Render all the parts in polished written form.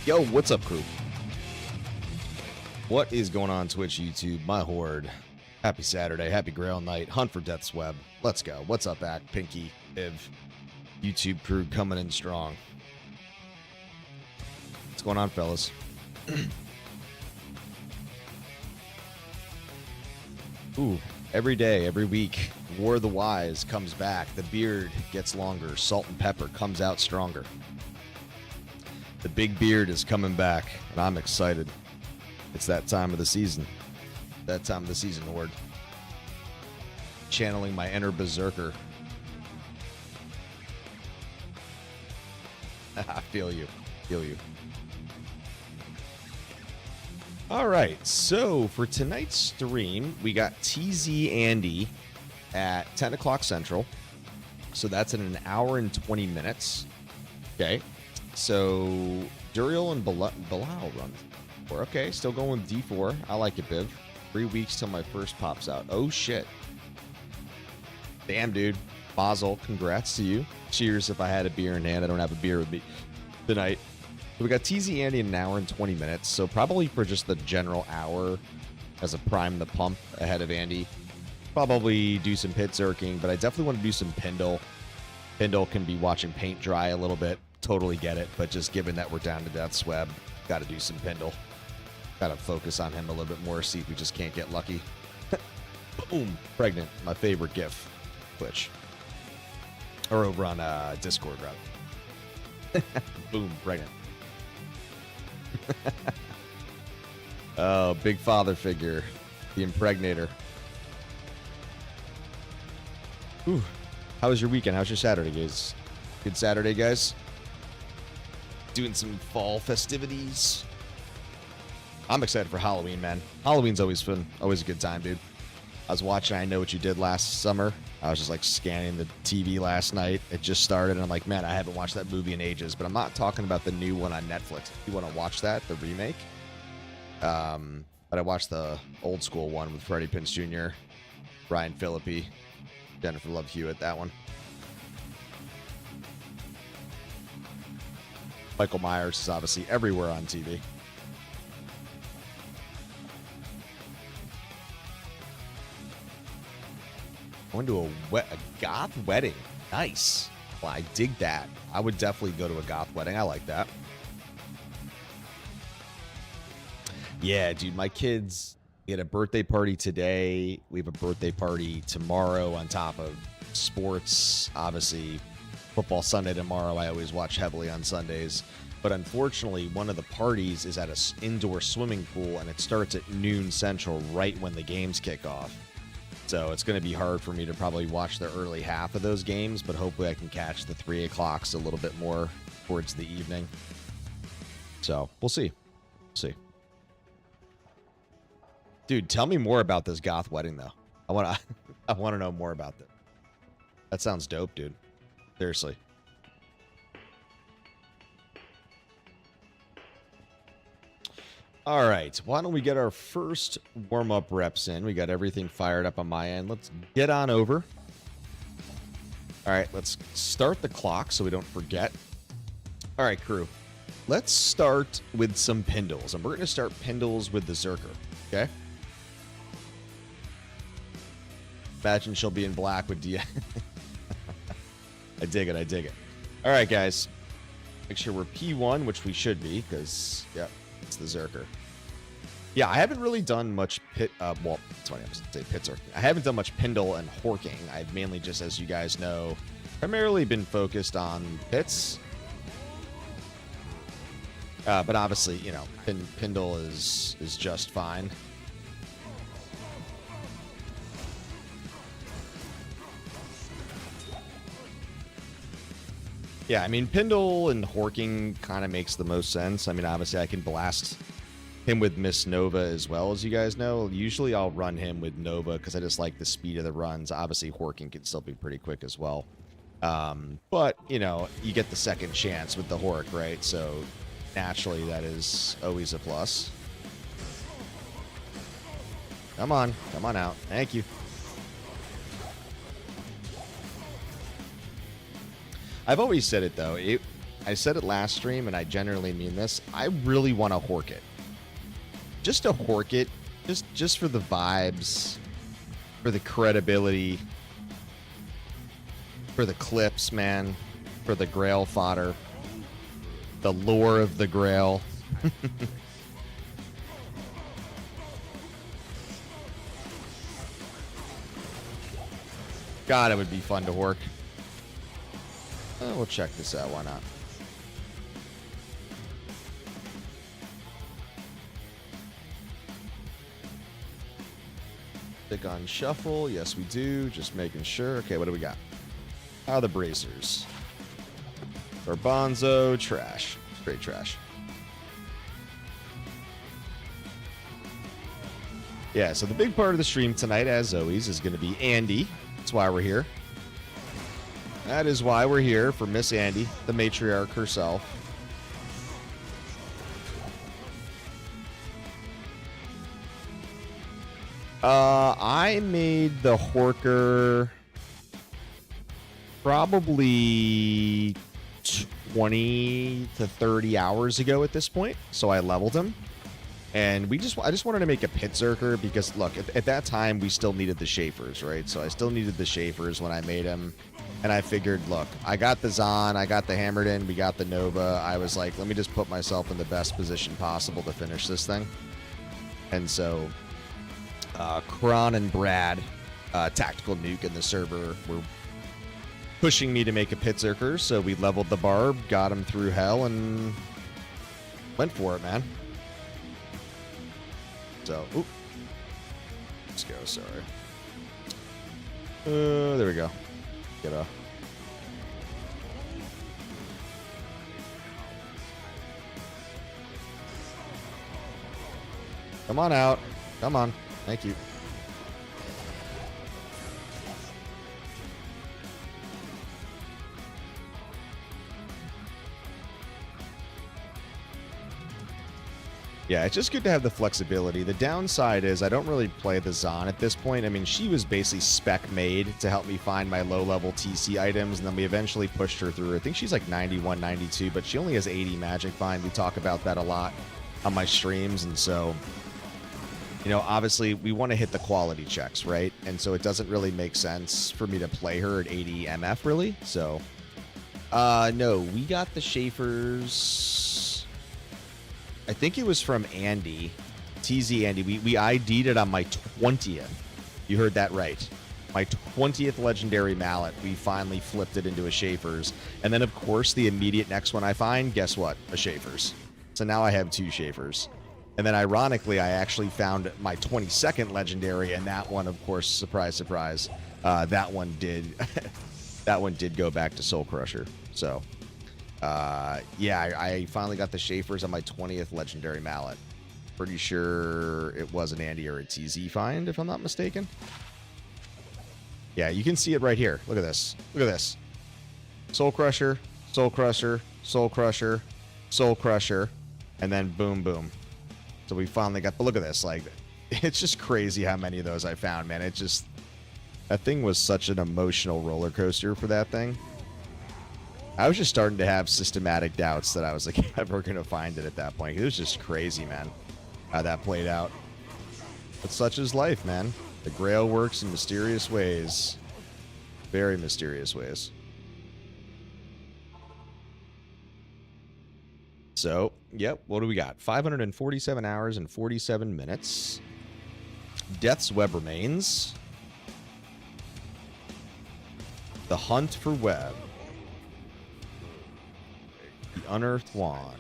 Yo, what's up, crew? What is going on Twitch, YouTube, my horde? Happy Saturday, happy Grail night, hunt for Death's Web. Let's go. What's up, Act, Pinky, Iv, YouTube crew coming in strong. What's going on, fellas? Ooh, every day, every week, warthewise comes back. The beard gets longer. Salt and pepper comes out stronger. The big beard is coming back, and I'm excited. It's that time of the season. That time of the season, Horde. Channeling my inner berserker. I feel you. Feel you. All right, so for tonight's stream, we got TZ Andy at 10 o'clock Central. So that's in an hour and 20 minutes. Okay. So Duriel and Bilal run. Okay, still going with D4. I like it, Biv. 3 weeks till my first pops out. Oh, shit. Damn, dude. Basel, congrats to you. Cheers if I had a beer in hand. I don't have a beer with me tonight. So we got TZ Andy in an hour and 20 minutes. So probably for just the general hour as a prime the pump ahead of Andy. Probably do some pit zerking, but I definitely want to do some Pindle. Pindle can be watching paint dry a little bit. Totally get it, but just given that we're down to Death's Web, got to do some Pindle. Got to focus on him a little bit more, see if we just can't get lucky. Boom, pregnant, my favorite GIF, Twitch. Or over on Discord, rather. Boom, pregnant. Oh, big father figure, the impregnator. Whew. How was your weekend? How's your Saturday, guys? Good Saturday, guys? Doing some fall festivities. I'm excited for Halloween, man. Halloween's always fun. Always a good time, dude. I was watching I Know What You Did last summer. I was just like scanning the TV last night. It just started, and I'm like, man, I haven't watched that movie in ages. But I'm not talking about the new one on Netflix. If you want to watch that, the remake. But I watched the old school one with Freddie Prinze Jr., Ryan Phillippe, Jennifer Love Hewitt, that one. Michael Myers is obviously everywhere on TV. Going to a goth wedding. Nice. Well, I dig that. I would definitely go to a goth wedding. I like that. Yeah, dude, my kids get a birthday party today. We have a birthday party tomorrow on top of sports. Obviously, football Sunday tomorrow. I always watch heavily on Sundays. But unfortunately, one of the parties is at an indoor swimming pool, and it starts at noon Central right when the games kick off. So it's going to be hard for me to probably watch the early half of those games, but hopefully I can catch the 3 o'clocks a little bit more towards the evening. So we'll see. See. Dude, tell me more about this goth wedding, though. I want to know more about that. That sounds dope, dude. Seriously. All right, why don't we get our first warm-up reps in? We got everything fired up on my end. Let's get on over. All right, let's start the clock so we don't forget. All right, crew. Let's start with some Pindles, and we're going to start Pindles with the Zerker, okay? Imagine she'll be in black with D. I dig it, I dig it. All right, guys. Make sure we're P1, which we should be, because, yep. It's the Zerker. Yeah, I haven't really done much well, that's funny, I was going to say pit zerking. I haven't done much Pindle and Horking. I've mainly just, as you guys know, primarily been focused on pits. But obviously, you know, Pindle is just fine. Yeah, I mean, Pindle and Horking kind of makes the most sense. I mean, obviously, I can blast him with Miss Nova as well, as you guys know. Usually, I'll run him with Nova because I just like the speed of the runs. Obviously, Horking can still be pretty quick as well. But, you know, you get the second chance with the Hork, right? So, naturally, that is always a plus. Come on out. Thank you. I've always said it, though. I said it last stream, and I generally mean this. I really want to hork it. Just to hork it, just for the vibes, for the credibility, for the clips, man, for the Grail fodder, the lore of the Grail. God, it would be fun to hork. We'll check this out. Why not? Click on shuffle. Yes, we do. Just making sure. Okay, what do we got? The bracers. Garbanzo, trash. Straight trash. Yeah, so the big part of the stream tonight, as always, is going to be Andy. That's why we're here. That is why we're here, for Miss Andy, the matriarch herself. I made the Horker probably 20 to 30 hours ago at this point, so I leveled him. And I just wanted to make a Pit Zerker because, look, at that time, we still needed the Schaefers, right? So I still needed the Schaefers when I made him. And I figured, look, I got the Zahn, I got the Hammerden, we got the Nova. I was like, let me just put myself in the best position possible to finish this thing. And so, Kron and Brad, Tactical Nuke in the server, were pushing me to make a Pit Zerker. So we leveled the Barb, got him through hell, and went for it, man. So, oop. Let's go, sorry. There we go. Get a... Come on out. Come on. Thank you. Yeah, it's just good to have the flexibility. The downside is I don't really play the Zahn at this point. I mean, she was basically spec made to help me find my low-level TC items, and then we eventually pushed her through. I think she's like 91, 92, but she only has 80 Magic Find. We talk about that a lot on my streams, and so, you know, obviously we want to hit the quality checks, right? And so it doesn't really make sense for me to play her at 80 MF, really. So, no, we got the Schaefers... I think it was from Andy, TZ Andy. We ID'd it on my 20th. You heard that right. My 20th Legendary Mallet, we finally flipped it into a Schaefer's. And then, of course, the immediate next one I find, guess what? A Schaefer's. So now I have 2 Schaefer's. And then, ironically, I actually found my 22nd Legendary, and that one, of course, surprise, surprise, that one did go back to Soul Crusher. So... yeah, I finally got the Schaefers on my 20th Legendary Mallet. Pretty sure it was an Andy or a TZ find, if I'm not mistaken. Yeah, you can see it right here. Look at this. Look at this. Soul Crusher, Soul Crusher, Soul Crusher, Soul Crusher, and then boom, boom. So we finally got... But look at this. Like, it's just crazy how many of those I found, man. It just... That thing was such an emotional roller coaster for that thing. I was just starting to have systematic doubts that I was like ever going to find it at that point. It was just crazy, man, how that played out. But such is life, man. The Grail works in mysterious ways. Very mysterious ways. So, yep, what do we got? 547 hours and 47 minutes. Death's Web remains. The hunt for Web. The Unearthed Wand.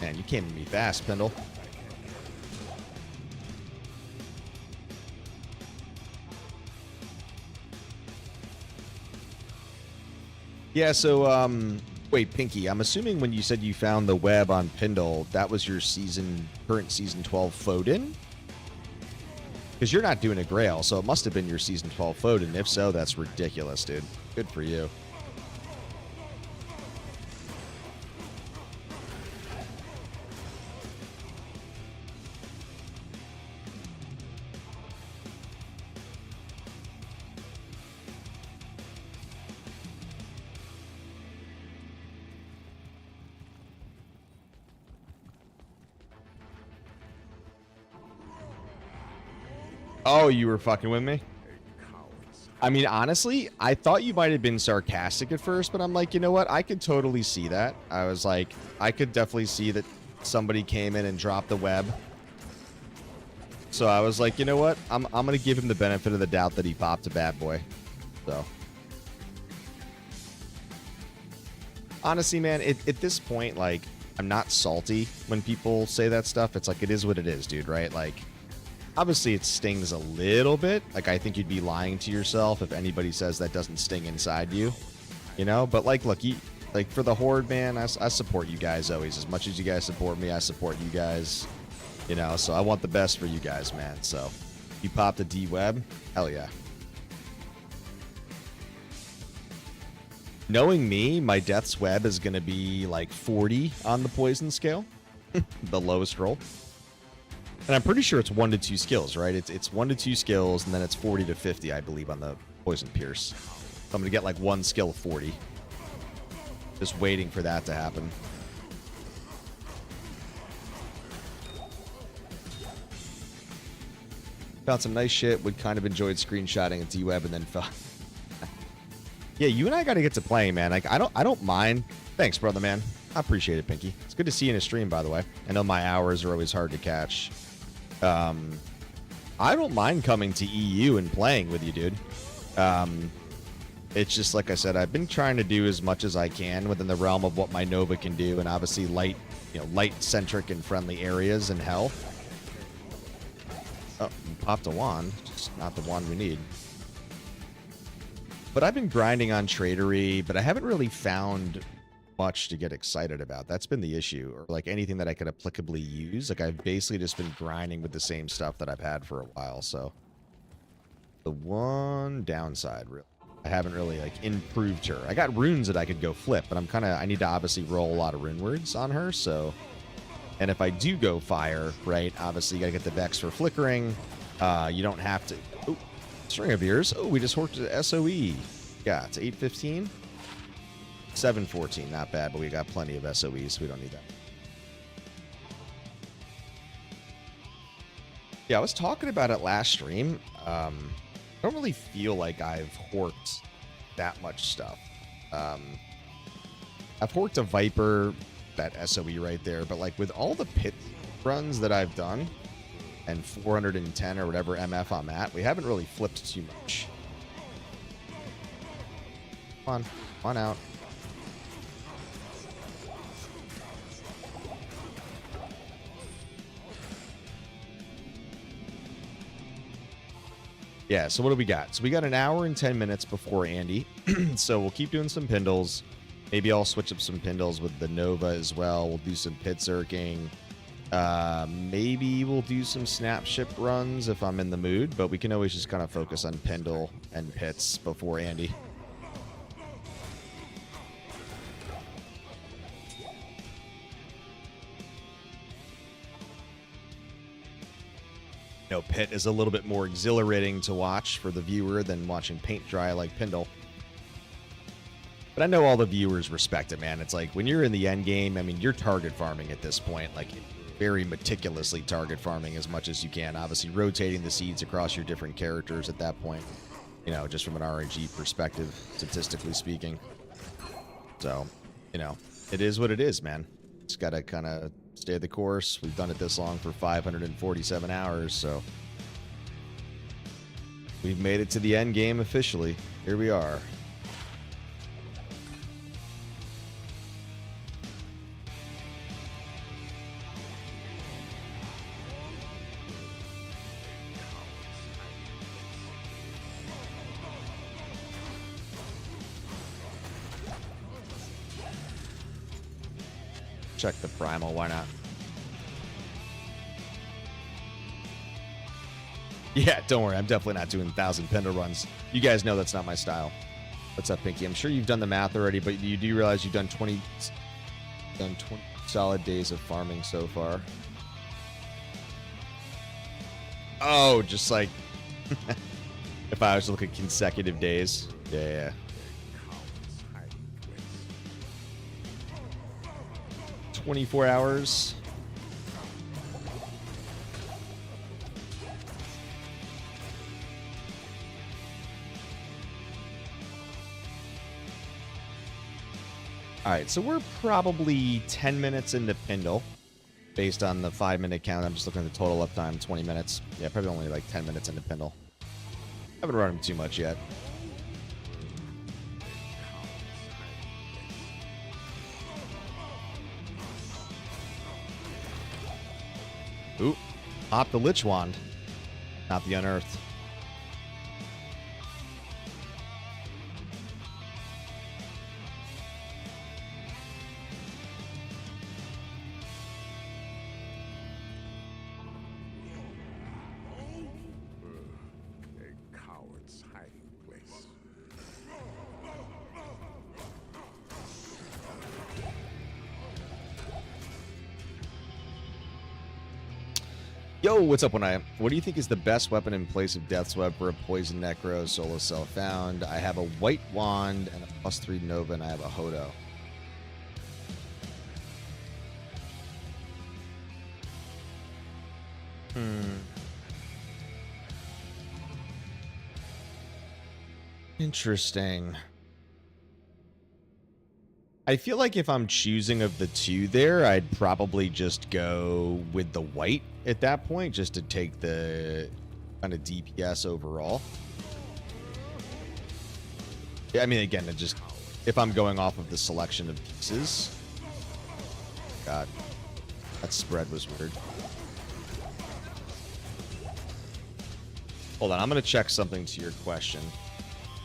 Man, you came to me fast, Pendle. Yeah, so, wait, Pinky, I'm assuming when you said you found the web on Pendle, that was your current Season 12 Foden? Because you're not doing a Grail, so it must have been your Season 12 Foden. If so, that's ridiculous, dude. Good for you. Oh, you were fucking with me? I mean, honestly, I thought you might have been sarcastic at first, but I'm like, you know what? I could totally see that. I was like, I could definitely see that somebody came in and dropped the web. So I was like, you know what? I'm going to give him the benefit of the doubt that he popped a bad boy. So. Honestly, man, at this point, like, I'm not salty when people say that stuff. It's like, it is what it is, dude, right? Like, obviously it stings a little bit. Like, I think you'd be lying to yourself if anybody says that doesn't sting inside you, you know? But, like, look, like, for the Horde, man, I support you guys always. As much as you guys support me, I support you guys, you know? So I want the best for you guys, man. So you popped a D-Web, hell yeah. Knowing me, my Death's Web is going to be like 40 on the poison scale, the lowest roll. And I'm pretty sure it's 1 to 2 skills, right? It's 1 to 2 skills, and then it's 40 to 50, I believe, on the Poison Pierce. So I'm going to get like 1 skill of 40. Just waiting for that to happen. Found some nice shit. Would kind of enjoyed screenshotting a D-Web and then fell. Yeah, you and I got to get to playing, man. Like, I don't mind. Thanks, brother, man. I appreciate it, Pinky. It's good to see you in a stream, by the way. I know my hours are always hard to catch. I don't mind coming to EU and playing with you, dude. It's just, like I said, I've been trying to do as much as I can within the realm of what my Nova can do, and obviously light-centric and friendly areas in hell. Oh, you popped a wand. Just not the wand we need. But I've been grinding on tradery, but I haven't really found much to get excited about. That's been the issue, or like anything that I could applicably use. Like, I've basically just been grinding with the same stuff that I've had for a while. So the one downside, really, I haven't really like improved her. I got runes that I could go flip, but I need to obviously roll a lot of rune words on her. So, and if I do go fire, right, obviously you gotta get the Vex for flickering. You don't have to. Oh, string of ears. Oh, we just worked at SOE. Yeah, it's 815. 714, not bad, but we got plenty of SOEs, so we don't need that. Yeah, I was talking about it last stream. I don't really feel like I've horked that much stuff. I've horked a Viper, that SOE right there, but like with all the pit runs that I've done, and 410 or whatever MF I'm at, we haven't really flipped too much. Come on out. Yeah, so what do we got? So we got an hour and 10 minutes before Andy. So we'll keep doing some Pindles. Maybe I'll switch up some Pindles with the Nova as well. We'll do some pit zerking. Maybe we'll do some snapship runs if I'm in the mood, but we can always just kind of focus on Pindle and pits before Andy. You know, pit is a little bit more exhilarating to watch for the viewer than watching paint dry like Pindle. But I know all the viewers respect it, man. It's like when you're in the end game, I mean, you're target farming at this point, like very meticulously target farming as much as you can. Obviously, rotating the seeds across your different characters at that point, you know, just from an RNG perspective, statistically speaking. So, you know, it is what it is, man. Just got to kind of stay the course. We've done it this long for 547 hours, so we've made it to the end game officially. Here we are. Check the primal, why not? Yeah, don't worry, I'm definitely not doing 1,000 Pendle runs. You guys know that's not my style. What's up, Pinky? I'm sure you've done the math already, but you do realize you've done 20 solid days of farming so far. Oh, just like if I was to look at consecutive days. Yeah. 24 hours. All right, so we're probably 10 minutes into Pindle, based on the 5-minute count. I'm just looking at the total uptime, 20 minutes. Yeah, probably only like 10 minutes into Pindle. Haven't run him too much yet. Ooh, pop the Lich Wand, not the Unearthed. Yo, what's up, What do you think is the best weapon in place of Death's Web for a Poison Necro solo self found? I have a White Wand and a +3 Nova, and I have a HORDE. Interesting. I feel like if I'm choosing of the two there, I'd probably just go with the white at that point, just to take the kind of DPS overall. Yeah, I mean, again, it just, if I'm going off of the selection of pieces. God, that spread was weird. Hold on, I'm going to check something to your question.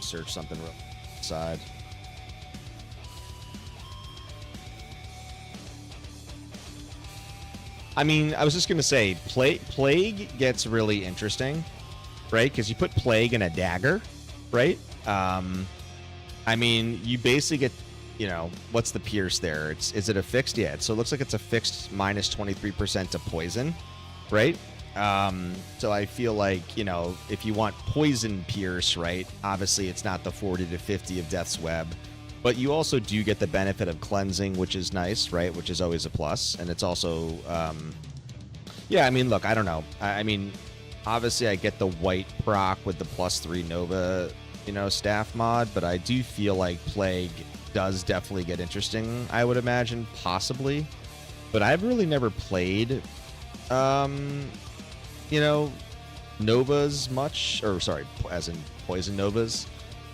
Search something real side. I mean, I was just going to say, Plague gets really interesting, right? Because you put Plague in a dagger, right? I mean, you basically get, you know, what's the pierce there? Is it a fixed? Yeah, so it looks like it's a fixed minus 23% to poison, right? So I feel like, you know, if you want poison pierce, right? Obviously, it's not the 40 to 50 of Death's Web. But you also do get the benefit of cleansing, which is nice, right? Which is always a plus. And it's also, yeah, I mean, look, I don't know. I mean, obviously I get the white proc with the +3 Nova, you know, staff mod. But I do feel like Plague does definitely get interesting, I would imagine, possibly. But I've really never played, you know, Novas much. Or, sorry, as in Poison Novas.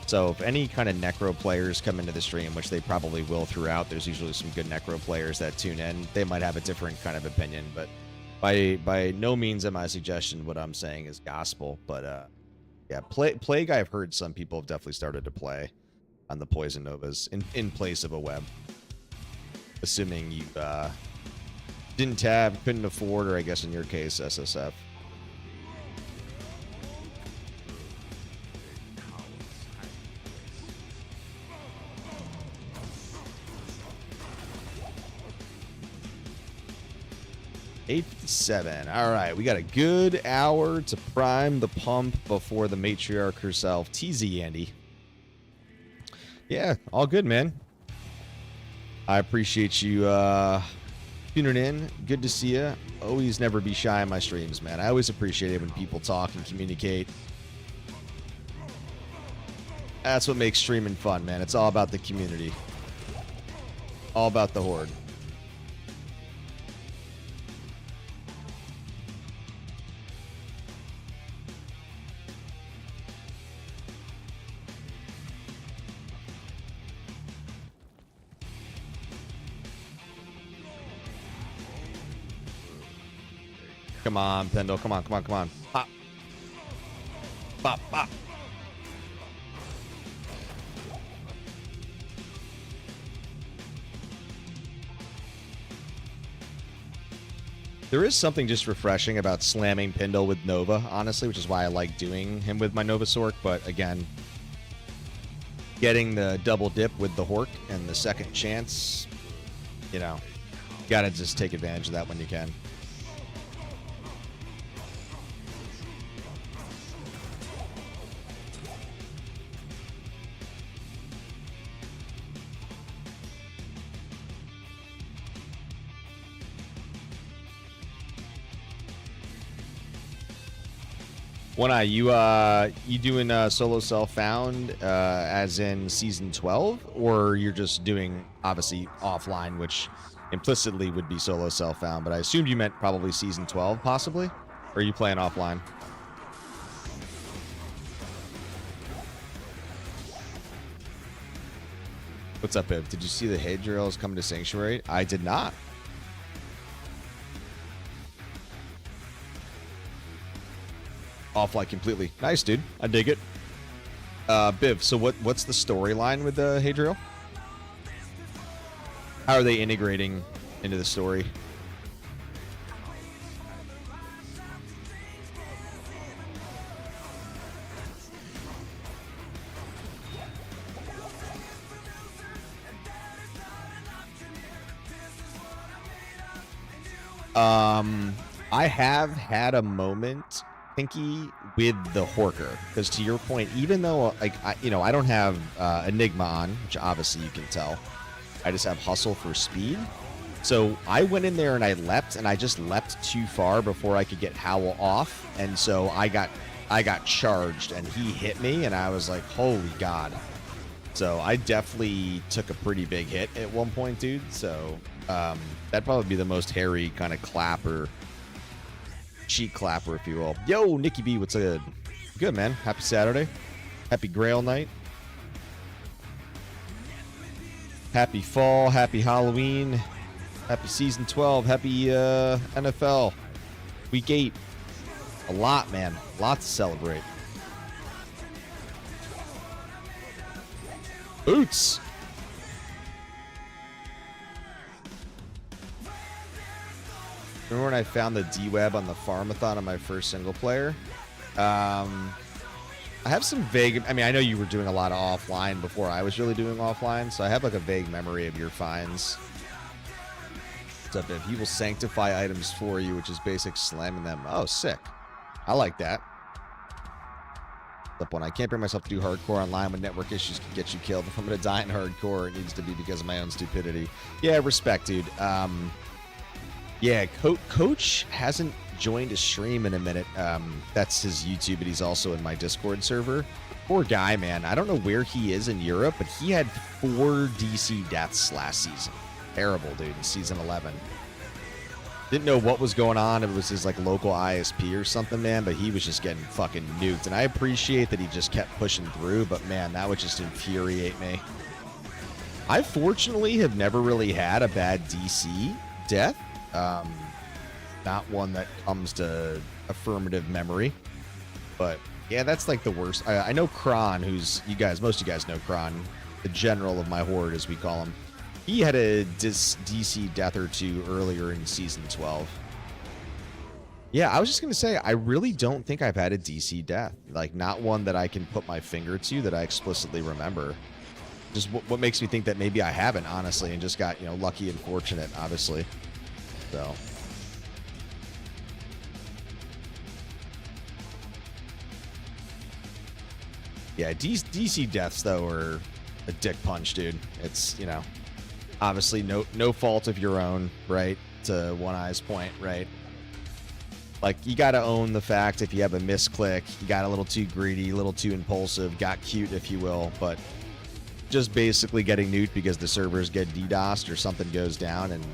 So if any kind of Necro players come into the stream, which they probably will throughout, there's usually some good Necro players that tune in. They might have a different kind of opinion, but by no means am I suggesting what I'm saying is gospel. But yeah, Plague I've heard some people have definitely started to play on the Poison Novas in place of a web. Assuming you didn't have, couldn't afford, or I guess in your case, SSF. $8.57. All right, we got a good hour to prime the pump before the matriarch herself, TZ Andy. Yeah, all good, man. I appreciate you tuning in. Good to see you. Always never be shy on my streams, man. I always appreciate it when people talk and communicate. That's what makes streaming fun, man. It's all about the community. All about the Horde. Come on, Pendle. Come on, come on, come on. Pop. Pop, pop. There is something just refreshing about slamming Pendle with Nova, honestly, which is why I like doing him with my Nova Sork. But again, getting the double dip with the Hork and the second chance, you know, you gotta just take advantage of that when you can. One Eye, you doing solo self found as in season 12, or you're just doing obviously offline, which implicitly would be solo self found, but I assumed you meant probably season 12 possibly, or are you playing offline? What's up, Biv? Did you see the hay drills coming to Sanctuary? I did not. Offline completely. Nice, dude. I dig it. Biv, so what's the storyline with the Hadriel? How are they integrating into the story? I have had a moment, Pinky, with the Horker, because to your point, even though like I don't have Enigma on, which obviously you can tell, I just have Hustle for speed. So I went in there and I leapt, and I just leapt too far before I could get Howl off, and so I got charged, and he hit me, and I was like, holy God. So I definitely took a pretty big hit at one point, dude. So that'd probably be the most hairy kind of clapper, cheek clapper, if you will. Yo, Nikki B, what's good? Good, man. Happy Saturday. Happy Grail night. Happy fall. Happy Halloween. Happy season 12. Happy NFL. Week 8. A lot, man. A lot to celebrate. Boots. Remember when I found the D-Web on the Farmathon on my first single player? I have some vague... I mean, I know you were doing a lot of offline before I was really doing offline, so I have like a vague memory of your finds. What's up, Biv? He will sanctify items for you, which is basic slamming them. Oh, sick. I like that. Up one. I can't bring myself to do hardcore online when network issues can get you killed. If I'm going to die in hardcore, it needs to be because of my own stupidity. Yeah, respect, dude. Yeah, Coach hasn't joined a stream in a minute. That's his YouTube, but he's also in my Discord server. Poor guy, man. I don't know where he is in Europe, but he had 4 DC deaths last season. Terrible, dude, in season 11. Didn't know what was going on. It was his like local ISP or something, man, but he was just getting fucking nuked. And I appreciate that he just kept pushing through, but man, that would just infuriate me. I fortunately have never really had a bad DC death. Not one that comes to affirmative memory, but yeah, that's like the worst. I know Kron, who's most of you guys know Kron, the general of my horde, as we call him. He had a DC death or two earlier in season 12. Yeah, I was just going to say, I really don't think I've had a DC death. Like, not one that I can put my finger to that I explicitly remember. Just what makes me think that maybe I haven't, honestly, and just got, lucky and fortunate, obviously. So. Yeah, DC deaths, though, are a dick punch, dude. It's, obviously no fault of your own, right? To One Eye's point, right? Like, you got to own the fact if you have a misclick, you got a little too greedy, a little too impulsive, got cute, if you will, but just basically getting nuked because the servers get DDoSed or something goes down and,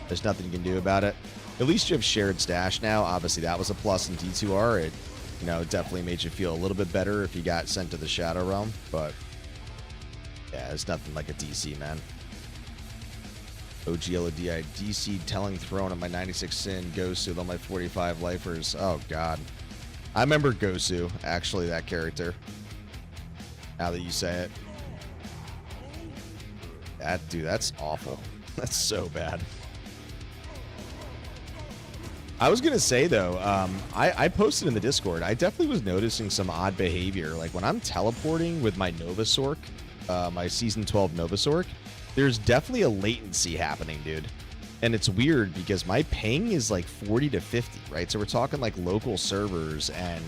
there's nothing you can do about it. At least you have shared stash now. Obviously, that was a plus in D2R. It, definitely made you feel a little bit better if you got sent to the Shadow Realm, but yeah, it's nothing like a DC, man. OG LODI, DC telling throne on my 96 sin, Gosu on my 45 lifers. Oh, God. I remember Gosu, actually, that character. Now that you say it. Dude, that's awful. That's so bad. I was going to say, though, I posted in the Discord, I definitely was noticing some odd behavior. Like, when I'm teleporting with my Novasork, my Season 12 Novasork, there's definitely a latency happening, dude. And it's weird because my ping is like 40 to 50, right? So we're talking like local servers, and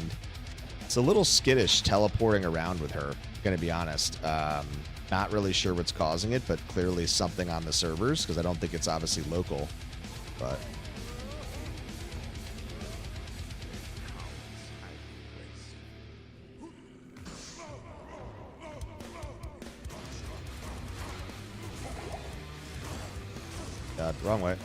it's a little skittish teleporting around with her, gonna be honest. Not really sure what's causing it, but clearly something on the servers, because I don't think it's obviously local. But God, wrong way.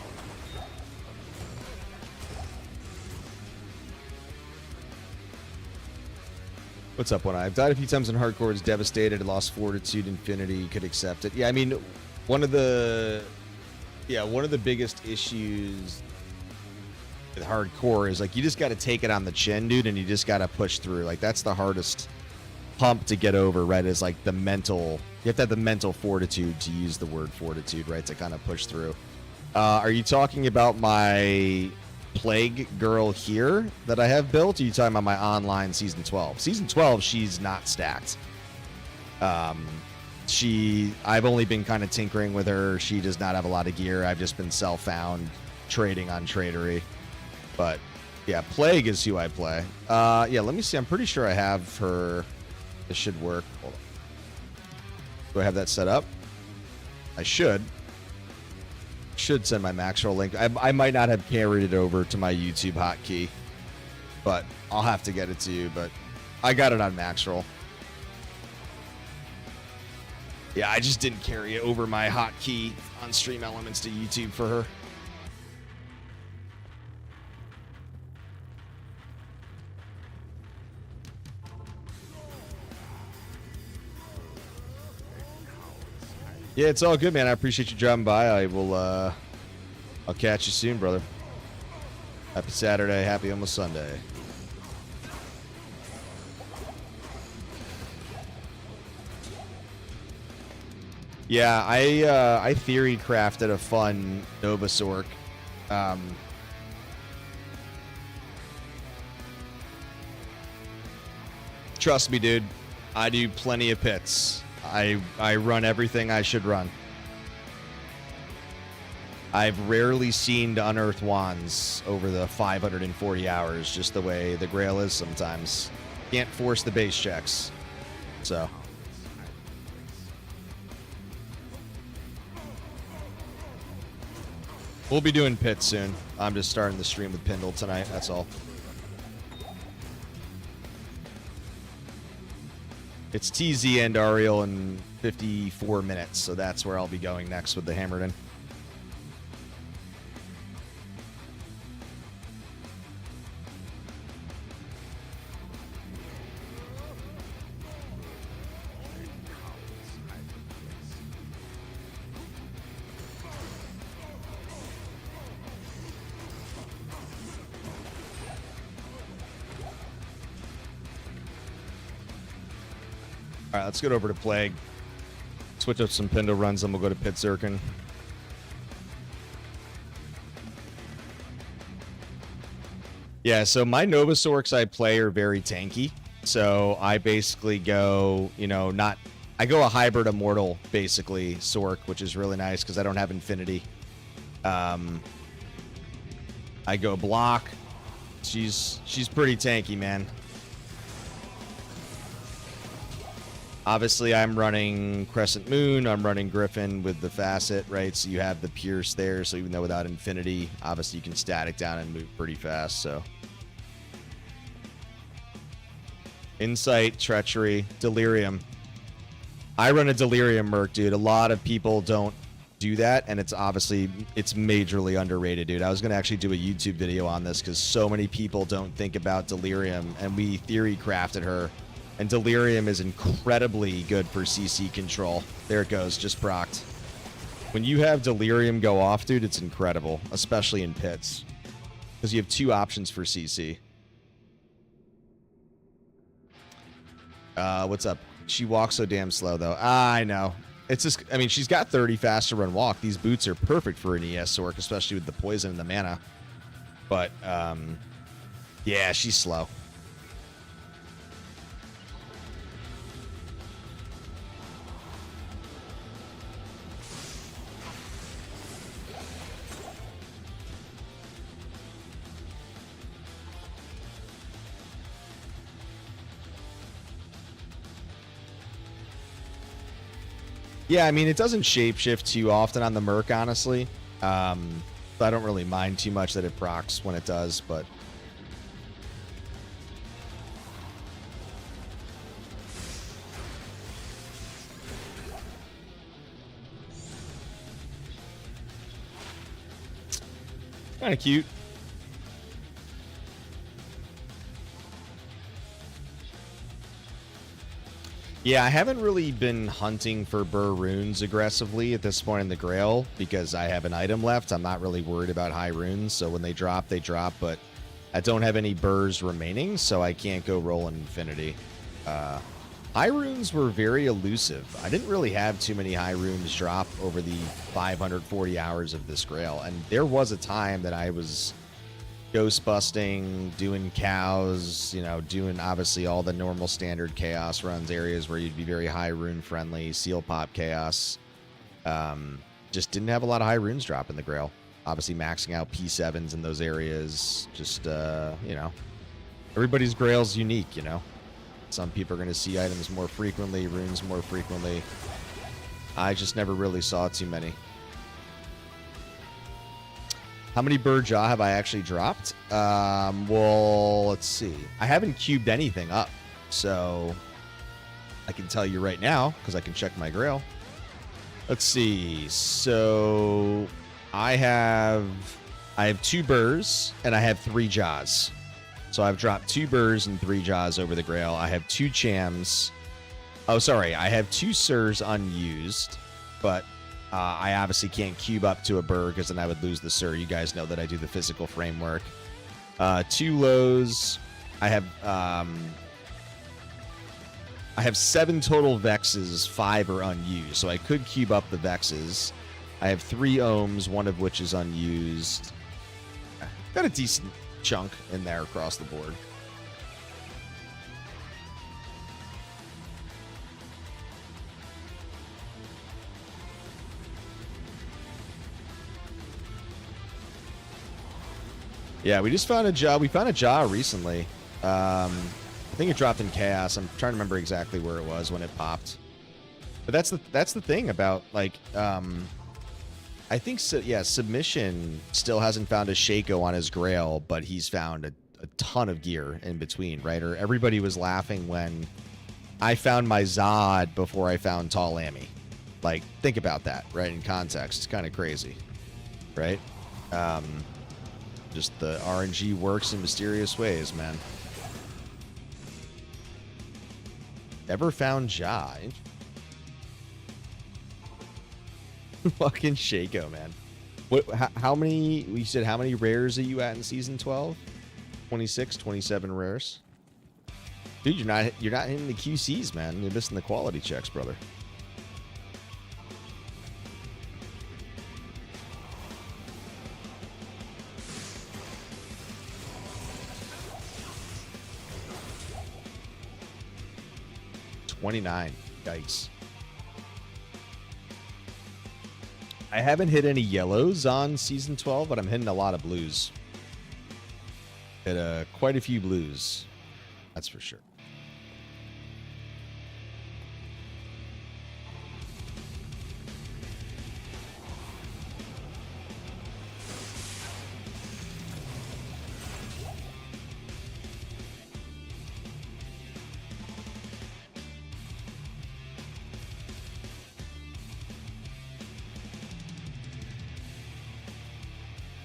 What's up, One Eye? I've died a few times in hardcore. It's devastated. I lost fortitude, infinity. Could accept it. Yeah, I mean, one of the biggest issues with hardcore is like you just got to take it on the chin, dude, and you just got to push through. Like that's the hardest hump to get over, right? Is like the mental. You have to have the mental fortitude, to use the word fortitude, right, to kind of push through. Are you talking about my Plague girl here that I have built? Or are you talking about my online season 12? Season 12, she's not stacked. I've only been kind of tinkering with her. She does not have a lot of gear. I've just been self-found trading on Tradery. But yeah, Plague is who I play. Yeah, let me see. I'm pretty sure I have her. This should work. Hold on. Do I have that set up? I should send my max roll link. I might not have carried it over to my YouTube hotkey, but I'll have to get it to you. But I got it on max roll. Yeah, I just didn't carry it over my hotkey on Stream Elements to YouTube for her. Yeah, it's all good, man. I appreciate you dropping by. I'll catch you soon, brother. Happy Saturday. Happy almost Sunday. Yeah, I theory crafted a fun Nova Sorc. Trust me, dude. I do plenty of pits. I run everything I should run. I've rarely seen to unearth wands over the 540 hours, just the way the Grail is sometimes. Can't force the base checks. So. We'll be doing pits soon. I'm just starting the stream with Pindle tonight, that's all. It's TZ and Ariel in 54 minutes, so that's where I'll be going next with the Hammerden. All right, let's get over to Plague. Switch up some Pindle runs, then we'll go to Pit Zirkin. Yeah, so my Nova Sorcs I play are very tanky. So I basically go, I go a hybrid Immortal, basically, Sorc, which is really nice because I don't have Infinity. I go block. She's pretty tanky, man. Obviously, I'm running Crescent Moon. I'm running Griffin with the Facet, right? So you have the Pierce there. So even though without Infinity, obviously you can static down and move pretty fast. So Insight, Treachery, Delirium. I run a Delirium Merc, dude. A lot of people don't do that, and it's majorly underrated, dude. I was gonna actually do a YouTube video on this because so many people don't think about Delirium, and we theory crafted her. And Delirium is incredibly good for CC control. There it goes, just procced. When you have Delirium go off, dude, it's incredible, especially in pits. Because you have two options for CC. What's up? She walks so damn slow, though. I know. It's just, I mean, she's got 30 faster run walk. These boots are perfect for an ES Sorc, especially with the poison and the mana. But, yeah, she's slow. Yeah, I mean, it doesn't shapeshift too often on the Merc, honestly. So I don't really mind too much that it procs when it does, but... Kind of cute. Yeah, I haven't really been hunting for burr runes aggressively at this point in the Grail because I have an item left. I'm not really worried about high runes, so when they drop, but I don't have any burrs remaining, so I can't go roll an infinity. High runes were very elusive. I didn't really have too many high runes drop over the 540 hours of this Grail, and there was a time that I was ghost busting, doing cows, you know, doing obviously all the normal standard chaos runs, areas where you'd be very high rune friendly, seal pop chaos. Just didn't have a lot of high runes drop in the Grail. Obviously maxing out P7s in those areas. Just, you know, everybody's Grail's unique, you know. Some people are going to see items more frequently, runes more frequently. I just never really saw too many. How many burr jaw have I actually dropped? Well, let's see. I haven't cubed anything up, so I can tell you right now because I can check my Grail. Let's see. So I have 2 burrs and I have 3 jaws. So I've dropped 2 burrs and 3 jaws over the Grail. I have 2 chams. Oh, sorry. I have 2 sirs unused, but I obviously can't cube up to a burr because then I would lose the sir. You guys know that I do the physical framework. 2 lows. I have 7 total vexes. 5 are unused, so I could cube up the vexes. I have 3 ohms, one of which is unused. Got a decent chunk in there across the board. Yeah, we just found a jaw. We found a jaw recently. I think it dropped in chaos. I'm trying to remember exactly where it was when it popped. But that's the thing about, like, I think yeah, Submission still hasn't found a Shaco on his Grail, but he's found a ton of gear in between, right? Or everybody was laughing when I found my Zod before I found Tall Lammy. Like, think about that, right? In context, it's kind of crazy, right? Just the RNG works in mysterious ways, man. Ever found Ja? Fucking Shaco, man. What? How many? You said how many rares are you at in season 12? 26, 27 rares. Dude, you're not hitting the QCs, man. You're missing the quality checks, brother. $29. Yikes. I haven't hit any yellows on season 12, but I'm hitting a lot of blues. Hit quite a few blues. That's for sure.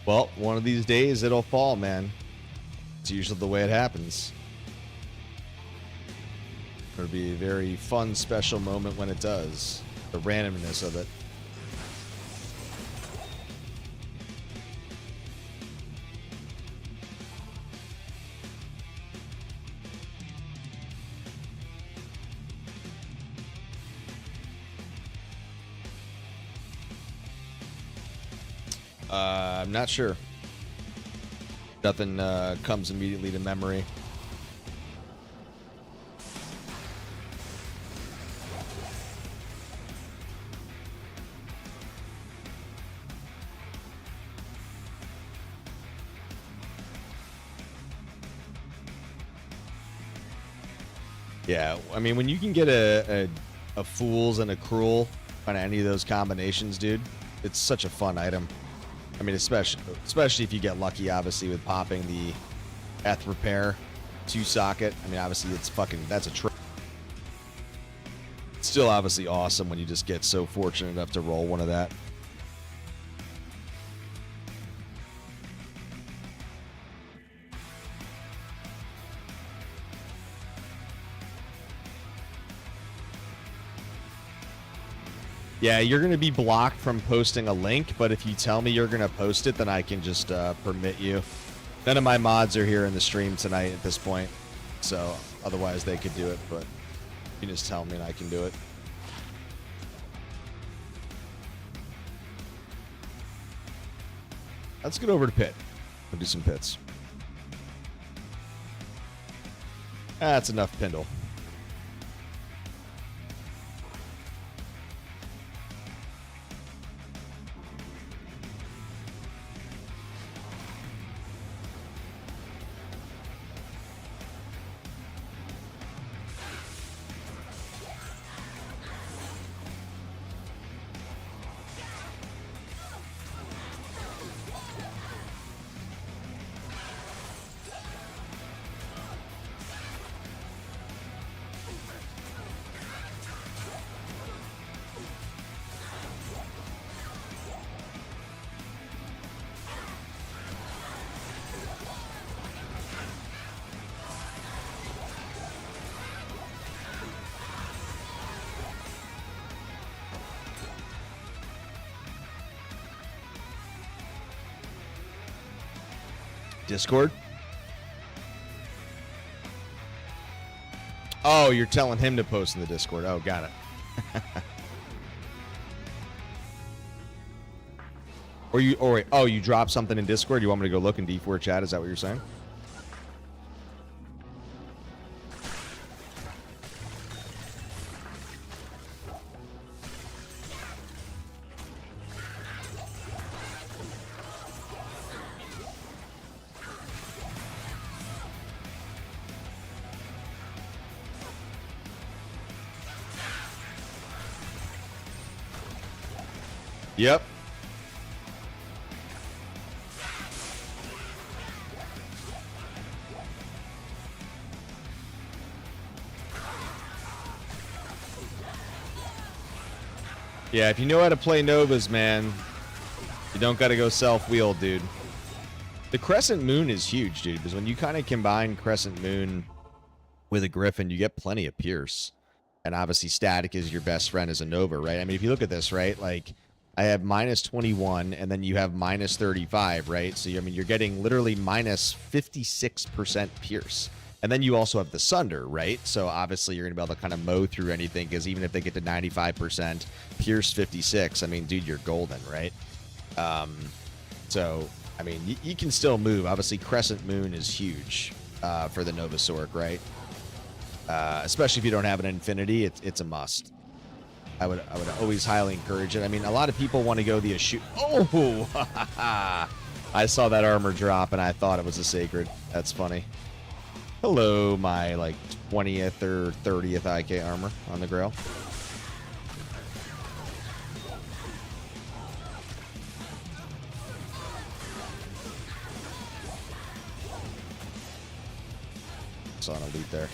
Well, one of these days it'll fall, man. It's usually the way it happens. It'll be a very fun, special moment when it does. The randomness of it. I'm not sure. Nothing comes immediately to memory. Yeah, I mean, when you can get a Fools and a Cruel on any of those combinations, dude, it's such a fun item. I mean, especially if you get lucky, obviously, with popping the Eth Repair 2-socket. I mean, obviously, that's a trick. It's still obviously awesome when you just get so fortunate enough to roll one of that. Yeah, you're going to be blocked from posting a link, but if you tell me you're going to post it, then I can just permit you. None of my mods are here in the stream tonight at this point, so otherwise they could do it, but you can just tell me and I can do it. Let's get over to pit. We'll do some pits. That's enough Pindle. Discord? Oh, you're telling him to post in the Discord. Oh, got it. Or you drop something in Discord? You want me to go look in D2R chat? Is that what you're saying? Yep. Yeah, if you know how to play Novas, man, you don't got to go self-wheel, dude. The Crescent Moon is huge, dude, because when you kind of combine Crescent Moon with a Griffin, you get plenty of Pierce. And obviously Static is your best friend as a Nova, right? I mean, if you look at this, right, like, I have minus 21, and then you have minus 35, right? So, I mean, you're getting literally minus 56% Pierce. And then you also have the Sunder, right? So, obviously, you're going to be able to kind of mow through anything, because even if they get to 95%, Pierce 56, I mean, dude, you're golden, right? So, I mean, you can still move. Obviously, Crescent Moon is huge for the Novasauric, right? Especially if you don't have an Infinity, it's a must. I would always highly encourage it. I mean, a lot of people want to go the Ashu. Oh, I saw that armor drop and I thought it was a sacred. That's funny. Hello, my like 20th or 30th IK armor on the Grail. Saw an elite there.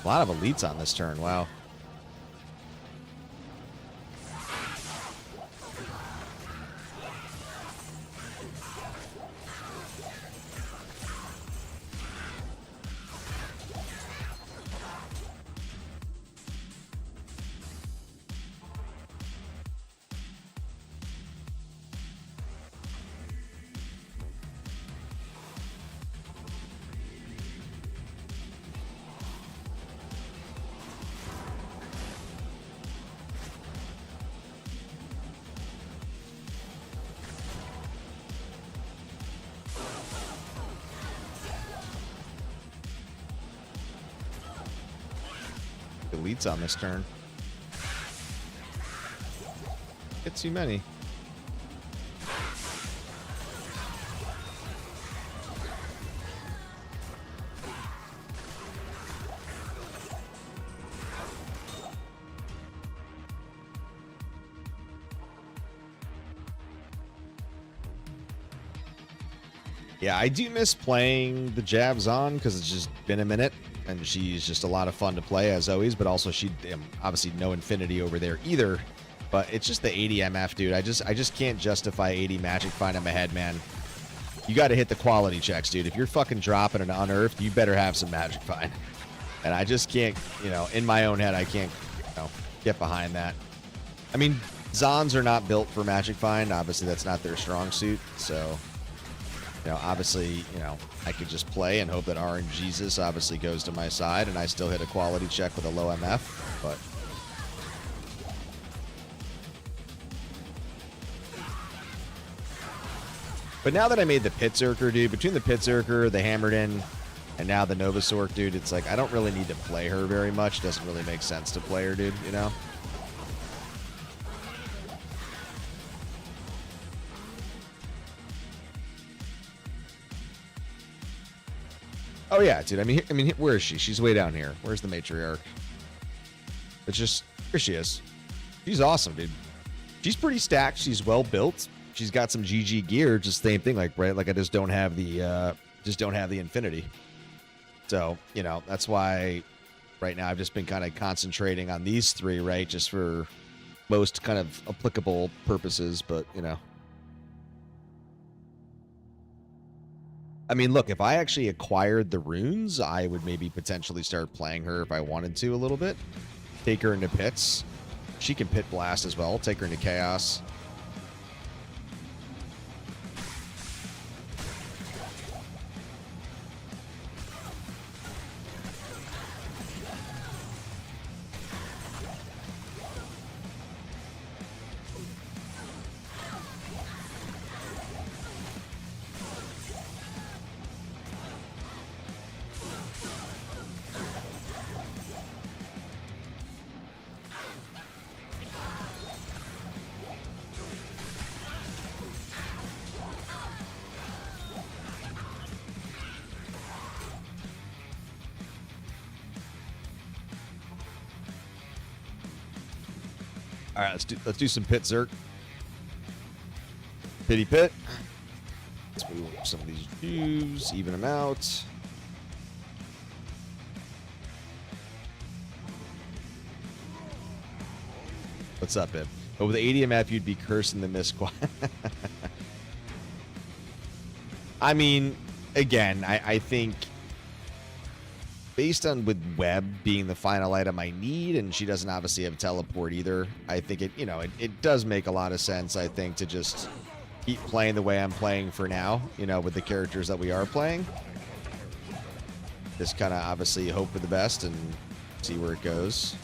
A lot of elites on this turn. Wow. Elites on this turn. Get too many. Yeah, I do miss playing the Jabs on because it's just been a minute. And she's just a lot of fun to play, as always, but also she obviously no Infinity over there either. But it's just the 80 MF, dude. I just can't justify 80 Magic Find in my head, man. you got to hit the quality checks, dude. If you're fucking dropping an unearthed, you better have some magic find. And I just can't, you know, in my own head, I can't, you know, get behind that. I mean, Zons are not built for magic find. Obviously, that's not their strong suit. So, you know, obviously, you know, I could just play and hope that RNGesus obviously goes to my side and I still hit a quality check with a low MF. But now that I made the Pit Zerker, dude, between the Pit Zerker, the Hammered In, and now the Nova Sork, dude, it's like I don't really need to play her very much. Doesn't really make sense to play her, dude, you know? Oh, yeah, dude. I mean, where is she? She's way down here. Where's the matriarch? It's just, here she is. She's awesome, dude. She's pretty stacked. She's well built. She's got some GG gear. Just same thing, like, right? Like, I just don't have the infinity. So, you know, that's why right now I've just been kind of concentrating on these three, right? Just for most kind of applicable purposes, but, you know. I mean, look, if I actually acquired the runes, I would maybe potentially start playing her if I wanted to a little bit. Take her into pits. She can pit blast as well. Take her into chaos. All right, let's do some pit Zerk. Pity pit. Let's move some of these Jews, even them out. What's up, Bib? But with 80 MF, you'd be cursing the misquad. I mean, again, I think based on with Web being the final item I need, and she doesn't obviously have teleport either, I think it, you know, it does make a lot of sense, I think, to just keep playing the way I'm playing for now, you know, with the characters that we are playing. Just kind of obviously hope for the best and see where it goes.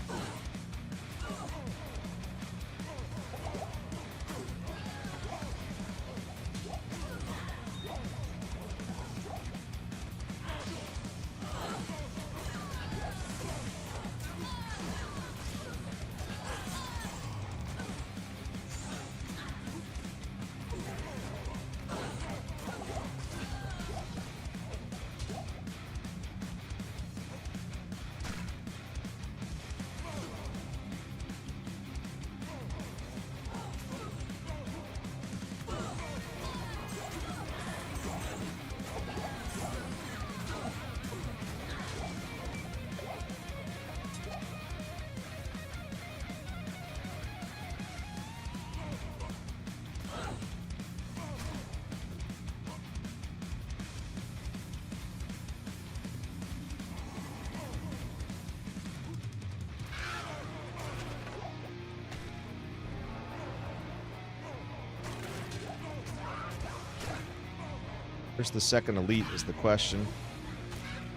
Where's the second elite is the question.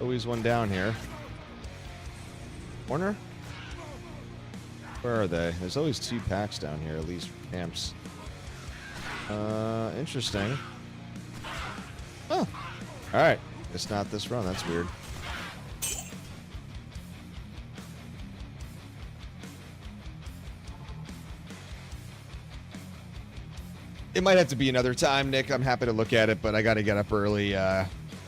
Always one down here. Corner? Where are they? There's always two packs down here, at least camps. Interesting. Oh. Alright. It's not this run. That's weird. It might have to be another time, Nick. I'm happy to look at it, but I got to get up early.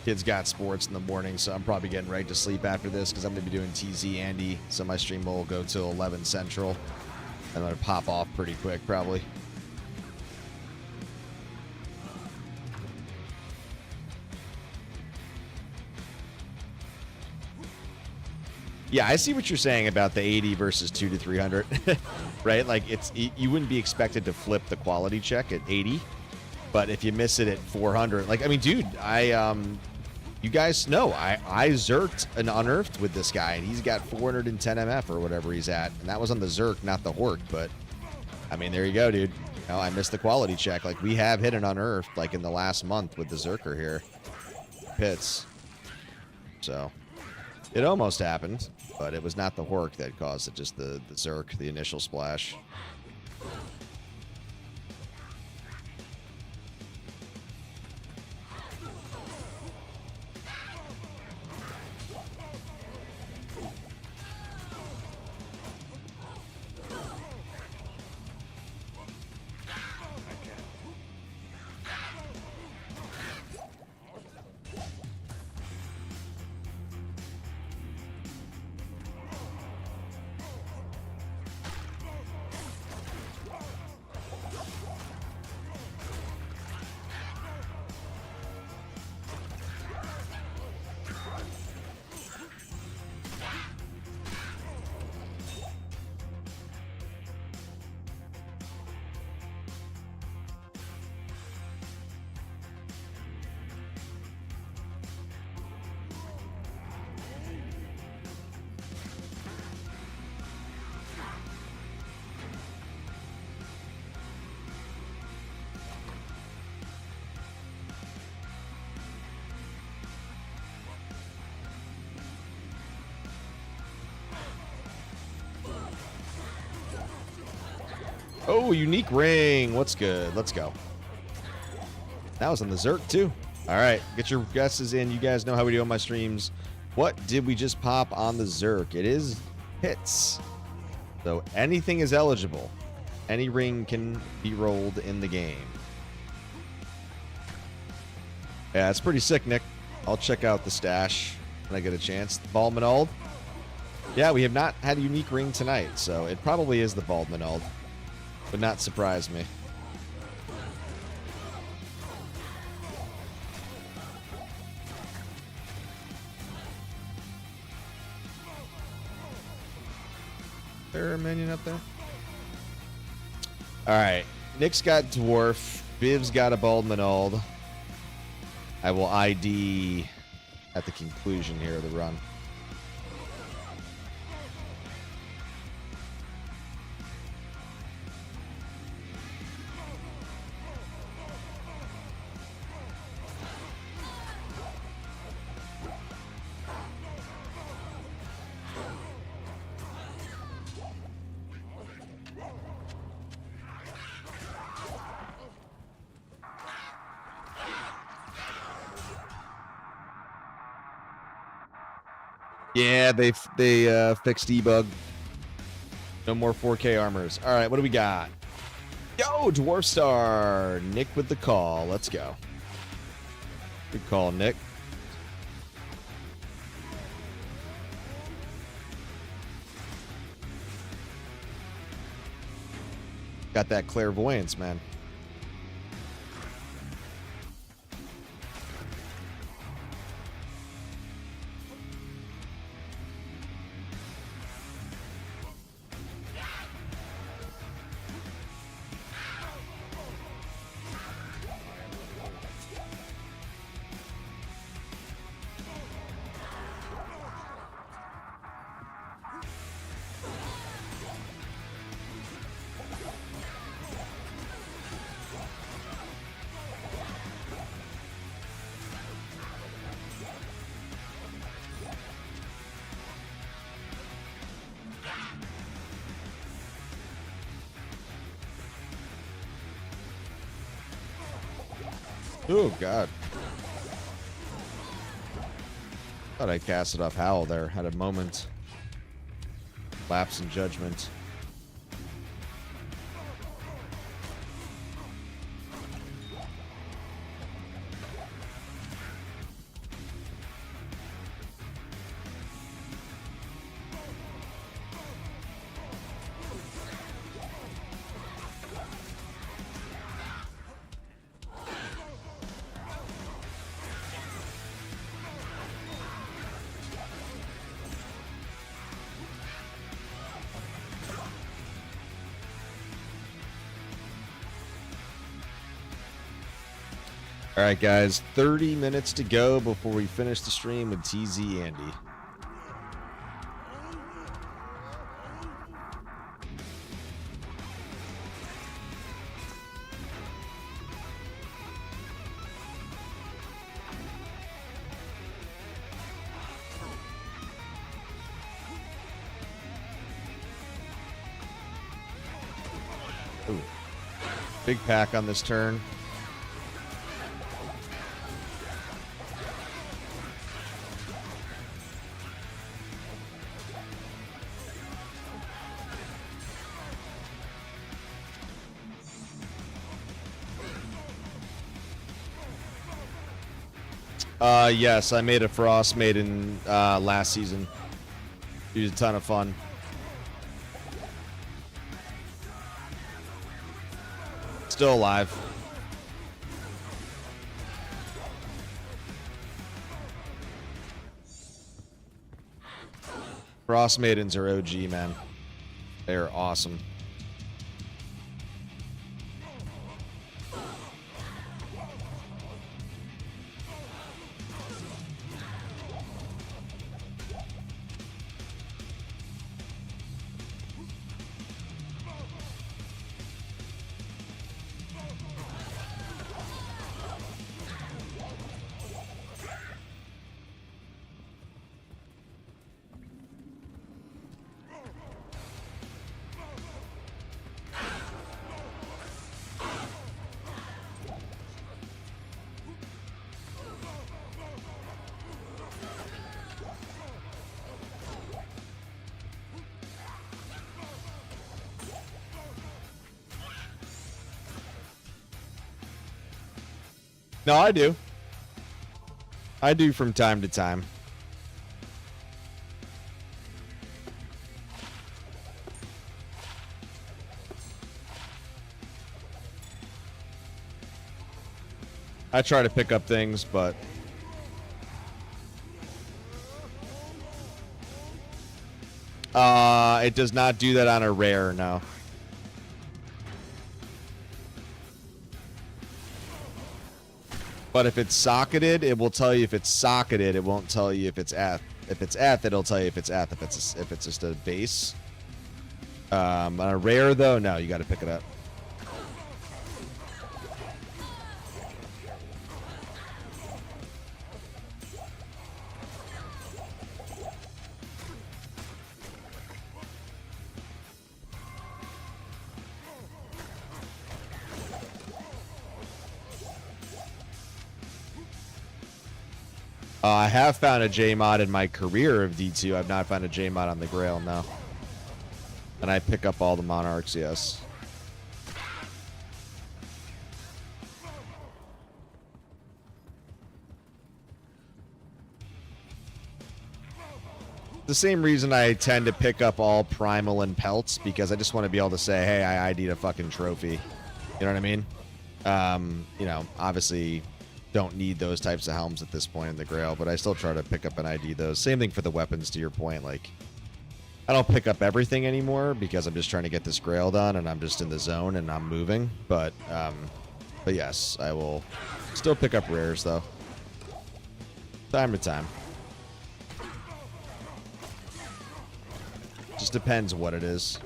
Kids got sports in the morning, so I'm probably getting right to sleep after this because I'm going to be doing TZ Andy. So my stream will go till 11 Central. I'm going to pop off pretty quick, probably. Yeah, I see what you're saying about the 80 versus 2 to 300, right? Like you wouldn't be expected to flip the quality check at 80, but But if you miss it at 400, like, I mean, dude, you guys know, I zerked an unearthed with this guy, and he's got 410 MF or whatever he's at. And that was on the Zerk, not the Horde. But, I mean, there you go, dude. You know, I missed the quality check. Like, we have hit an unearthed, like, in the last month with the Zerker here. Pits. So, it almost happened, but it was not the Hork that caused it, just the Zerk, the initial splash. Oh, unique ring. What's good? Let's go. That was on the Zerk, too. All right. Get your guesses in. You guys know how we do on my streams. What did we just pop on the Zerk? It is hits. So anything is eligible. Any ring can be rolled in the game. Yeah, it's pretty sick, Nick. I'll check out the stash when I get a chance. Bald Manald. Yeah, we have not had a unique ring tonight, so it probably is the Bald Manald. Would not surprise me. There a minion up there? Alright. Nick's got Dwarf. Biv's got a Bald Manald. I will ID at the conclusion here of the run. Yeah, they fixed debug. No more 4K armors. All right, what do we got? Yo, Dwarf Star. Nick with the call. Let's go. Good call, Nick. Got that clairvoyance, man. Oh, God. Thought I casted off Howl there. Had a moment. Lapse in judgment. All right, guys, 30 minutes to go before we finish the stream with TZ Andy. Ooh. Big pack on this turn. Yes, I made a Frost Maiden last season. It was a ton of fun. Still alive. Frost Maidens are OG, man. They are awesome. No, I do. I do from time to time. I try to pick up things, but it does not do that on a rare, no. But if it's socketed, it will tell you if it's socketed. It won't tell you if it's eth. If it's eth, it'll tell you if it's eth. If it's just a base. On a rare though, no, you got to pick it up. I have found a J-mod in my career of D2. I've not found a J-mod on the Grail, no. And I pick up all the Monarchs, yes. The same reason I tend to pick up all Primal and Pelts, because I just want to be able to say, hey, I ID'd a fucking trophy. You know what I mean? You know, obviously don't need those types of helms at this point in the Grail, but I still try to pick up an ID those. Same thing for the weapons, to your point. Like, I don't pick up everything anymore because I'm just trying to get this Grail done and I'm just in the zone and I'm moving. But yes, I will still pick up rares though. Time to time. Just depends what it is.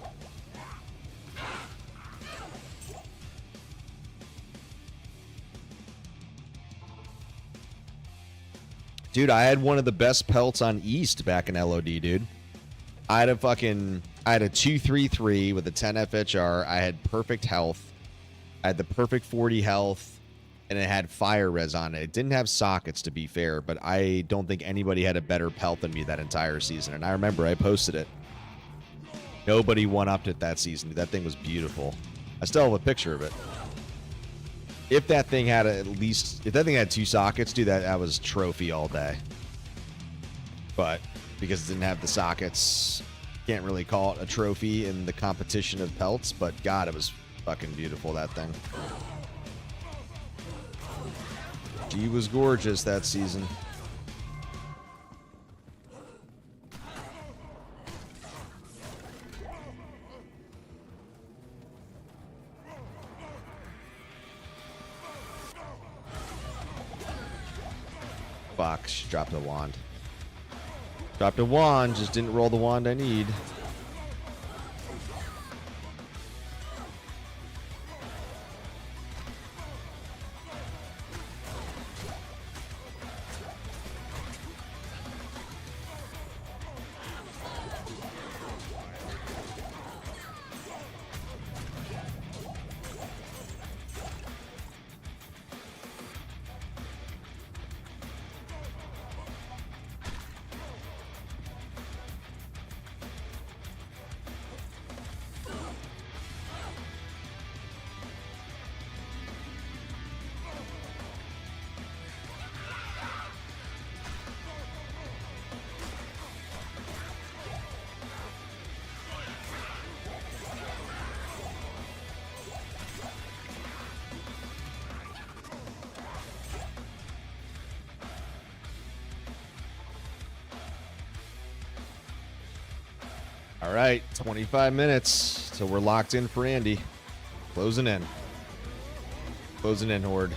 Dude, I had one of the best pelts on East back in LOD, dude. I had a 233 with a 10 FHR. I had perfect health. I had the perfect 40 health, and it had fire res on it. It didn't have sockets, to be fair, but I don't think anybody had a better pelt than me that entire season. And I remember I posted it. Nobody one-upped it that season. That thing was beautiful. I still have a picture of it. If that thing had if that thing had 2 sockets, dude, that was trophy all day. But because it didn't have the sockets, can't really call it a trophy in the competition of pelts. But God, it was fucking beautiful, that thing. She was gorgeous that season. Fuck, she dropped a wand. Dropped a wand, just didn't roll the wand I need. All right, 25 minutes till we're locked in for Andy. Closing in. Closing in, Horde.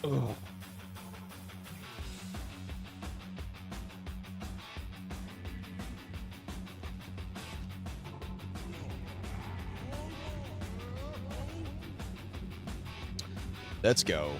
Ugh. Let's go.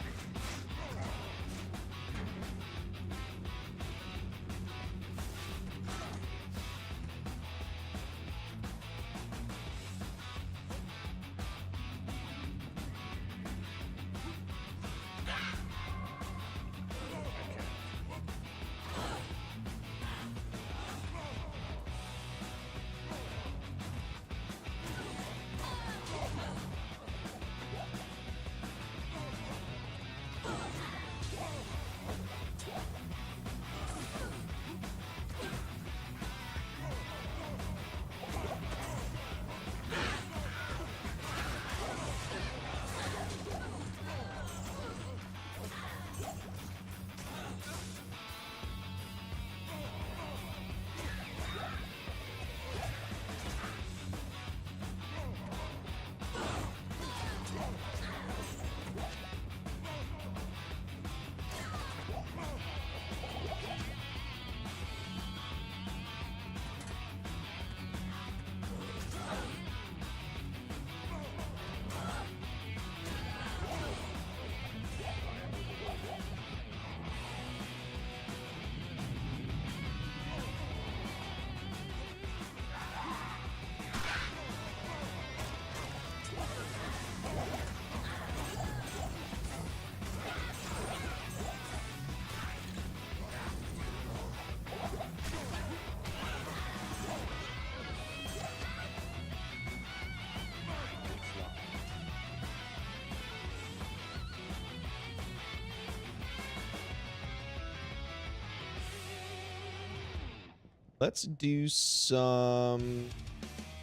Let's do some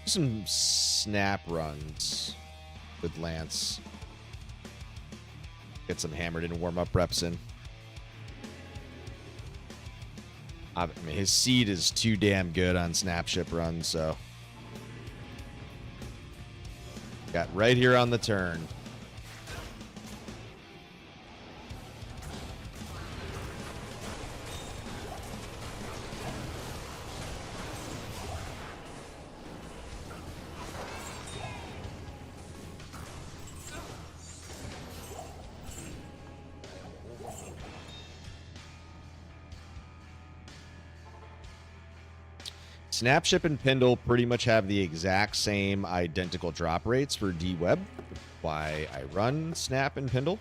Some snap runs with Lance. Get some hammered and warm up reps in. I mean, his seed is too damn good on snap ship runs, so. Got right here on the turn. Snapship and Pindle pretty much have the exact same identical drop rates for D-Web. Why I run Snap and Pindle.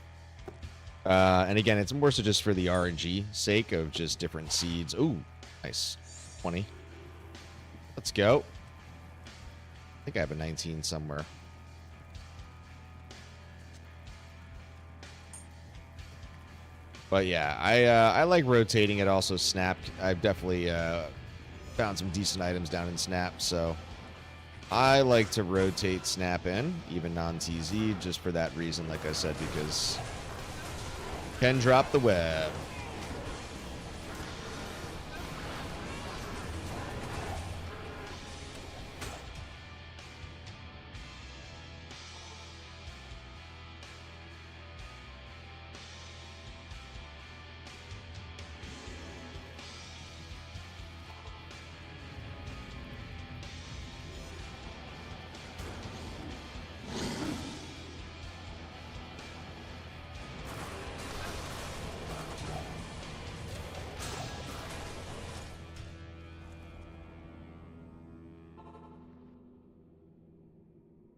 And again, it's more so just for the RNG sake of just different seeds. Ooh, nice. 20. Let's go. I think I have a 19 somewhere. But yeah, I like rotating it. Also, Snap. I've definitely found some decent items down in Snap, so I like to rotate Snap in, even non-TZ, just for that reason, like I said, because can drop the web.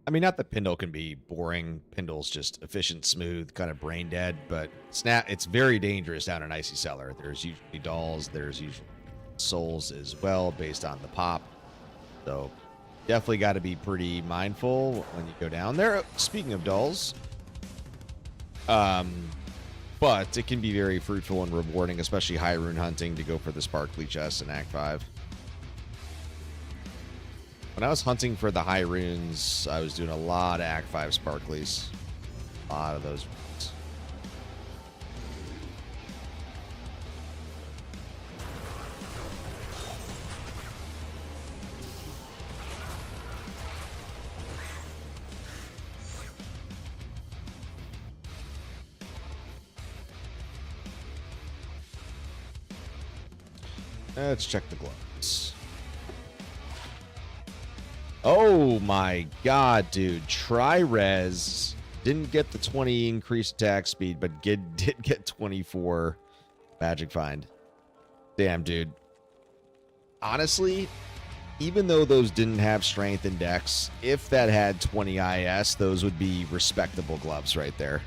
I mean, not that Pindle can be boring. Pindle's just efficient, smooth, kind of brain dead. But Snap, it's very dangerous down in Icy Cellar. There's usually dolls. There's usually souls as well, based on the pop. So definitely got to be pretty mindful when you go down there. Speaking of dolls, but it can be very fruitful and rewarding, especially high rune hunting, to go for the sparkly chest in Act 5. When I was hunting for the high runes, I was doing a lot of Act 5 sparklies. A lot of those runes. Let's check the gloves. Oh my god, dude. Tri-Res didn't get the 20 increased attack speed, but did get 24 magic find. Damn, dude. Honestly, even though those didn't have strength and dex, if that had 20 IS, those would be respectable gloves right there.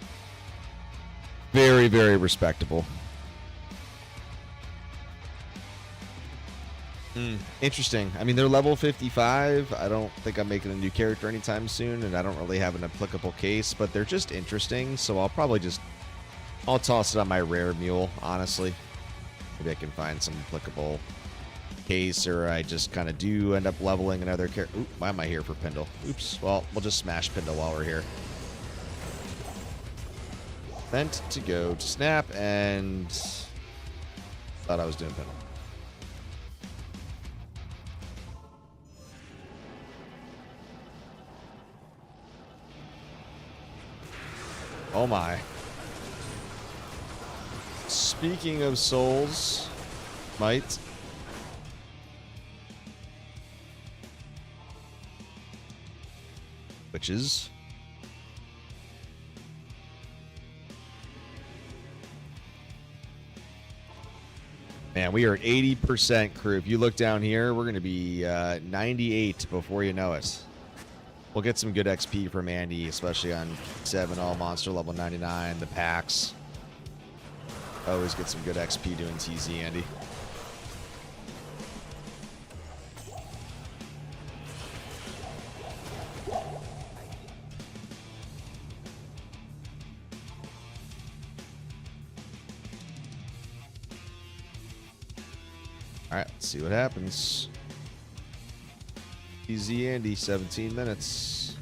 Very, very respectable. Interesting. I mean, they're level 55. I don't think I'm making a new character anytime soon, and I don't really have an applicable case, but they're just interesting, so I'll toss it on my rare mule, honestly. Maybe I can find some applicable case, or I just kind of do end up leveling another character. Oop, why am I here for Pindle? Oops. Well, we'll just smash Pindle while we're here. Meant to go to Snap, and thought I was doing Pindle. Oh my. Speaking of souls, might. Witches. Man, we are at 80% crew. If you look down here, we're going to be 98 before you know it. We'll get some good XP from Andy, especially on 7 all monster level 99, the packs. Always get some good XP doing TZ, Andy. All right, let's see what happens. Easy Andy, 17 minutes.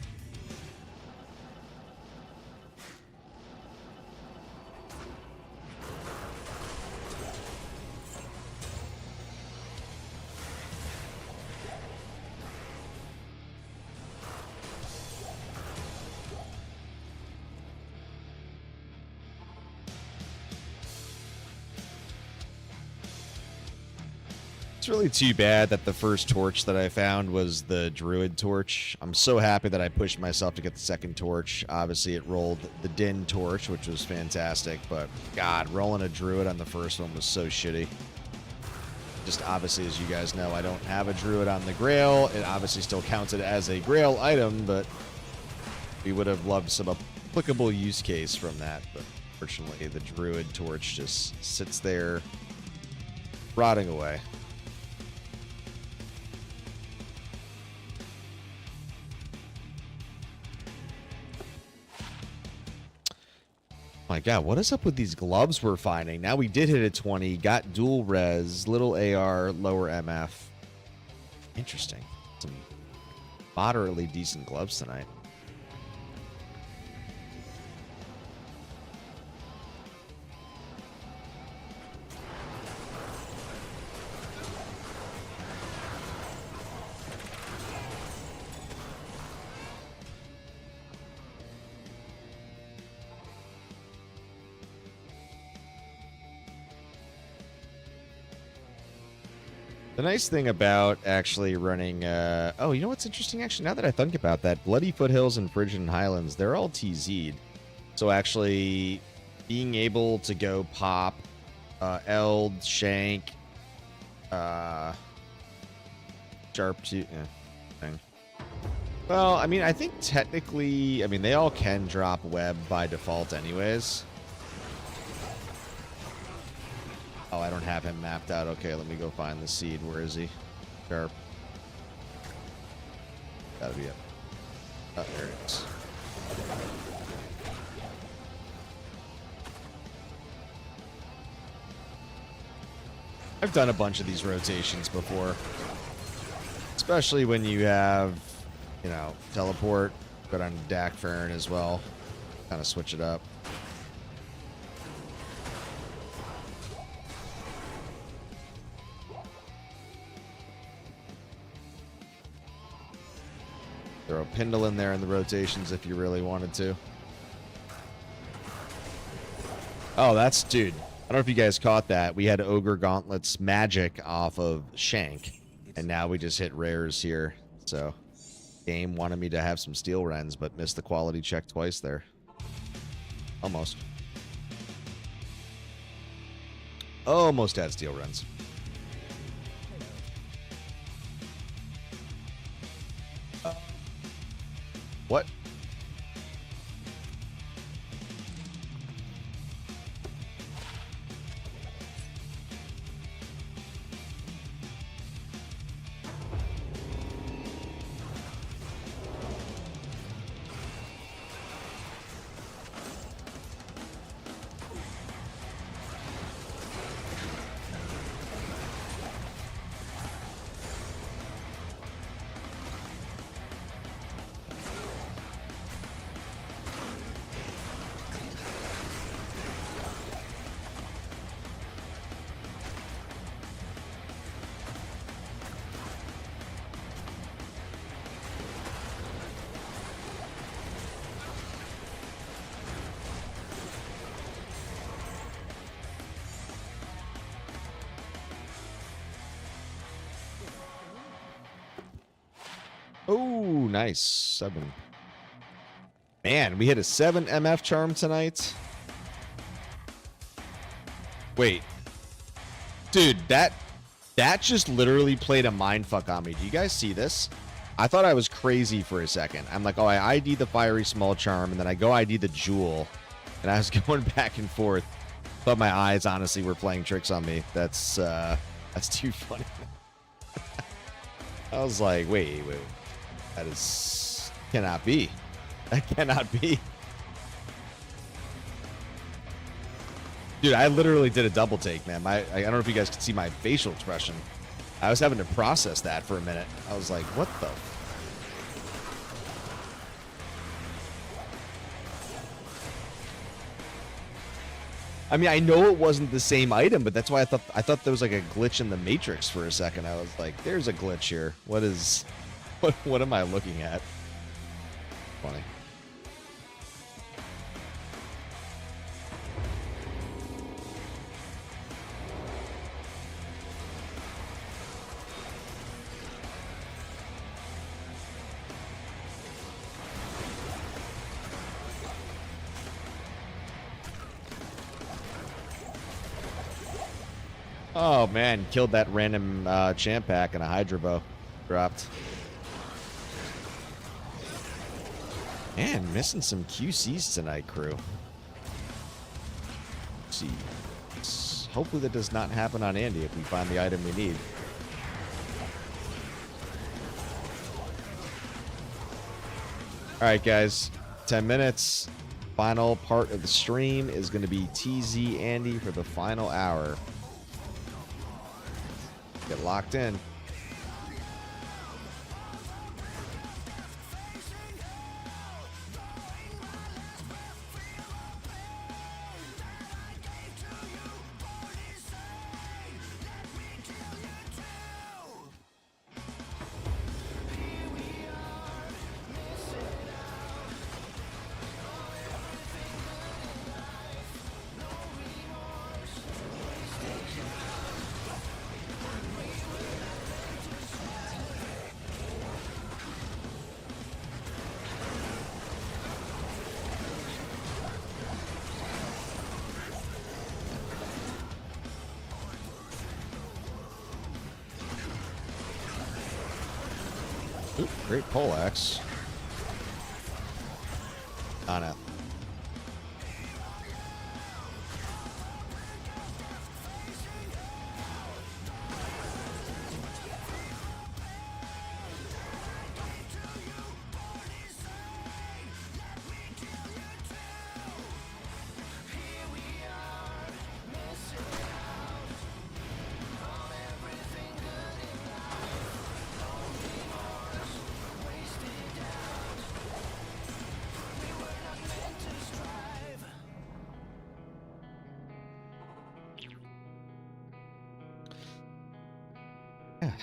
It's really too bad that the first torch that I found was the druid torch. I'm so happy that I pushed myself to get the second torch. Obviously, it rolled the din torch, which was fantastic, but God, rolling a druid on the first one was so shitty. Just obviously, as you guys know, I don't have a druid on the grail. It obviously still counted as a grail item, but we would have loved some applicable use case from that. But fortunately, the druid torch just sits there rotting away. My God, what is up with these gloves we're finding? Now we did hit a 20, got dual res, little AR, lower MF. Interesting. Some moderately decent gloves tonight. The nice thing about actually running, oh, you know what's interesting? Actually, now that I think about that, Bloody Foothills and Phrygian Highlands, they're all TZ'd. So actually being able to go pop Eld, Shank, Sharp thing. Well, I mean, I think technically, I mean, they all can drop web by default anyways. Oh, I don't have him mapped out. Okay, let me go find the seed. Where is he? Sharp. Gotta be it. Oh, there it is. I've done a bunch of these rotations before. Especially when you have, you know, teleport. Go down to Dak Farron as well. Kind of switch it up. Throw a Pindle in there in the rotations if you really wanted to. Oh, that's, dude. I don't know if you guys caught that. We had Ogre Gauntlets magic off of Shank, and now we just hit rares here. So, game wanted me to have some steel rens, but missed the quality check twice there. Almost. Almost had steel rens. What? Oh, nice. 7. Man, we hit a 7 MF charm tonight. Wait. Dude, that just literally played a mindfuck on me. Do you guys see this? I thought I was crazy for a second. I'm like, oh, I ID the fiery small charm, and then I go ID the jewel. And I was going back and forth. But my eyes, honestly, were playing tricks on me. That's too funny. I was like, wait. That is... cannot be. That cannot be. Dude, I literally did a double take, man. I don't know if you guys could see my facial expression. I was having to process that for a minute. I was like, what the I mean, I know it wasn't the same item, but that's why I thought there was like a glitch in the Matrix for a second. I was like, there's a glitch here. What is what am I looking at? Funny. Oh man, killed that random champ pack and a Hydra bow dropped. Man, missing some QCs tonight, crew. Let's see. Hopefully that does not happen on Andy if we find the item we need. Alright guys, 10 minutes. Final part of the stream is going to be TZ Andy for the final hour. Get locked in. Ooh, great poleaxe. Anna.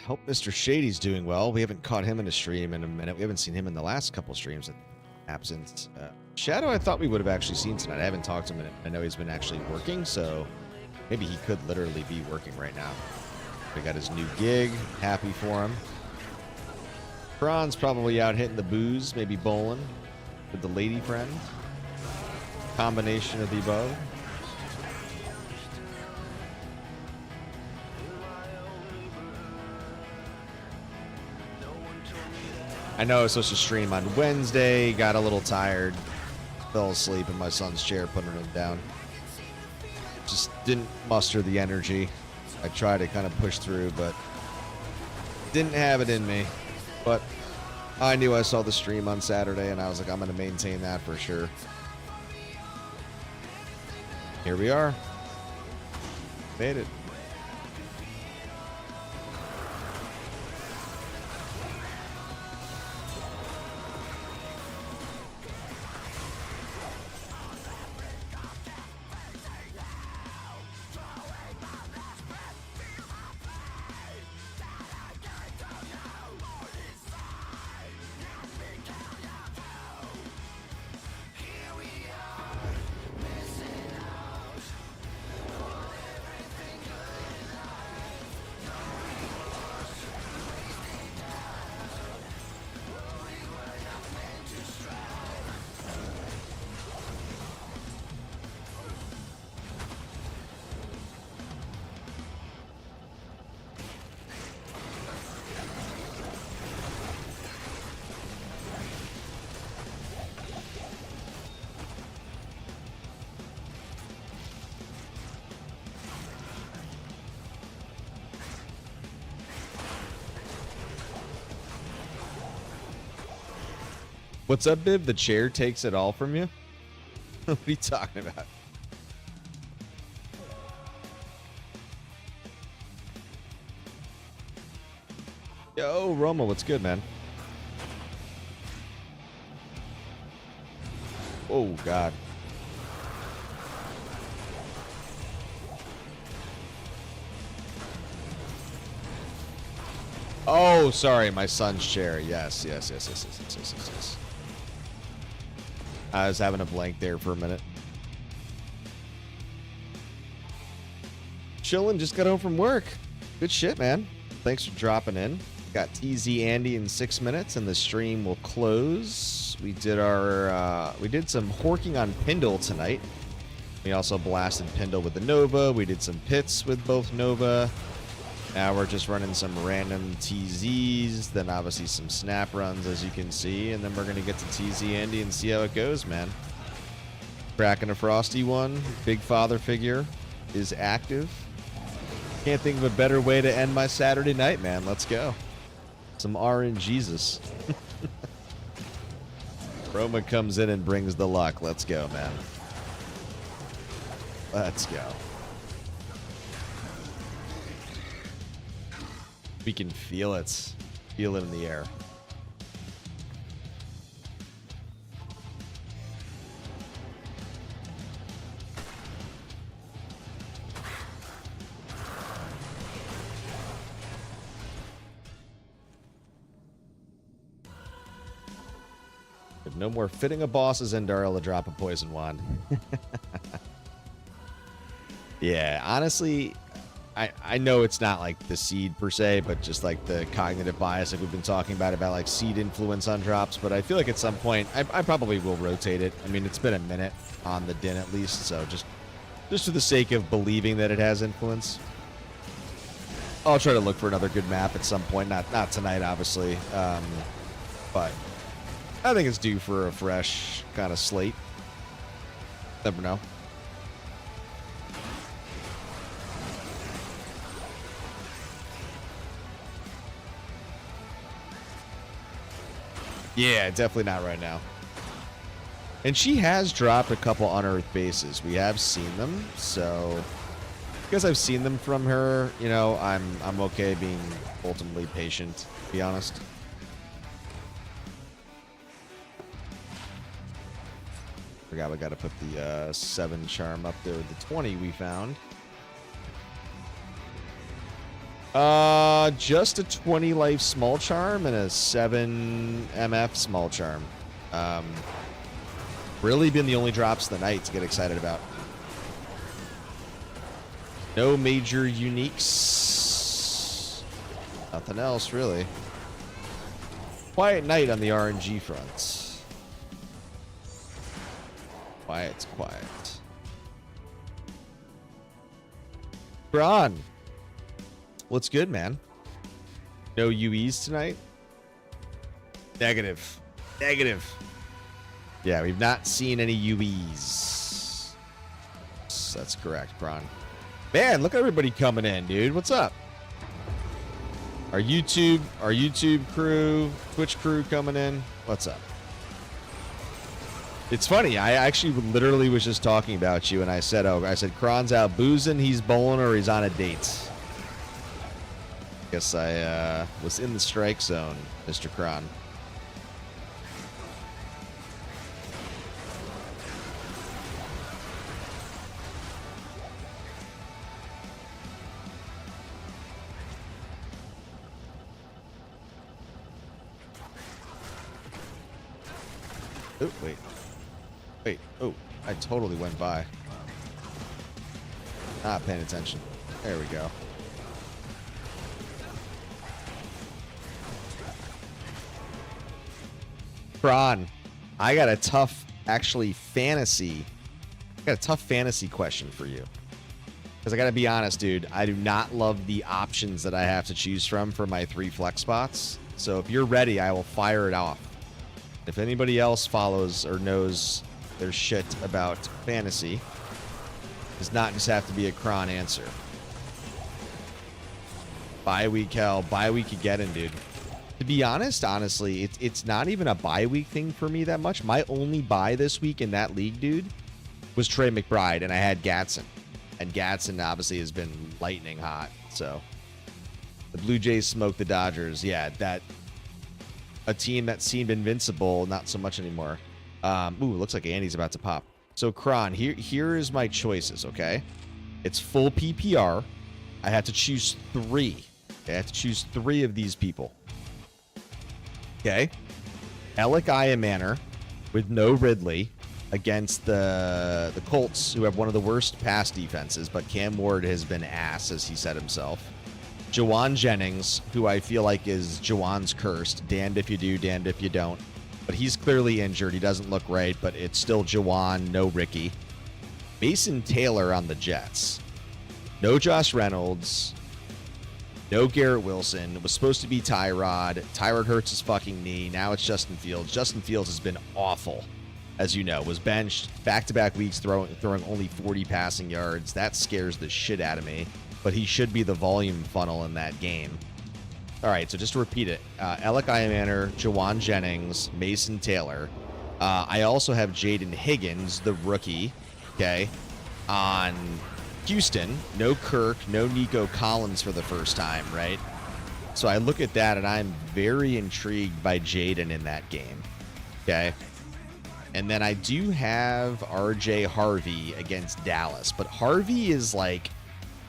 Hope Mr. Shady's doing well. We haven't caught him in a stream in a minute. We haven't seen him in the last couple streams. Absent. Shadow, I thought we would have actually seen tonight. I haven't talked to him in it. I know he's been actually working, so maybe he could literally be working right now. We got his new gig. Happy for him. Kron's probably out hitting the booze, maybe bowling with the lady friend. Combination of the above. I know I was supposed to stream on Wednesday, got a little tired, fell asleep in my son's chair, putting him down. Just didn't muster the energy. I tried to kind of push through, but didn't have it in me. But I knew I saw the stream on Saturday, and I was like, I'm going to maintain that for sure. Here we are. Made it. What's up, Bib? The chair takes it all from you? What are you talking about? Yo, Roma, what's good, man? Oh, God. Oh, sorry, my son's chair. Yes, yes, yes, yes, yes, yes, yes, yes, yes. I was having a blank there for a minute. Chillin', just got home from work. Good shit, man. Thanks for dropping in. Got TZ Andy in 6 minutes, and the stream will close. We did some horking on Pindle tonight. We also blasted Pindle with the Nova. We did some pits with both Nova. Now we're just running some random TZs, then obviously some snap runs, as you can see, and then we're going to get to TZ Andy and see how it goes, man. Cracking a frosty one. Big father figure is active. Can't think of a better way to end my Saturday night, man. Let's go. Some RNGesus. Roma comes in and brings the luck. Let's go, man. Let's go. We can feel it. Feel it in the air. But no more fitting a boss's Endarla to drop a poison wand. Yeah, honestly, I know it's not like the seed per se, but just like the cognitive bias like we've been talking about like seed influence on drops. But I feel like at some point I probably will rotate it. I mean, it's been a minute on the din at least, so just for the sake of believing that it has influence, I'll try to look for another good map at some point. Not tonight, obviously, but I think it's due for a fresh kind of slate. Never know. Yeah, definitely not right now. And she has dropped a couple unearthed bases. We have seen them, so because I've seen them from her, you know, I'm okay being ultimately patient, to be honest. Forgot we got to put the 7 charm up there with the 20 we found. Just a 20 life small charm and a 7 MF small charm. Really been the only drops of the night to get excited about. No major uniques. Nothing else, really. Quiet night on the RNG front. Quiet's quiet. Braun. What's good, man? No UEs tonight? Negative. Negative. Yeah, we've not seen any UEs. That's correct, Braun. Man, look at everybody coming in, dude. What's up? Our YouTube crew, Twitch crew coming in. What's up? It's funny. I actually literally was just talking about you, and I said, Kron's out boozing, he's bowling, or he's on a date. Guess I was in the strike zone, Mr. Kron. Oh, wait. Wait. Oh, I totally went by. Not paying attention. There we go. Kron, I got a tough, fantasy question for you. Because I got to be honest, dude, I do not love the options that I have to choose from for my 3 flex spots. So if you're ready, I will fire it off. If anybody else follows or knows their shit about fantasy, it does not just have to be a Kron answer. Bye week hell, bye week again, dude. To be honest, honestly, it's not even a bye week thing for me that much. My only bye this week in that league, dude, was Trey McBride, and I had Gatson. And Gatson obviously has been lightning hot. So the Blue Jays smoked the Dodgers. Yeah, a team that seemed invincible, not so much anymore. Ooh, looks like Andy's about to pop. So Kron, here is my choices, okay? It's full PPR. I have to choose 3. I have to choose 3 of these people. Okay. Alec Manor with no Ridley against the Colts, who have one of the worst pass defenses, but Cam Ward has been ass, as he said himself. Jawan Jennings, who I feel like is Jawan's cursed. Damned if you do, damned if you don't. But he's clearly injured. He doesn't look right, but it's still Jawan, no Ricky. Mason Taylor on the Jets. No Josh Reynolds. No Garrett Wilson. It was supposed to be Tyrod. Tyrod hurts his fucking knee. Now it's Justin Fields. Justin Fields has been awful, as you know. Was benched back-to-back weeks, throwing only 40 passing yards. That scares the shit out of me. But he should be the volume funnel in that game. All right, so just to repeat it. Alec Manor, Jawan Jennings, Mason Taylor. I also have Jaden Higgins, the rookie, okay, on Houston. No Kirk, no Nico Collins for the first time, right? So I look at that, and I'm very intrigued by Jaden in that game, okay? And then I do have RJ Harvey against Dallas. But Harvey is like,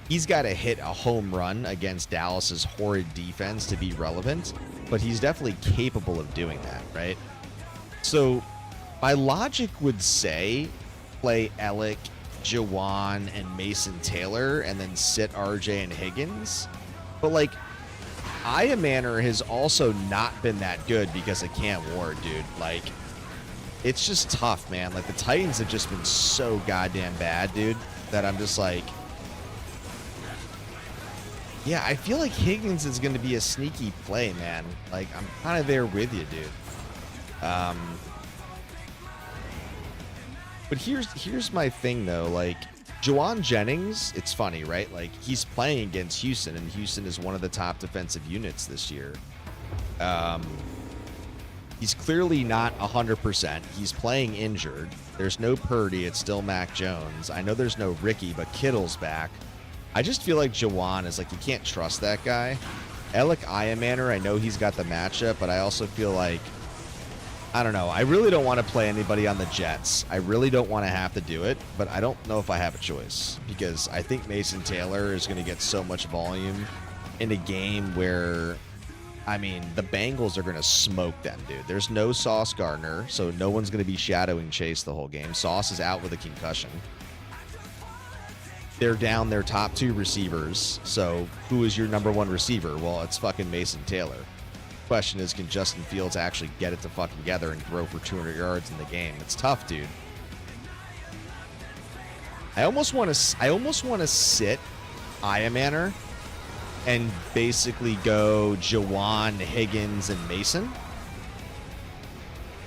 he's got to hit a home run against Dallas's horrid defense to be relevant, but he's definitely capable of doing that, right? So my logic would say play Alec, Jawan, and Mason Taylor, and then sit RJ and Higgins. But like, Manor has also not been that good because of Cam Ward, dude. Like, it's just tough, man. Like, the Titans have just been so goddamn bad, dude, that I'm just like, yeah, I feel like Higgins is going to be a sneaky play, man. Like, I'm kind of there with you, dude. But here's my thing, though. Like, Jawan Jennings, it's funny, right? Like, he's playing against Houston, and Houston is one of the top defensive units this year. He's clearly not 100%. He's playing injured. There's no Purdy. It's still Mac Jones. I know there's no Ricky, but Kittle's back. I just feel like Jawan is like, you can't trust that guy. Alec Manor, I know he's got the matchup, but I also feel like, I don't know. I really don't want to play anybody on the Jets. I really don't want to have to do it, but I don't know if I have a choice because I think Mason Taylor is going to get so much volume in a game where, I mean, the Bengals are going to smoke them, dude. There's no Sauce Gardner, so no one's going to be shadowing Chase the whole game. Sauce is out with a concussion. They're down their top 2 receivers. So who is your number 1 receiver? Well, it's fucking Mason Taylor. Question is, can Justin Fields actually get it to fucking together and throw for 200 yards in the game? It's tough, dude. I almost want to sit Manor and basically go Jawan, Higgins, and Mason.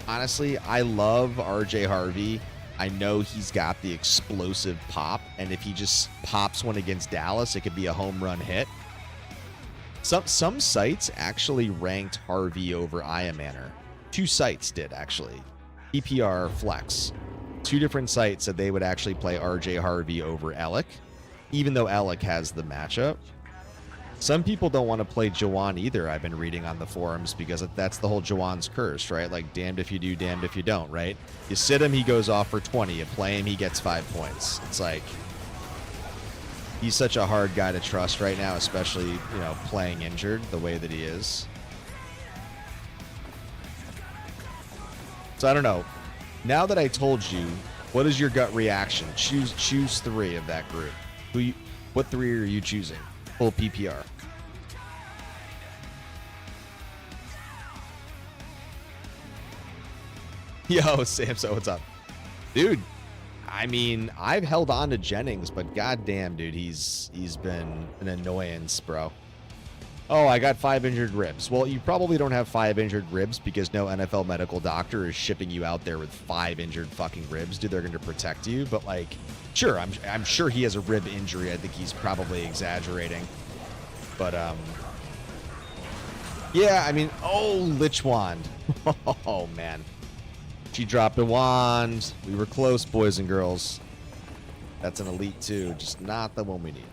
Honestly, I love RJ Harvey. I know he's got the explosive pop, and if he just pops one against Dallas, it could be a home run hit. Some sites actually ranked Harvey over Manor. 2 sites did, actually. PPR Flex. 2 different sites said they would actually play RJ Harvey over Alec, even though Alec has the matchup. Some people don't want to play Jawan either, I've been reading on the forums, because that's the whole Jawan's curse, right? Like, damned if you do, damned if you don't, right? You sit him, he goes off for 20. You play him, he gets 5 points. It's like, he's such a hard guy to trust right now, especially, you know, playing injured the way that he is. So I don't know. Now that I told you, what is your gut reaction? Choose 3 of that group. What 3 are you choosing? Full PPR. Yo, Samso, what's up? Dude, I mean, I've held on to Jennings, but goddamn, dude, he's been an annoyance, bro. Oh, I got 5 injured ribs. Well, you probably don't have 5 injured ribs because no NFL medical doctor is shipping you out there with 5 injured fucking ribs, dude. They're going to protect you, but like, sure, I'm sure he has a rib injury. I think he's probably exaggerating, but yeah, I mean, oh, Lich Wand. Oh man, she dropped a wand. We were close, boys and girls. That's an elite 2, just not the one we need.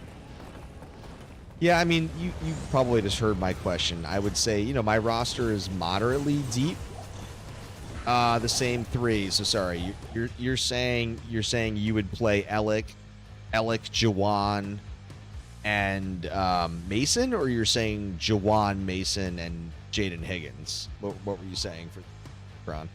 Yeah, I mean, you probably just heard my question. I would say, you know, my roster is moderately deep. The same 3. So sorry, you're saying you would play Alec, Jawan, and Mason, or you're saying Jawan, Mason, and Jaden Higgins? What were you saying for Ron?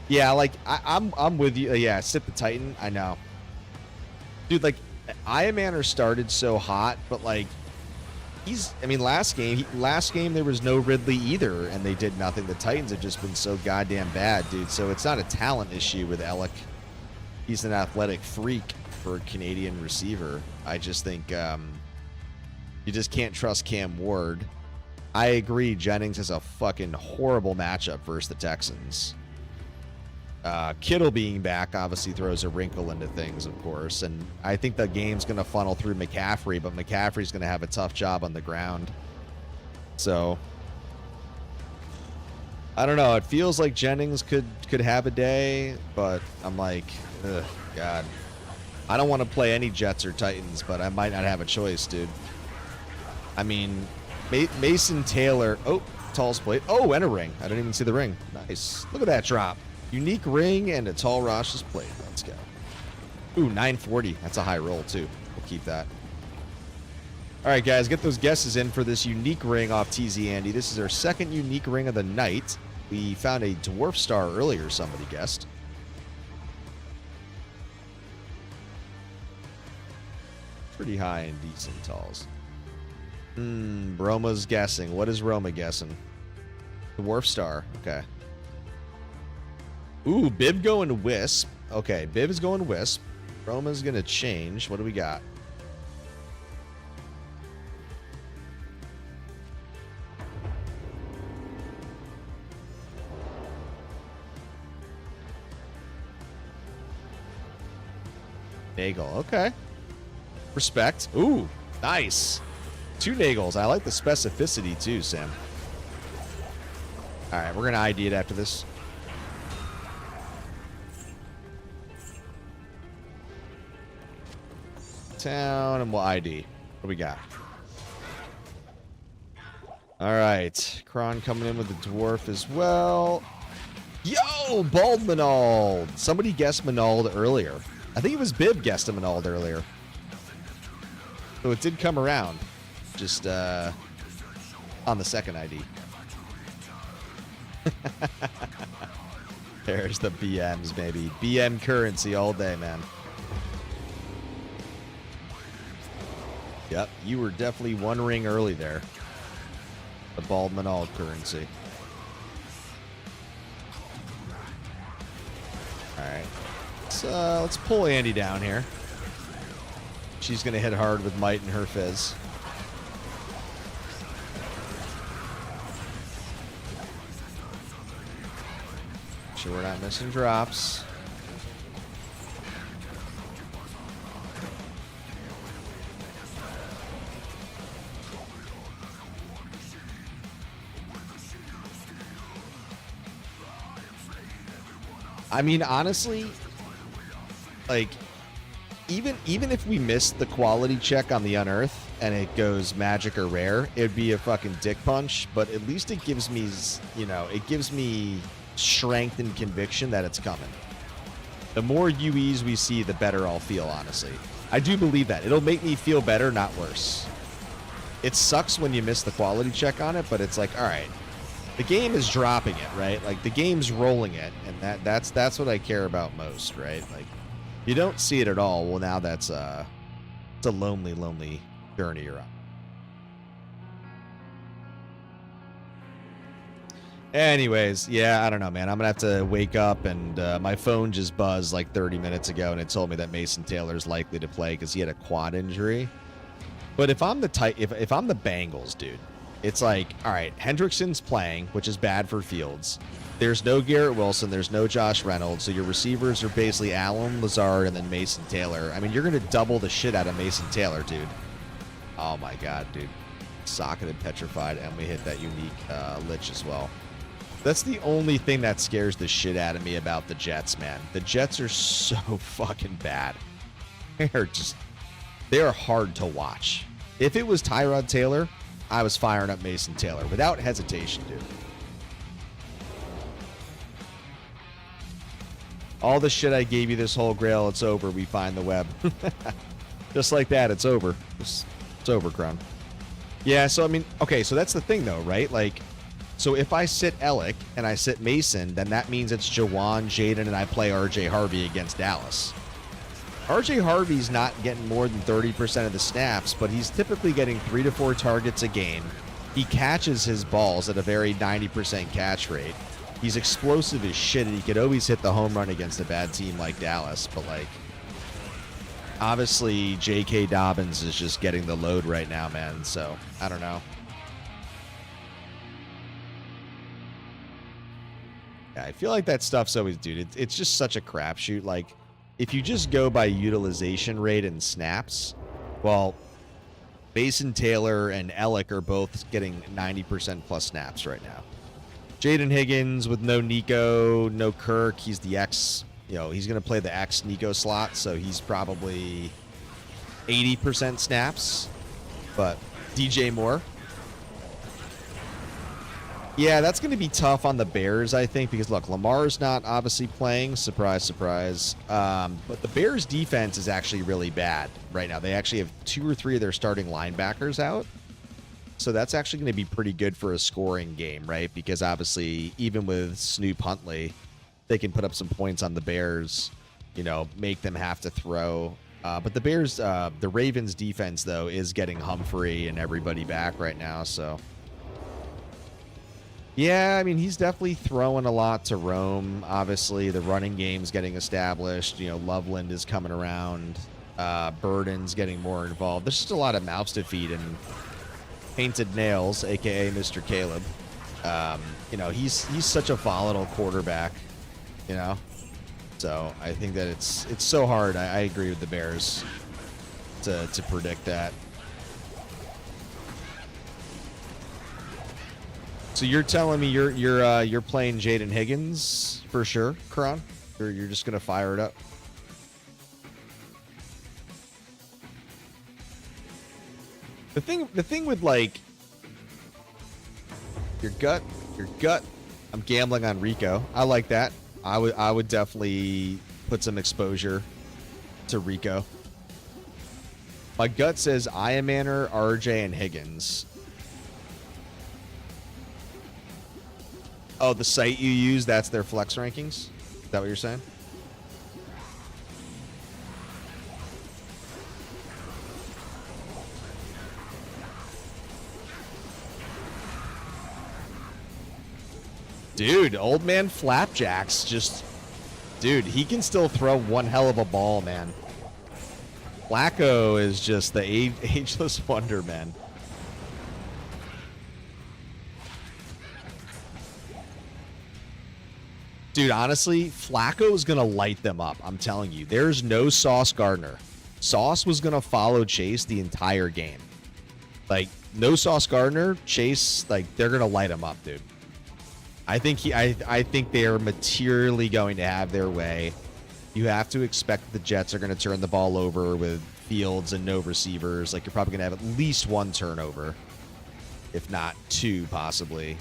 Yeah, like I'm with you. Yeah, Sip the Titan. I know, dude. Like Iron Manor started so hot, but like I mean, last game there was no Ridley either, and they did nothing. The Titans have just been so goddamn bad, dude. So it's not a talent issue with Alec. He's an athletic freak for a Canadian receiver. I just think you just can't trust Cam Ward. I agree. Jennings has a fucking horrible matchup versus the Texans. Kittle being back obviously throws a wrinkle into things, of course, and I think the game's going to funnel through McCaffrey, but McCaffrey's going to have a tough job on the ground. So I don't know. It feels like Jennings could have a day, but I'm like, ugh, God, I don't want to play any Jets or Titans, but I might not have a choice, dude. I mean, Mason Taylor. Oh, Tall's plate. Oh, and a ring. I didn't even see the ring. Nice. Look at that drop. Unique ring and a tall Rosh's plate. Let's go. Ooh, 940. That's a high roll, too. We'll keep that. All right, guys, get those guesses in for this unique ring off TZ Andy. This is our second unique ring of the night. We found a dwarf star earlier, somebody guessed. Pretty high and decent talls. Roma's guessing. What is Roma guessing? Dwarf star. Okay. Ooh, Bib going Wisp. Okay, Bib is going Wisp. Roma's going to change. What do we got? Nagel. Okay. Respect. Ooh, nice. 2 Nagels. I like the specificity too, Sam. All right, we're going to ID it after this. Town, and we'll ID. What do we got? All right. Kron coming in with the dwarf as well. Yo, Bald Manald. Somebody guessed Manald earlier. I think it was Bib guessed a Manald earlier. So it did come around. Just on the second ID. There's the BMs, baby. BM currency all day, man. Yep, you were definitely one ring early there. The Bald Manald currency. All right, let's pull Andy down here. She's gonna hit hard with might and her fizz. Make sure we're not missing drops. I mean, honestly, like, even if we missed the quality check on the Unearth and it goes magic or rare, it'd be a fucking dick punch. But at least it gives me, you know, it gives me strength and conviction that it's coming. The more UEs we see, the better I'll feel, honestly. I do believe that. It'll make me feel better, not worse. It sucks when you miss the quality check on it, but it's like, all right. The game is dropping it, right? Like, the game's rolling it, and that's what I care about most, right? Like, you don't see it at all. Well, now it's a lonely, lonely journey you're on. Anyways, yeah, I don't know, man. I'm gonna have to wake up, and my phone just buzzed like 30 minutes ago, and it told me that Mason Taylor's likely to play because he had a quad injury. But if I'm if I'm the Bengals, dude. It's like, all right, Hendrickson's playing, which is bad for Fields. There's no Garrett Wilson. There's no Josh Reynolds. So your receivers are basically Allen Lazard and then Mason Taylor. I mean, you're going to double the shit out of Mason Taylor, dude. Oh, my God, dude. Socketed, petrified, and we hit that unique Lich as well. That's the only thing that scares the shit out of me about the Jets, man. The Jets are so fucking bad. They're just they're hard to watch. If it was Tyrod Taylor, I was firing up Mason Taylor without hesitation, dude. All the shit I gave you this whole grail, it's over. We find the web. Just like that, it's over. It's over, Crown. Yeah, so I mean, okay, so that's the thing though, right? Like, so if I sit Alec and I sit Mason, then that means it's Jawan, Jaden, and I play RJ Harvey against Dallas. RJ Harvey's not getting more than 30% of the snaps, but he's typically getting 3 to 4 targets a game. He catches his balls at a very 90% catch rate. He's explosive as shit, and he could always hit the home run against a bad team like Dallas. But, like, obviously, J.K. Dobbins is just getting the load right now, man. So, I don't know. Yeah, I feel like that stuff's always, dude, it's just such a crapshoot. Like, if you just go by utilization rate and snaps, well, Mason Taylor and Alec are both getting 90% plus snaps right now. Jaden Higgins with no Nico, no Kirk. He's the X, you know, he's going to play the X Nico slot, so he's probably 80% snaps. But DJ Moore. Yeah, that's going to be tough on the Bears, I think, because, look, Lamar's not obviously playing. Surprise, surprise. But the Bears' defense is actually really bad right now. They actually have 2 or 3 of their starting linebackers out. So that's actually going to be pretty good for a scoring game, right? Because, obviously, even with Snoop Huntley, they can put up some points on the Bears, you know, make them have to throw. But the Bears, the Ravens' defense, though, is getting Humphrey and everybody back right now, so... Yeah, I mean, he's definitely throwing a lot to Rome. Obviously, the running game's getting established. You know, Loveland is coming around. Burden's getting more involved. There's just a lot of mouths to feed, and Painted Nails, a.k.a. Mr. Caleb. You know, he's such a volatile quarterback, you know? So I think that it's so hard. I agree with the Bears to predict that. So you're telling me you're playing Jaden Higgins for sure, Karan? Or you're just gonna fire it up? The thing with, like, your gut. I'm gambling on Rico. I like that. I would definitely put some exposure to Rico. My gut says Iamaner, RJ, and Higgins. Oh, the site you use, that's their flex rankings? Is that what you're saying? Dude, old man Flapjacks just... Dude, he can still throw one hell of a ball, man. Flacco is just the ageless wonder, man. Dude, honestly, Flacco is going to light them up. I'm telling you. There's no Sauce Gardner. Sauce was going to follow Chase the entire game. Like, no Sauce Gardner, Chase, like, they're going to light him up, dude. I think they're materially going to have their way. You have to expect the Jets are going to turn the ball over with Fields and no receivers. Like, you're probably going to have at least 1 turnover, if not 2, possibly.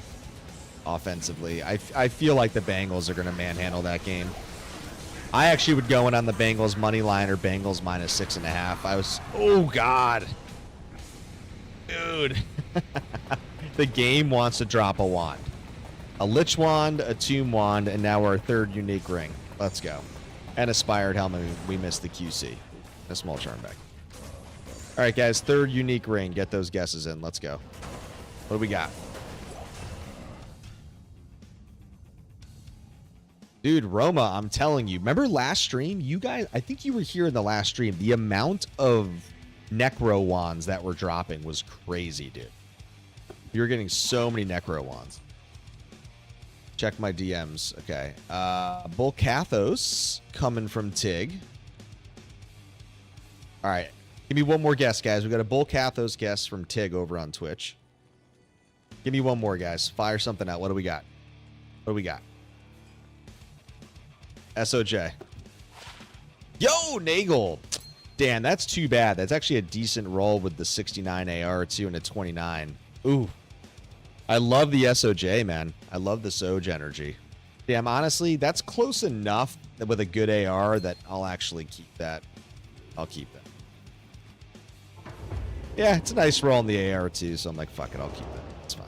Offensively, I feel like the Bengals are going to manhandle that game. I actually would go in on the Bengals money line or Bengals minus 6.5. Oh god, dude. The game wants to drop a wand, a Lich Wand, a Tomb Wand, and now our 3rd unique ring. Let's go. And Aspired Helmet. We missed the QC. A small charm back. All right, guys. 3rd unique ring. Get those guesses in. Let's go. What do we got? Dude, Roma, I'm telling you. Remember last stream? You guys, I think you were here in the last stream. The amount of Necro Wands that were dropping was crazy, dude. You were getting so many Necro Wands. Check my DMs. Okay. Bulkathos coming from Tig. All right. Give me one more guess, guys. We got a Bulkathos guess from Tig over on Twitch. Give me one more, guys. Fire something out. What do we got? What do we got? SOJ. Yo, Nagel. Damn, that's too bad. That's actually a decent roll with the 69 AR too and a 29. Ooh. I love the SOJ, man. I love the Soj energy. Damn, honestly, that's close enough with a good AR that I'll actually keep that. I'll keep that. Yeah, it's a nice roll in the AR too, so I'm like, fuck it, I'll keep that. It's fine.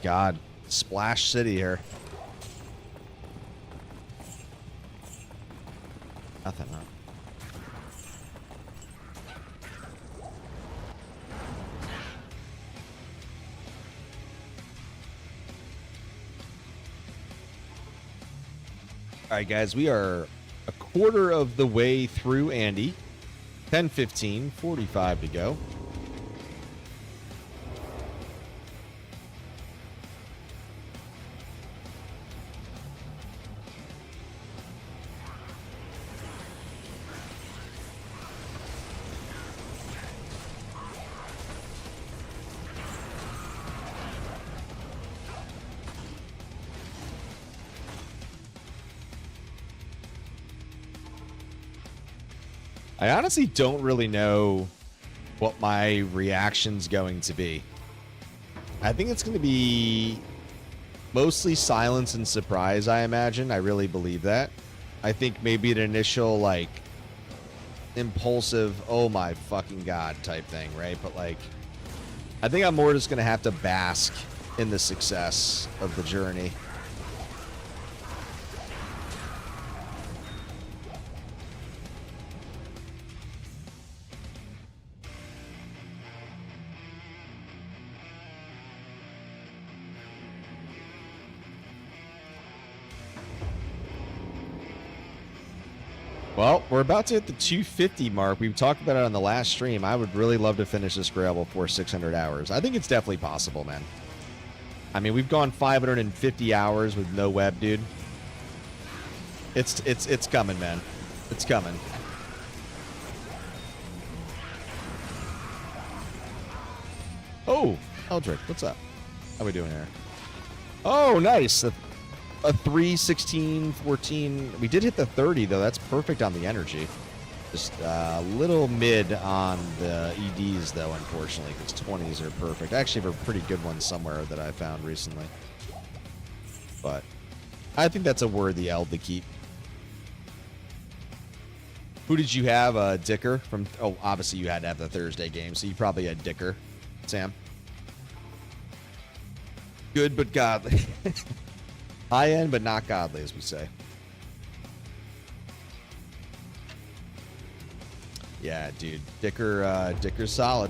God, Splash City here. Nothing, huh? All right, guys, we are a quarter of the way through Andy. 10:15, 45 to go. I honestly don't really know what my reaction's going to be. I think it's going to be mostly silence and surprise, I imagine. I really believe that. I think maybe an initial, like, impulsive, oh my fucking god type thing, right? But, like, I think I'm more just going to have to bask in the success of the journey. Well, we're about to hit the 250 mark. We've talked about it on the last stream. I would really love to finish this grail before 600 hours. I think it's definitely possible, man. I mean, we've gone 550 hours with no web, dude. It's coming, man. It's coming. Oh, Eldrick, what's up? How we doing here? Oh, nice. A 3, 16, 14. We did hit the 30, though. That's perfect on the energy. Just a little mid on the EDs, though, unfortunately, because 20s are perfect. I actually have a pretty good one somewhere that I found recently. But I think that's a worthy Eld to keep. Who did you have, Dicker? From? Oh, obviously you had to have the Thursday game, so you probably had Dicker, Sam. Good but godly. High end, but not godly, as we say. Yeah, dude. Dicker's solid.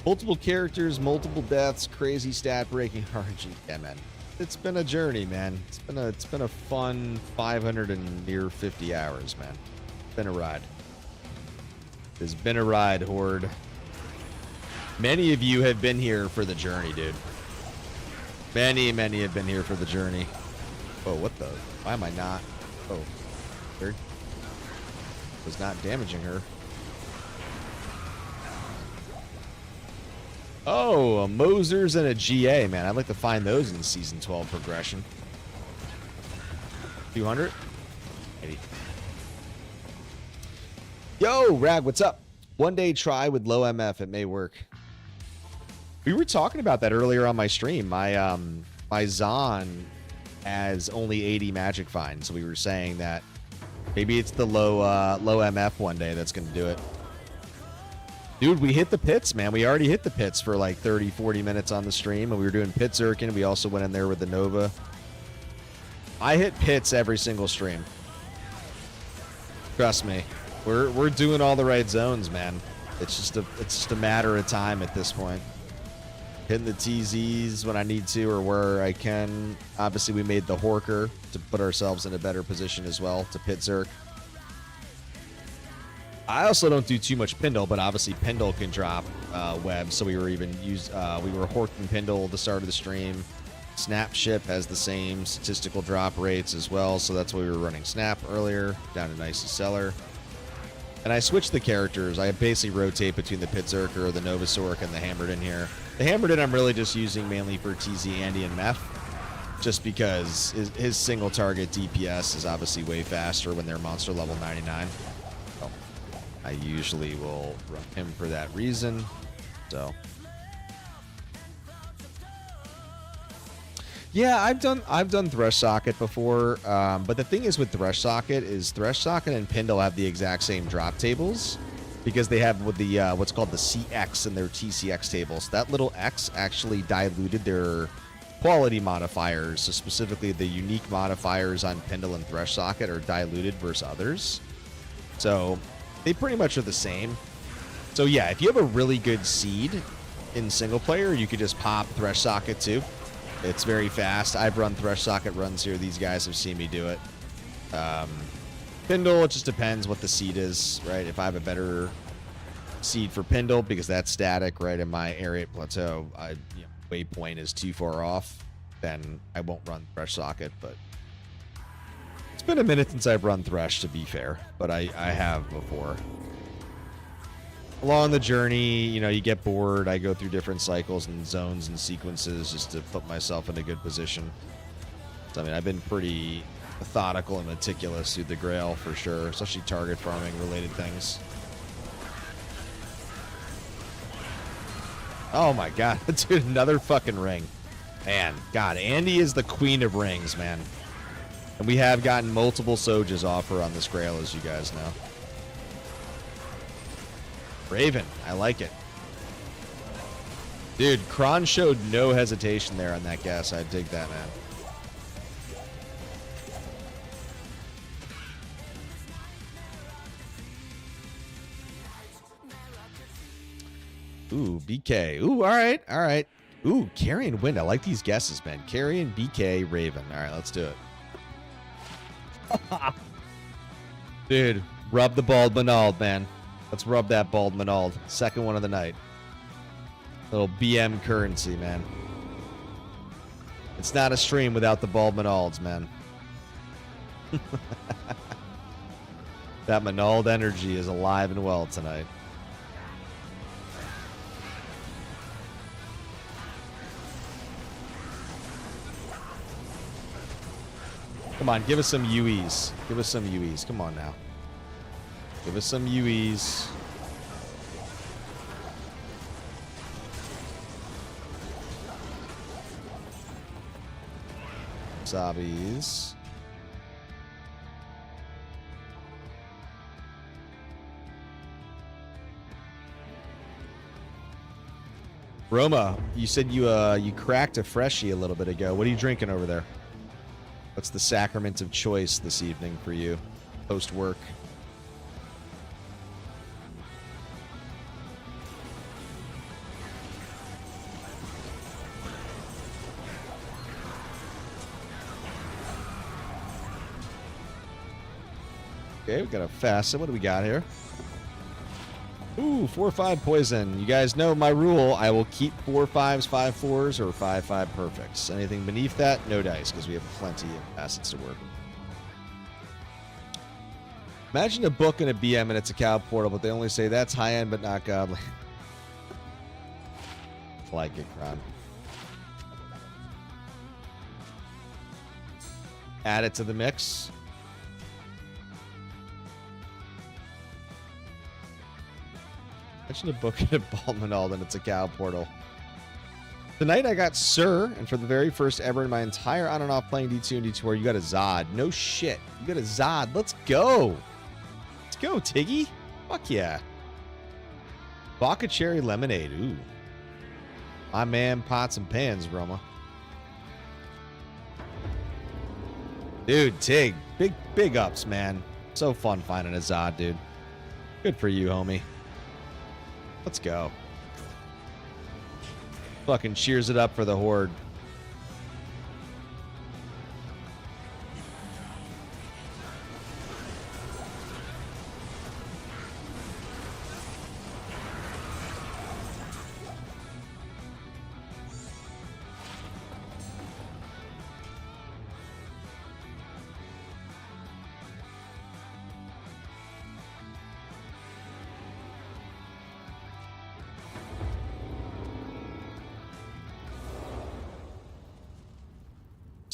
Multiple characters, multiple deaths, crazy stat breaking RNG. Yeah, man. It's been a journey, man. It's been a fun 500 and near 50 hours, man. It's been a ride. It's been a ride, Horde. Many of you have been here for the journey, dude. Many have been here for the journey. Oh, what the? Why am I not? Oh, weird. Was not damaging her. Oh, a Mosers and a GA, man. I'd like to find those in Season 12 progression. 200? 80. Yo, Rag, what's up? One day try with low MF. It may work. We were talking about that earlier on my stream. My Zon has only 80 magic finds, so we were saying that maybe it's the low MF one day that's going to do it. Dude, we hit the pits, man. We already hit the pits for like 30, 40 minutes on the stream, and we were doing pit Zerkin. We also went in there with the Nova. I hit pits every single stream. Trust me. We're doing all the right zones, man. It's just a matter of time at this point. Hitting the TZs when I need to or where I can. Obviously, we made the Horker to put ourselves in a better position as well to pit Zerk. I also don't do too much Pindle, but obviously Pindle can drop web, so we were even we were Horking Pindle at the start of the stream. Snap ship has the same statistical drop rates as well, so that's why we were running Snap earlier, down to Nicey Cellar. And I switched the characters. I basically rotate between the Pitzerker, the Novasork, and the Hammered in here. The Hammered in I'm really just using mainly for TZ, Andy, and Meth, just because his single target DPS is obviously way faster when they're monster level 99. So I usually will run him for that reason. So yeah, I've done Thresh Socket before, but the thing is with Thresh Socket is Thresh Socket and Pindle have the exact same drop tables because they have with the what's called the CX in their TCX tables. That little X actually diluted their quality modifiers. So specifically, the unique modifiers on Pindle and Thresh Socket are diluted versus others. So they pretty much are the same. So yeah, if you have a really good seed in single player, you could just pop Thresh Socket too. It's very fast. I've run Thresh Socket runs here. These guys have seen me do it. Pindle, it just depends what the seed is, right? If I have a better seed for Pindle, because that's static, right? In my area plateau, waypoint is too far off, then I won't run Thresh Socket. But it's been a minute since I've run Thresh, to be fair, but I have before. Along the journey, you get bored. I go through different cycles and zones and sequences just to put myself in a good position. So, I mean, I've been pretty methodical and meticulous through the Grail for sure, especially target farming related things. Oh my god, dude, another fucking ring. Man, god, Andy is the queen of rings, man. And we have gotten multiple Sojas off her on this Grail, as you guys know. Raven, I like it. Dude, Kron showed no hesitation there on that guess. I dig that, man. Ooh, BK. Ooh, all right, all right. Ooh, Carrion Wind. I like these guesses, man. Carrion, BK, Raven. All right, let's do it. Dude, rub the bald Manald, man. Let's rub that bald Manald. Second one of the night. Little BM currency, man. It's not a stream without the bald Manalds, man. That Manald energy is alive and well tonight. Come on, give us some UEs. Give us some UEs. Come on now. Give us some UEs. Zombies. Roma, you said you cracked a freshie a little bit ago. What are you drinking over there? What's the sacrament of choice this evening for you, post-work? Okay, we got a facet. What do we got here? Ooh, 4/5 poison. You guys know my rule. I will keep 4/5s, 5/4s, or 5/5 perfects. Anything beneath that, no dice, because we have plenty of assets to work with. Imagine a book and a BM and it's a cow portal, but they only say that's high-end but not godly. I like it, Kron. Add it to the mix. Imagine a book and a Balmanald and it's a cow portal. Tonight I got Sir, and for the very first ever in my entire on and off playing D2 and D2R, you got a Zod. No shit. You got a Zod. Let's go. Let's go, Tiggy. Fuck yeah. Vodka cherry lemonade. Ooh. My man, pots and pans, Roma. Dude, Tig. Big ups, man. So fun finding a Zod, dude. Good for you, homie. Let's go. Fucking cheers it up for the Horde.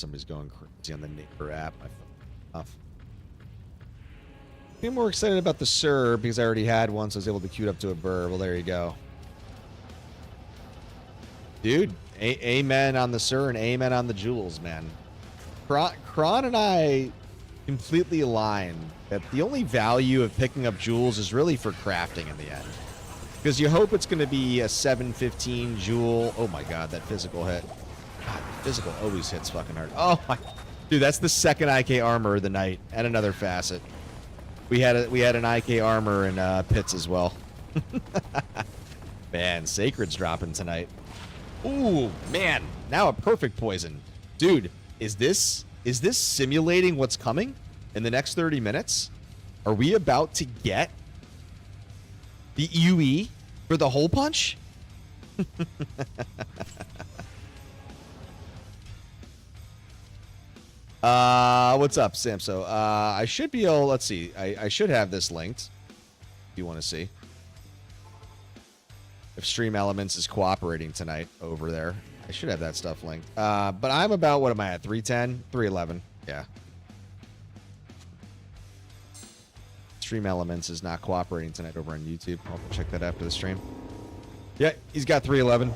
Somebody's going crazy on the neighbor app. I feel off. I'm more excited about the Sir because I already had one, so I was able to queue it up to a burr. Well, there you go. Dude, amen on the Sir and amen on the jewels, man. Kron and I completely align that the only value of picking up jewels is really for crafting in the end. Because you hope it's going to be a 715 jewel. Oh my god, that physical hit. God, physical always hits fucking hard. Oh my... Dude, that's the second IK armor of the night and another facet. We had an IK armor in pits as well. Man, Sacred's dropping tonight. Ooh, man. Now a perfect poison. Dude, is this simulating what's coming in the next 30 minutes? Are we about to get the UE for the hole punch? What's up, Samso? I should be able, let's see. I should have this linked if you want to see. If Stream Elements is cooperating tonight over there. I should have that stuff linked. But I'm about, what am I at? 310? 311. Yeah. Stream Elements is not cooperating tonight over on YouTube. I'll check that after the stream. Yeah, he's got 311.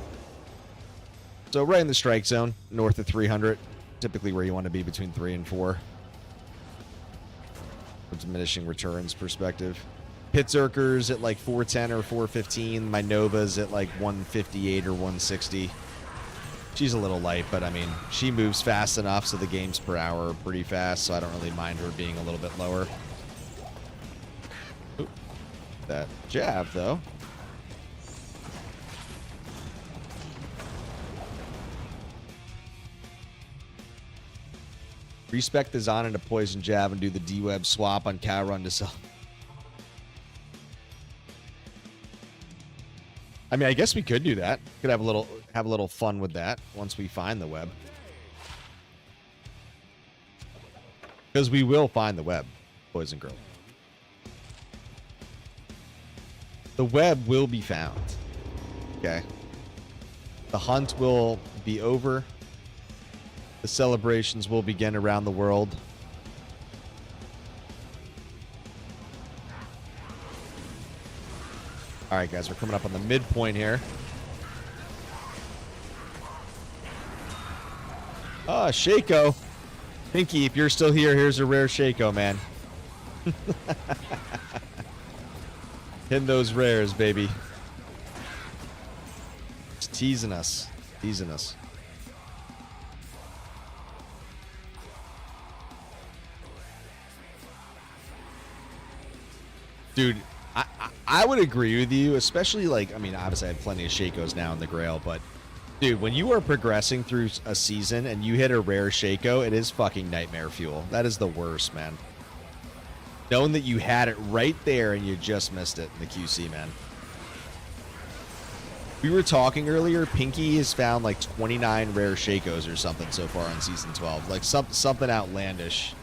So right in the strike zone, north of 300. Typically where you want to be between 3 and 4. From diminishing returns perspective. Pitzerker's at like 410 or 415. My Nova's at like 158 or 160. She's a little light, but I mean, she moves fast enough, so the games per hour are pretty fast, so I don't really mind her being a little bit lower. Ooh, that jab, though. Respec the Zon into poison jab and do the D-web swap on cow run to sell. I mean, I guess we could do that. Could have a little fun with that once we find the web. Because we will find the web, boys and girls. The web will be found. Okay. The hunt will be over. The celebrations will begin around the world. All right, guys, we're coming up on the midpoint here. Ah, Shaco. Pinky, if you're still here, here's a rare Shaco, man. Hitting those rares, baby. Just teasing us. Teasing us. Dude, I would agree with you, especially like, I mean, obviously I have plenty of Shakos now in the Grail, but dude, when you are progressing through a season and you hit a rare Shako, it is fucking nightmare fuel. That is the worst, man. Knowing that you had it right there and you just missed it in the QC, man. We were talking earlier, Pinky has found like 29 rare Shakos or something so far on Season 12. Like something outlandish.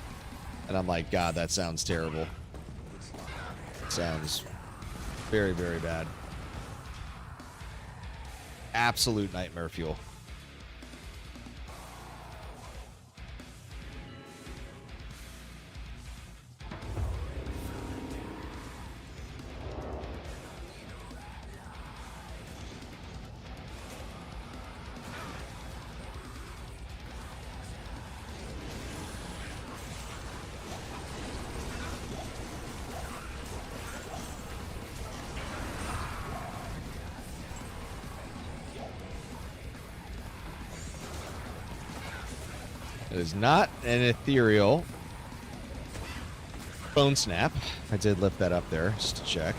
And I'm like, God, that sounds terrible. Sounds very, very bad. Absolute nightmare fuel. It is not an ethereal phone snap. I did lift that up there just to check.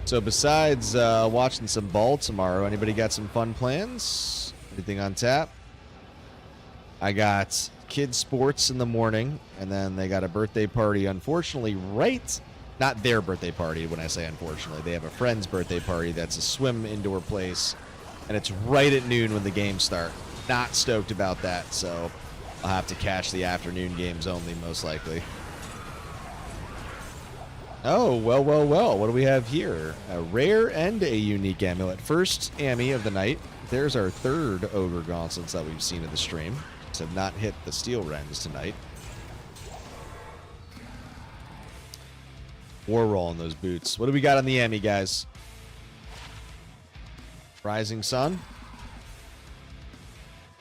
So besides watching some ball tomorrow, anybody got some fun plans? Anything on tap? I got kids sports in the morning, and then they got a birthday party, unfortunately, not their birthday party. When I say unfortunately, they have a friend's birthday party that's a swim indoor place, and it's right at noon when the games start. Not stoked about that, so I'll have to catch the afternoon games only, most likely. Oh, well, well, well. What do we have here? A rare and a unique amulet. First Ami of the night. There's our third Ogre Gauntlets that we've seen in the stream. So not hit the Steel Rends tonight. War roll on those boots. What do we got on the Ami, guys? Rising Sun.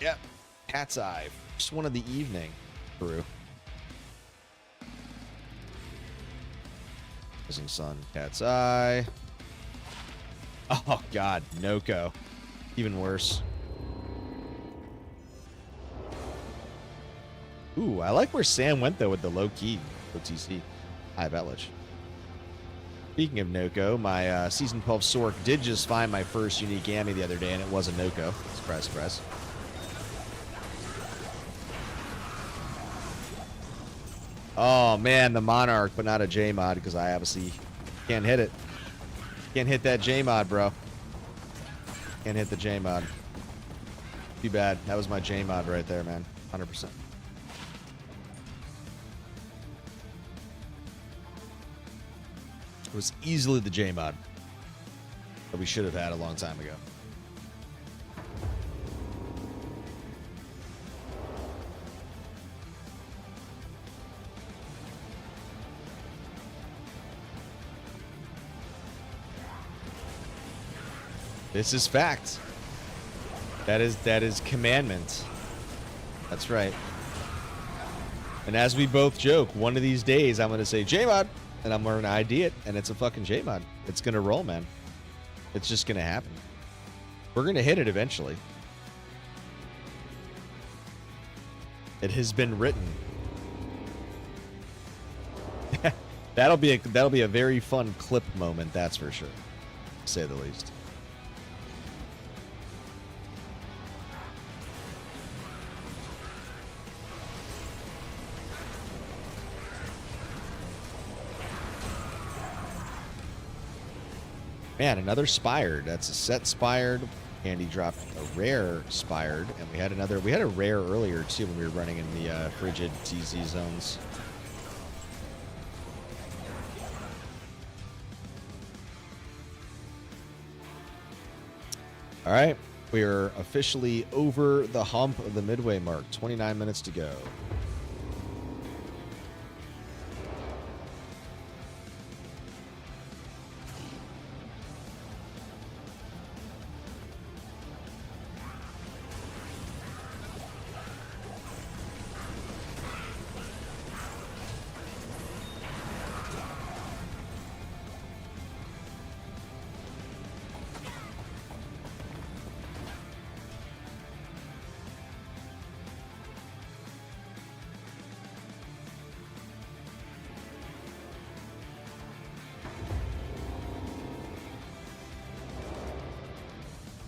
Yep. Cat's Eye. Just one of the evening. Peru. Rising Sun. Cat's Eye. Oh, God. Noko. Even worse. Ooh, I like where Sam went, though, with the low-key OTC. High Bellich. Speaking of Noko, my Season 12 Sork did just find my first unique Ami the other day, and it was a Noko. Surprise, surprise. Oh, man, the Monarch, but not a J-Mod, because I obviously can't hit it. Can't hit that J-Mod, bro. Can't hit the J-Mod. Too bad. That was my J-Mod right there, man. 100%. It was easily the J-Mod that we should have had a long time ago. This is fact. That is commandment. That's right. And as we both joke, one of these days I'm going to say J-Mod. And I'm going to ID it, and it's a fucking J-Mod. It's going to roll, man. It's just going to happen. We're going to hit it eventually. It has been written. That'll be a very fun clip moment, that's for sure. To say the least. Man, another Spired. That's a set Spired, and he dropped a rare Spired, and we had a rare earlier too when we were running in the frigid TZ zones. All right, we are officially over the hump of the midway mark. 29 minutes to go.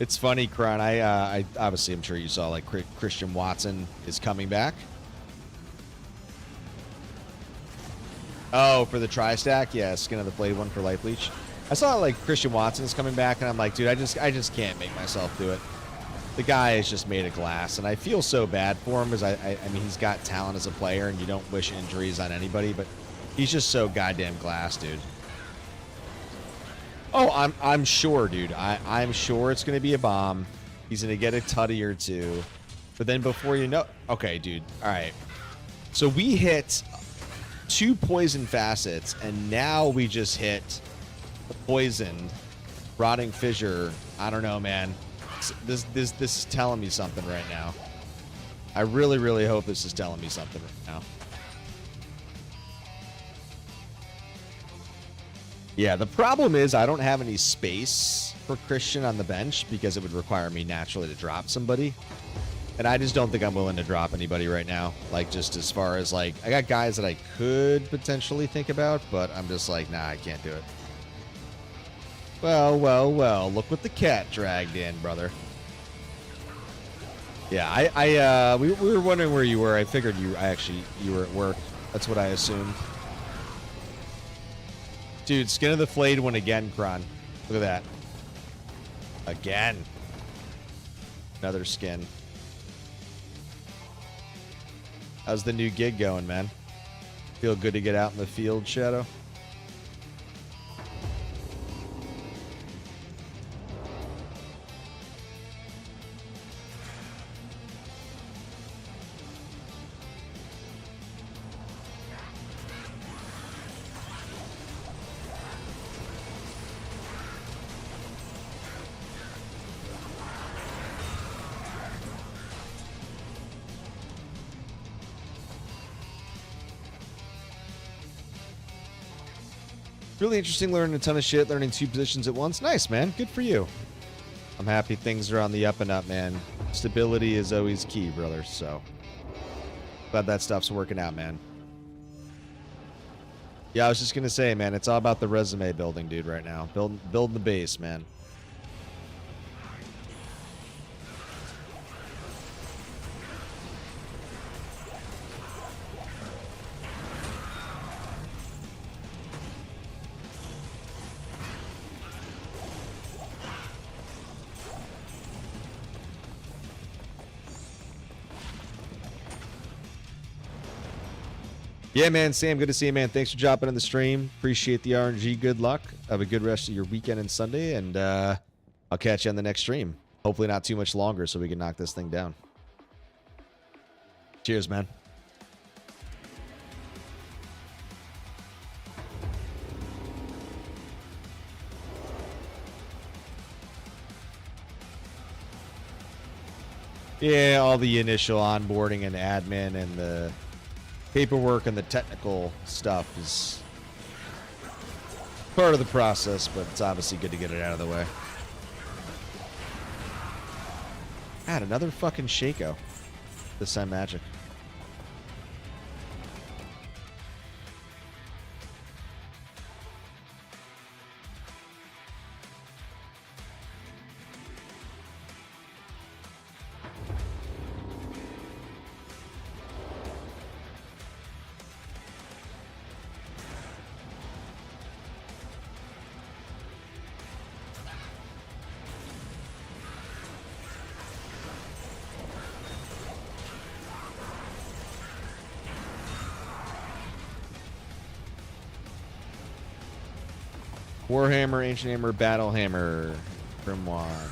It's funny, Kron. I obviously, I'm sure you saw, like, Christian Watson is coming back. Oh, for the tri-stack? Yeah, Skin of the Blade one for Life Leech. I saw, like, Christian Watson is coming back, and I'm like, dude, I just can't make myself do it. The guy is just made of glass, and I feel so bad for him, because I mean, he's got talent as a player, and you don't wish injuries on anybody, but he's just so goddamn glass, dude. Oh, I'm sure, dude. I'm sure it's going to be a bomb. He's going to get a tutty or two. But then before you know... Okay, dude. All right. So we hit 2 poison facets, and now we just hit the poisoned, rotting fissure. I don't know, man. This is telling me something right now. I really, really hope this is telling me something right now. Yeah, the problem is I don't have any space for Christian on the bench because it would require me naturally to drop somebody. And I just don't think I'm willing to drop anybody right now. Like, just as far as, like, I got guys that I could potentially think about, but I'm just like, nah, I can't do it. Well, well, well, look what the cat dragged in, brother. Yeah, we were wondering where you were. I figured you were at work. That's what I assumed. Dude, Skin of the Flayed one again, Kron. Look at that. Again. Another skin. How's the new gig going, man? Feel good to get out in the field, Shadow? Really interesting, learning a ton of shit, learning 2 positions at once. Nice, man. Good for you. I'm happy things are on the up and up, man. Stability is always key, brother, so glad that stuff's working out, man. Yeah, I was just gonna say, man, it's all about the resume building, dude, right now. Building the base, man. Yeah, man, Sam, good to see you, man. Thanks for dropping in the stream. Appreciate the RNG. Good luck. Have a good rest of your weekend and Sunday, and I'll catch you on the next stream. Hopefully not too much longer so we can knock this thing down. Cheers, man. Yeah, all the initial onboarding and admin and the paperwork and the technical stuff is part of the process, but it's obviously good to get it out of the way. God, another fucking Shaco. This time magic. Warhammer, Ancient Hammer, Battle Hammer, Grimoire.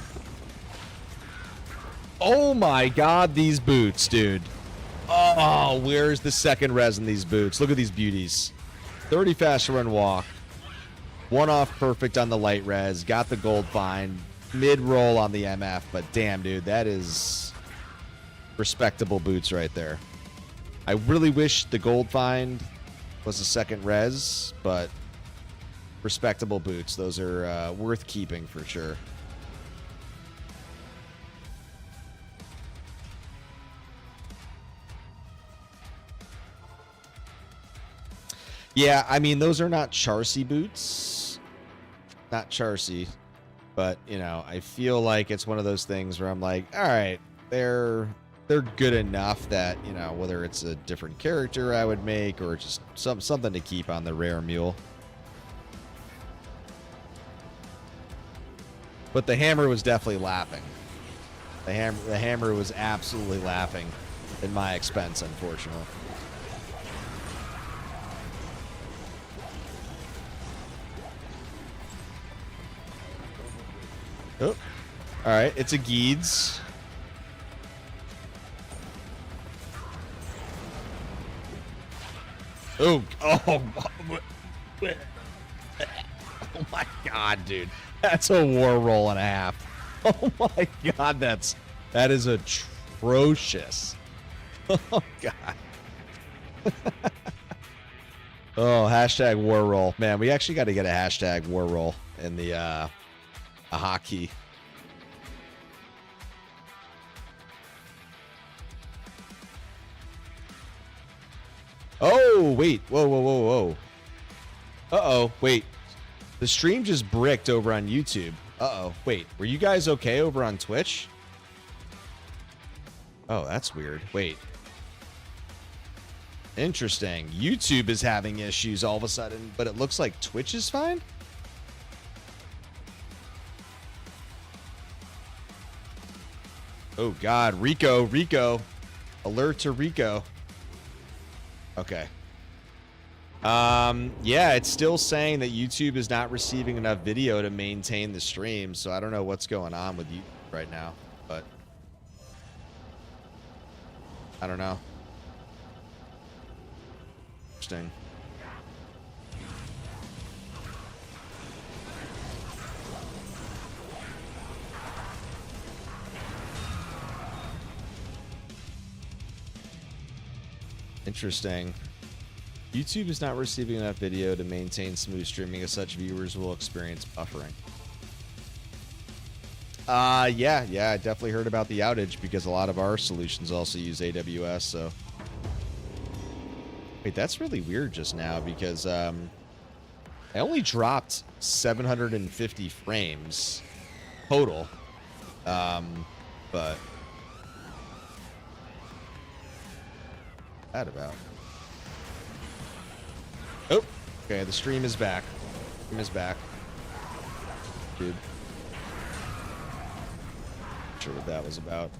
Oh my god, these boots, dude. Oh, where's the second res in these boots? Look at these beauties. 30 fast run walk. 1 off perfect on the light res. Got the gold find. Mid-roll on the MF, but damn, dude, that is respectable boots right there. I really wish the gold find was a second res, but respectable boots. Those are worth keeping for sure. Yeah, I mean, those are not Charcy boots. Not Charcy. But, you know, I feel like it's one of those things where I'm like, all right, they're good enough that, you know, whether it's a different character I would make or just something to keep on the rare mule. But the hammer was definitely laughing. The hammer was absolutely laughing at my expense, unfortunately. Oh, all right. It's a Geeds. Oh, oh my God, dude. That's a war roll and a half. Oh my god, that is atrocious. Oh god. Oh, hashtag war roll. Man, we actually got to get a hashtag war roll in the a hotkey. Oh, wait. Whoa, whoa, whoa, whoa. Uh-oh, wait. The stream just bricked over on YouTube. Uh-oh. Wait, were you guys okay over on Twitch? Oh, that's weird. Wait. Interesting. YouTube is having issues all of a sudden, but it looks like Twitch is fine? Oh, God. Rico. Alert to Rico. Okay. Yeah, it's still saying that YouTube is not receiving enough video to maintain the stream, so I don't know what's going on with you right now, but I don't know. Interesting. Interesting. YouTube is not receiving enough video to maintain smooth streaming, as such viewers will experience buffering. Yeah, I definitely heard about the outage because a lot of our solutions also use AWS, so. Wait, that's really weird just now because I only dropped 750 frames total. But that about. Oh, okay, the stream is back. Stream is back. Dude. Not sure what that was about.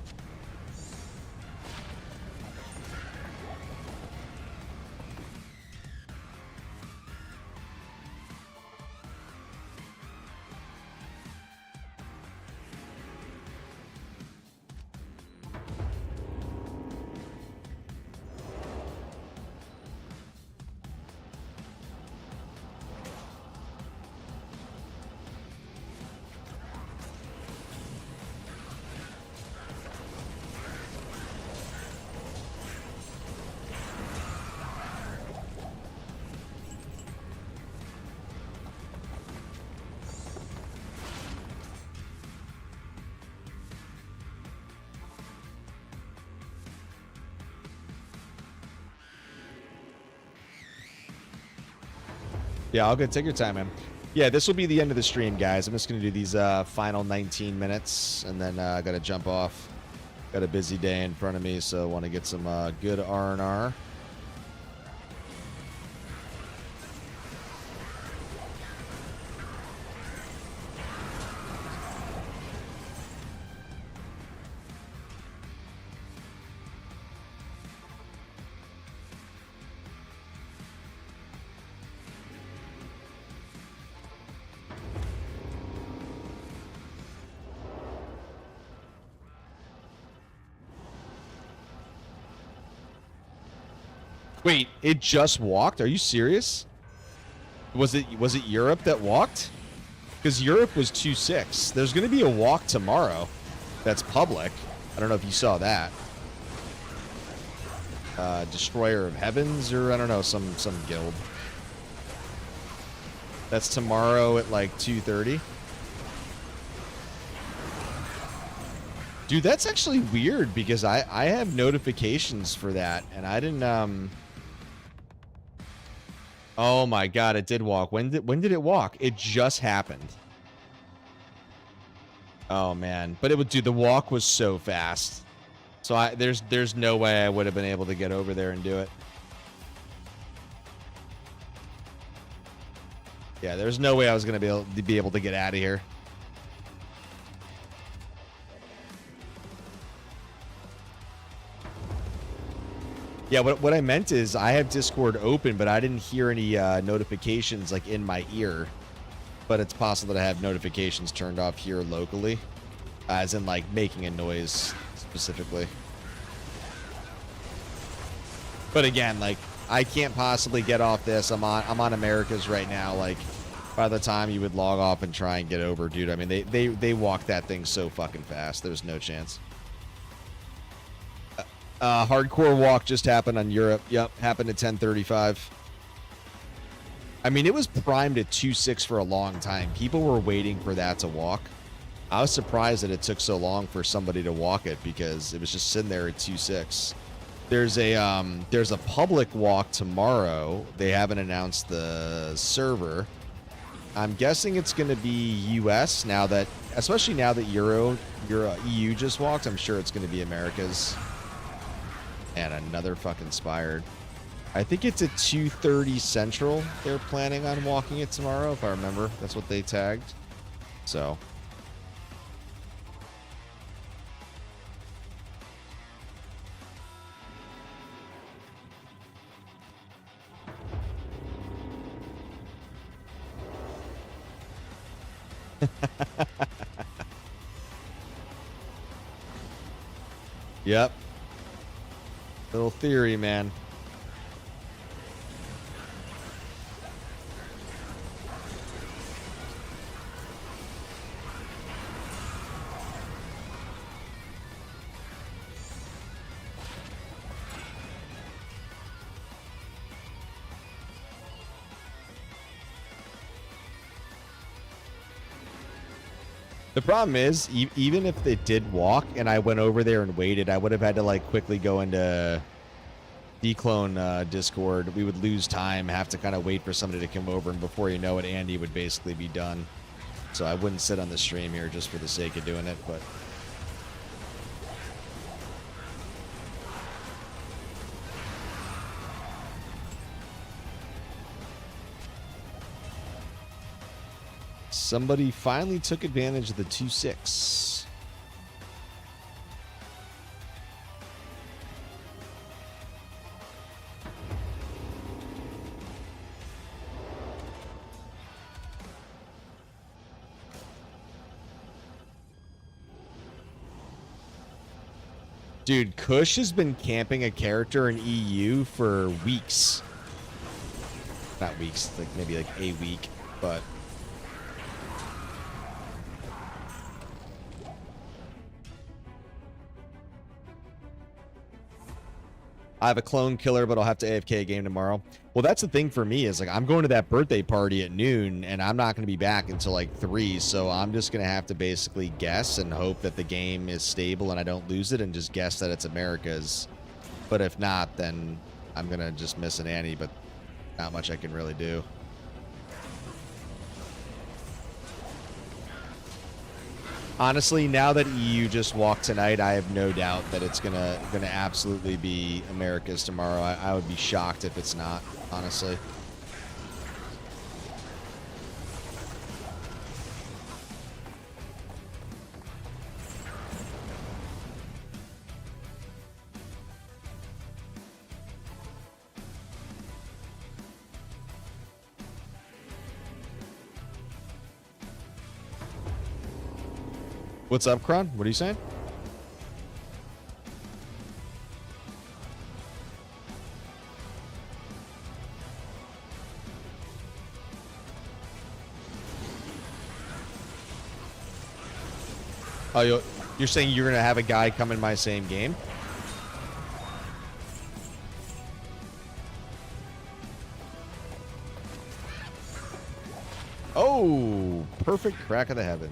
Yeah, all good. Take your time, man. Yeah, this will be the end of the stream, guys. I'm just going to do these final 19 minutes, and then I got to jump off. Got a busy day in front of me, so I want to get some good R&R. Wait, it just walked? Are you serious? Was it Europe that walked? Because Europe was 2.6. There's going to be a walk tomorrow that's public. I don't know if you saw that. Destroyer of Heavens, or I don't know, some guild. That's tomorrow at like 2:30. Dude, that's actually weird because I have notifications for that, and I didn't Oh my god, it did walk. When did it walk? It just happened. Oh man, but it would do. The walk was so fast, so there's no way I would have been able to get over there and do it. Yeah, there's no way I was gonna be able to get out of here. Yeah, what I meant is I have Discord open, but I didn't hear any notifications like in my ear. But it's possible that I have notifications turned off here locally, as in like making a noise specifically. But again, like I can't possibly get off this. I'm on America's right now. Like by the time you would log off and try and get over, dude, I mean they walk that thing so fucking fast. There's no chance. Hardcore walk just happened on Europe. Yep, happened at 10:35. I mean, it was primed at 2.6 for a long time. People were waiting for that to walk. I was surprised that it took so long for somebody to walk it because it was just sitting there at 2.6. There's a public walk tomorrow. They haven't announced the server. I'm guessing it's going to be US now that, especially now that EU just walked. I'm sure it's going to be America's. And another fucking Inspired. I think it's at 2:30 Central. They're planning on walking it tomorrow, if I remember. That's what they tagged. So. Yep. Little theory, man. The problem is, even if they did walk and I went over there and waited, I would have had to like quickly go into declone Discord. We would lose time, have to kind of wait for somebody to come over, and before you know it, Andy would basically be done. So I wouldn't sit on the stream here just for the sake of doing it, but... Somebody finally took advantage of the 2-6. Dude, Kush has been camping a character in EU for weeks. Not weeks, like maybe like a week, but... I have a clone killer, but I'll have to AFK a game tomorrow. Well, that's the thing for me is like I'm going to that birthday party at noon and I'm not going to be back until like 3. So I'm just going to have to basically guess and hope that the game is stable and I don't lose it and just guess that it's America's. But if not, then I'm going to just miss an Annie, but not much I can really do. Honestly, now that EU just walked tonight, I have no doubt that it's gonna absolutely be America's tomorrow. I would be shocked if it's not, honestly. What's up, Kron? What are you saying? Oh, you're saying you're going to have a guy come in my same game? Oh, perfect crack of the heaven.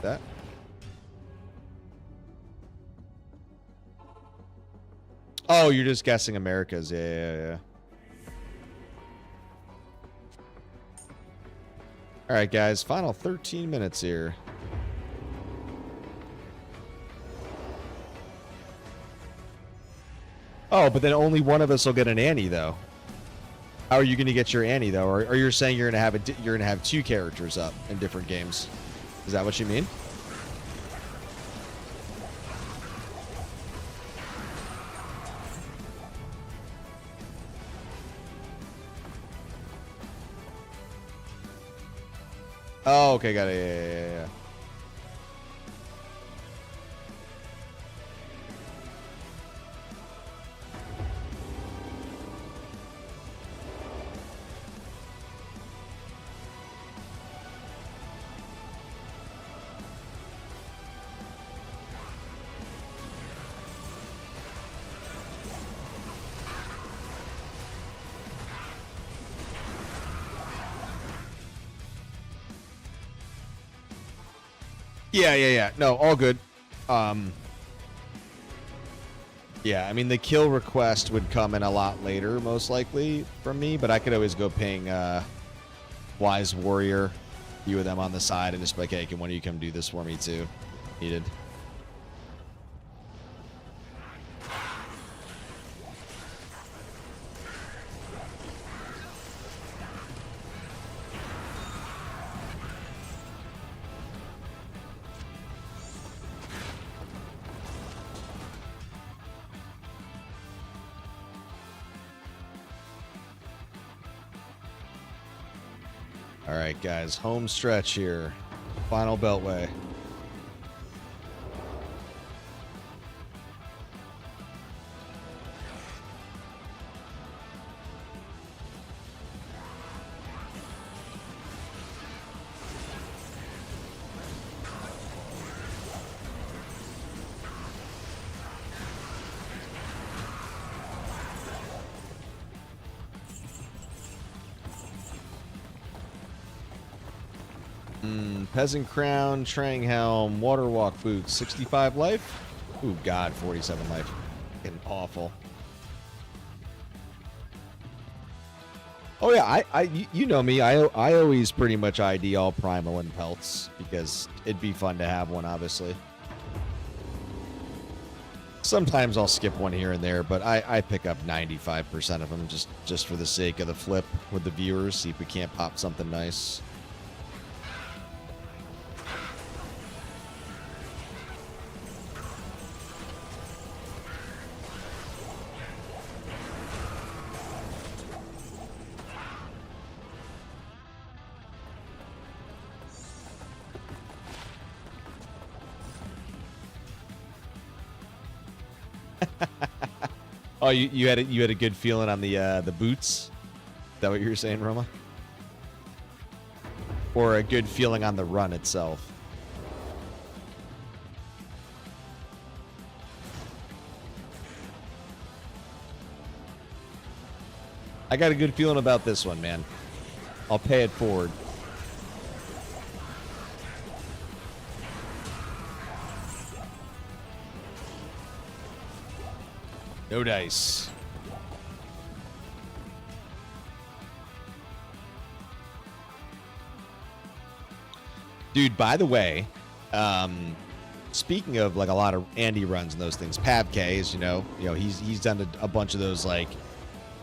That. Oh, you're just guessing America's. Yeah. All right, guys. Final 13 minutes here. Oh, but then only one of us will get an Annie, though. How are you going to get your Annie, though? Or you're saying you're going to have 2 characters up in different games? Is that what you mean? Oh, okay, got it. Yeah. Yeah. No, all good. Yeah, I mean, the kill request would come in a lot later, most likely, from me, but I could always go ping Wise Warrior, a few of them on the side, and just be like, hey, can one of you come do this for me, too? Needed. All right, guys, home stretch here. Final beltway. Peasant Crown, Trang Helm, Waterwalk Boots, 65 life. Ooh, God, 47 life. Fucking awful. Oh yeah, you know me. I always pretty much ID all primal and pelts because it'd be fun to have one, obviously. Sometimes I'll skip one here and there, but I pick up 95% of them just for the sake of the flip with the viewers. See if we can't pop something nice. Oh, you had a good feeling on the boots? Is that what you were saying, Roma? Or a good feeling on the run itself? I got a good feeling about this one, man. I'll pay it forward. No dice. Dude, by the way, speaking of like a lot of Andy runs and those things, Pavk, you know, he's done a bunch of those like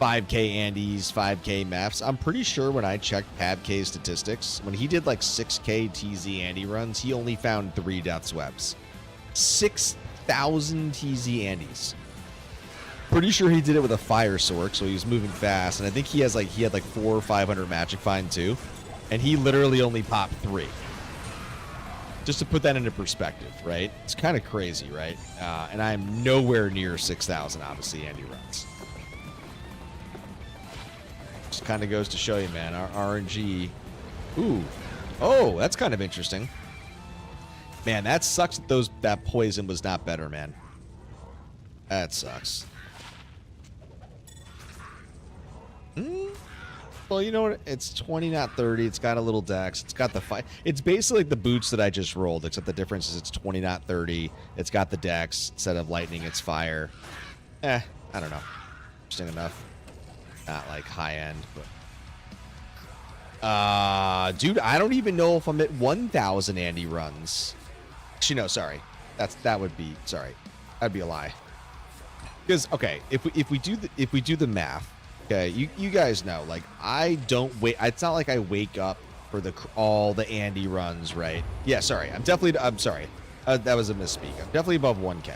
5K Andys, 5K maps. I'm pretty sure when I checked Pavk's statistics, when he did like 6K TZ Andy runs, he only found 3 death webs. 6,000 TZ Andys. Pretty sure he did it with a fire sork, so he was moving fast, and I think he had like 400 or 500 magic find too, and he literally only popped 3. Just to put that into perspective, right? It's kind of crazy, right? And I'm nowhere near 6,000, obviously, Andy runs. Just kind of goes to show you, man. Our RNG. Ooh, oh, that's kind of interesting. Man, that sucks. That poison was not better, man. That sucks. Well, you know what? It's 20, not 30. It's got a little dex. It's got the fight. It's basically like the boots that I just rolled, except the difference is it's 20, not 30. It's got the dex. Instead of lightning, it's fire. I don't know. Interesting enough. Not like high end, but dude, I don't even know if I'm at 1,000 Andy runs. Actually, no, sorry. That would be that'd be a lie. Because okay, if we do the math. Okay, you guys know, like, I don't wait. It's not like I wake up for all the Andy runs, right? Yeah, sorry. I'm sorry. That was a misspeak. I'm definitely above 1K.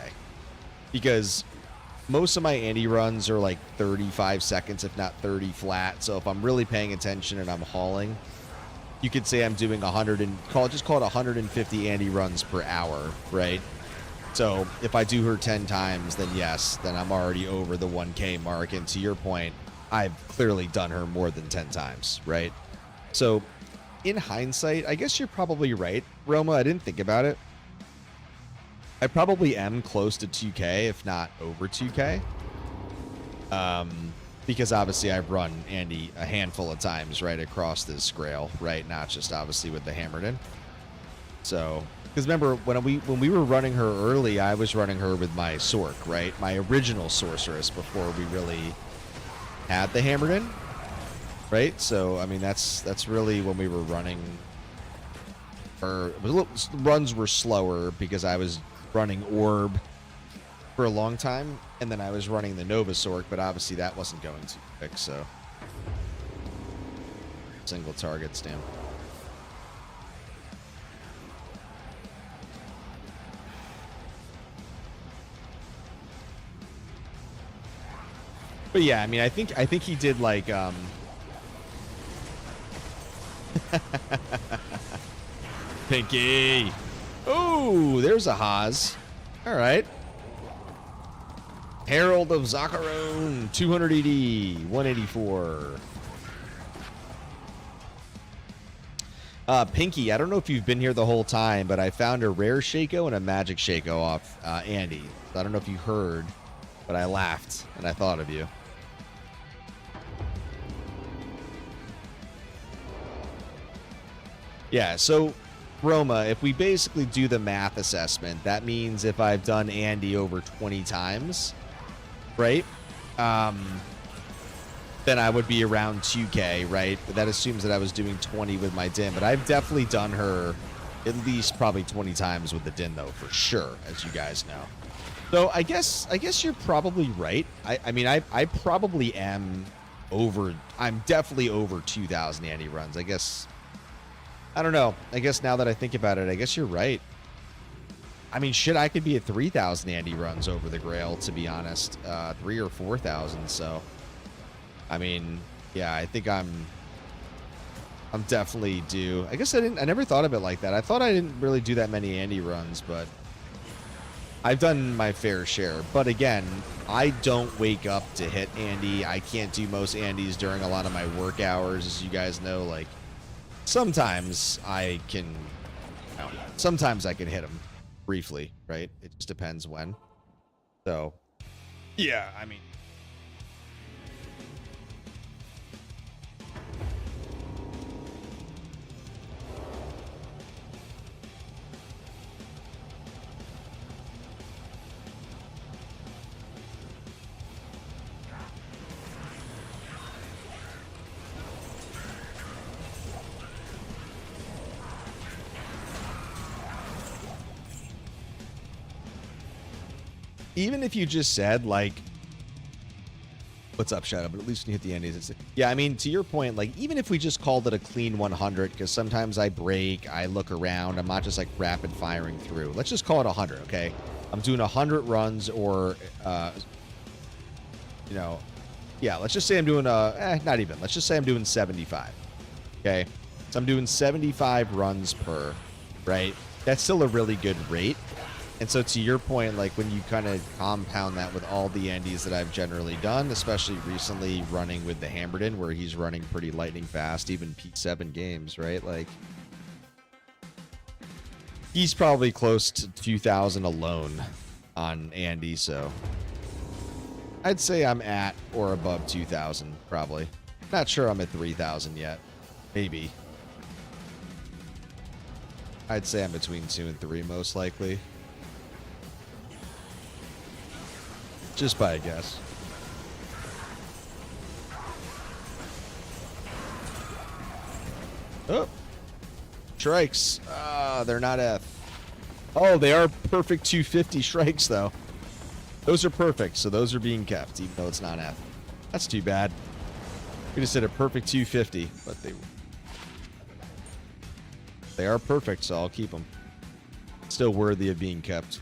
Because most of my Andy runs are like 35 seconds, if not 30 flat. So if I'm really paying attention and I'm hauling, you could say I'm doing just call it 150 Andy runs per hour, right? So if I do her 10 times, then yes, then I'm already over the 1K mark. And to your point, I've clearly done her more than 10 times, right? So, in hindsight, I guess you're probably right, Roma. I didn't think about it. I probably am close to 2K, if not over 2K. Because obviously I've run Andy a handful of times right across this grail, right? Not just obviously with the hammered in. So, because remember, when we were running her early, I was running her with my Sork, right? My original sorceress before we really had the hammered in, right? So I mean that's really when we were running. Runs were slower because I was running Orb for a long time, and then I was running the Nova Sork, but obviously that wasn't going too quick. So single target stamp. But yeah, I mean, I think he did like Pinky. Oh, there's a Haas. All right. Herald of Zakharon, 280, 184. Pinky, I don't know if you've been here the whole time, but I found a rare Shaco and a magic Shaco off Andy. I don't know if you heard, but I laughed and I thought of you. Yeah, so Roma, if we basically do the math assessment, that means if I've done Andy over 20 times, right? Then I would be around 2K, right? But that assumes that I was doing 20 with my Din. But I've definitely done her at least probably 20 times with the Din, though, for sure, as you guys know. So I guess you're probably right. I mean, I probably am over. I'm definitely over 2,000 Andy runs. I guess. I don't know. I guess now that I think about it, I guess you're right. I mean, shit, I could be at 3,000 Andy runs over the Grail, to be honest. 3 or 4,000. So, I mean, yeah, I think I'm definitely due. I guess I never thought of it like that. I thought I didn't really do that many Andy runs, but I've done my fair share. But again, I don't wake up to hit Andy. I can't do most Andys during a lot of my work hours, as you guys know. Like, sometimes I can, sometimes I can hit him briefly, right? It just depends when. So, yeah, I mean. Even if you just said, like, what's up, Shadow? But at least when you hit the Andes, yeah, I mean, to your point, like, even if we just called it a clean 100, because sometimes I break, I look around, I'm not just, like, rapid firing through. Let's just call it 100, okay? I'm doing 100 runs or, you know, yeah, let's just say I'm doing, not even. Let's just say I'm doing 75, okay? So I'm doing 75 runs per, right? That's still a really good rate. And so to your point, like when you kind of compound that with all the Andys that I've generally done, especially recently running with the Hammerden, where he's running pretty lightning fast, even P7 games, right? Like, he's probably close to 2,000 alone on Andy, so I'd say I'm at or above 2,000, probably. Not sure I'm at 3,000 yet. Maybe. I'd say I'm between 2 and 3, most likely. Just by a guess. Oh. Strikes. They're not F. Oh, they are perfect 250 strikes, though. Those are perfect, so those are being kept, even though it's not F. That's too bad. We just said a perfect 250, but they are perfect, so I'll keep them. Still worthy of being kept.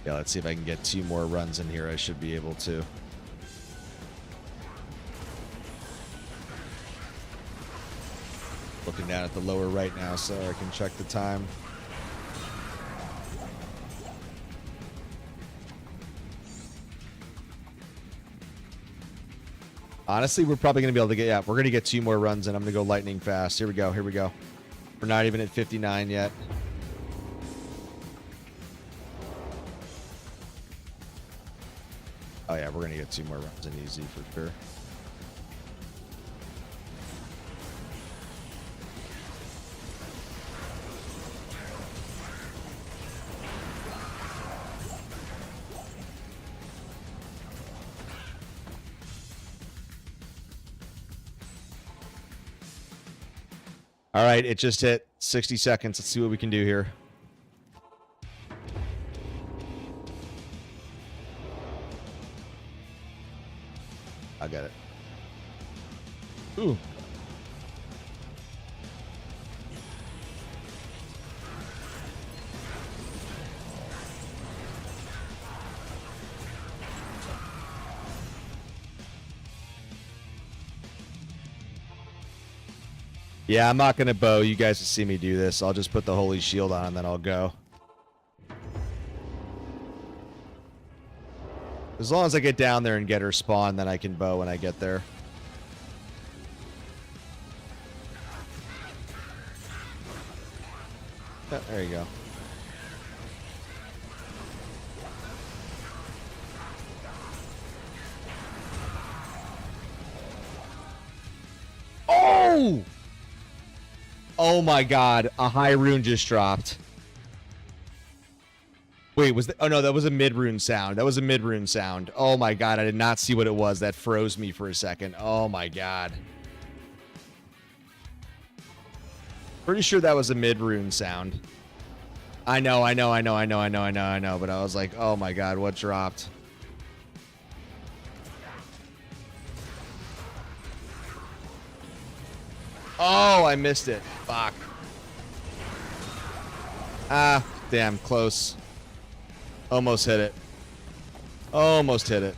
Yeah, let's see if I can get 2 more runs in here. I should be able to. Looking down at the lower right now so I can check the time. Honestly, we're probably going to be able to get, yeah, we're going to get 2 more runs and I'm going to go lightning fast. Here we go. Here we go. We're not even at 59 yet. Oh, yeah, we're going to get 2 more runs in easy for sure. All right, it just hit 60 seconds. Let's see what we can do here. I got it. Ooh. Yeah, I'm not going to bow. You guys will see me do this. I'll just put the Holy Shield on and then I'll go. As long as I get down there and get her spawn, then I can bow when I get there. Oh, there you go. Oh! Oh my god, a high rune just dropped. Wait, was that? Oh no, that was a mid-rune sound. That was a mid-rune sound. Oh my god, I did not see what it was. That froze me for a second. Oh my god. Pretty sure that was a mid-rune sound. I know, but I was like, oh my god, what dropped? Oh, I missed it. Fuck. Ah, damn, close. Almost hit it. Almost hit it.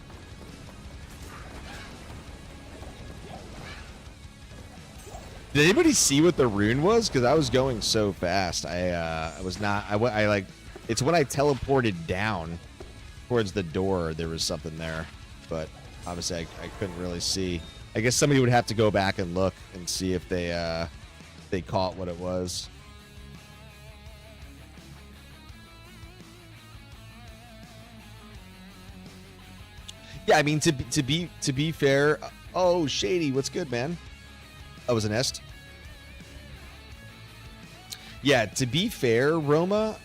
Did anybody see what the rune was? Because I was going so fast. I was not. I like. It's when I teleported down towards the door. There was something there, but obviously I couldn't really see. I guess somebody would have to go back and look and see if they caught what it was. Yeah, I mean to be fair. Oh, Shady, what's good, man? Oh, was an est. Yeah, to be fair, Roma,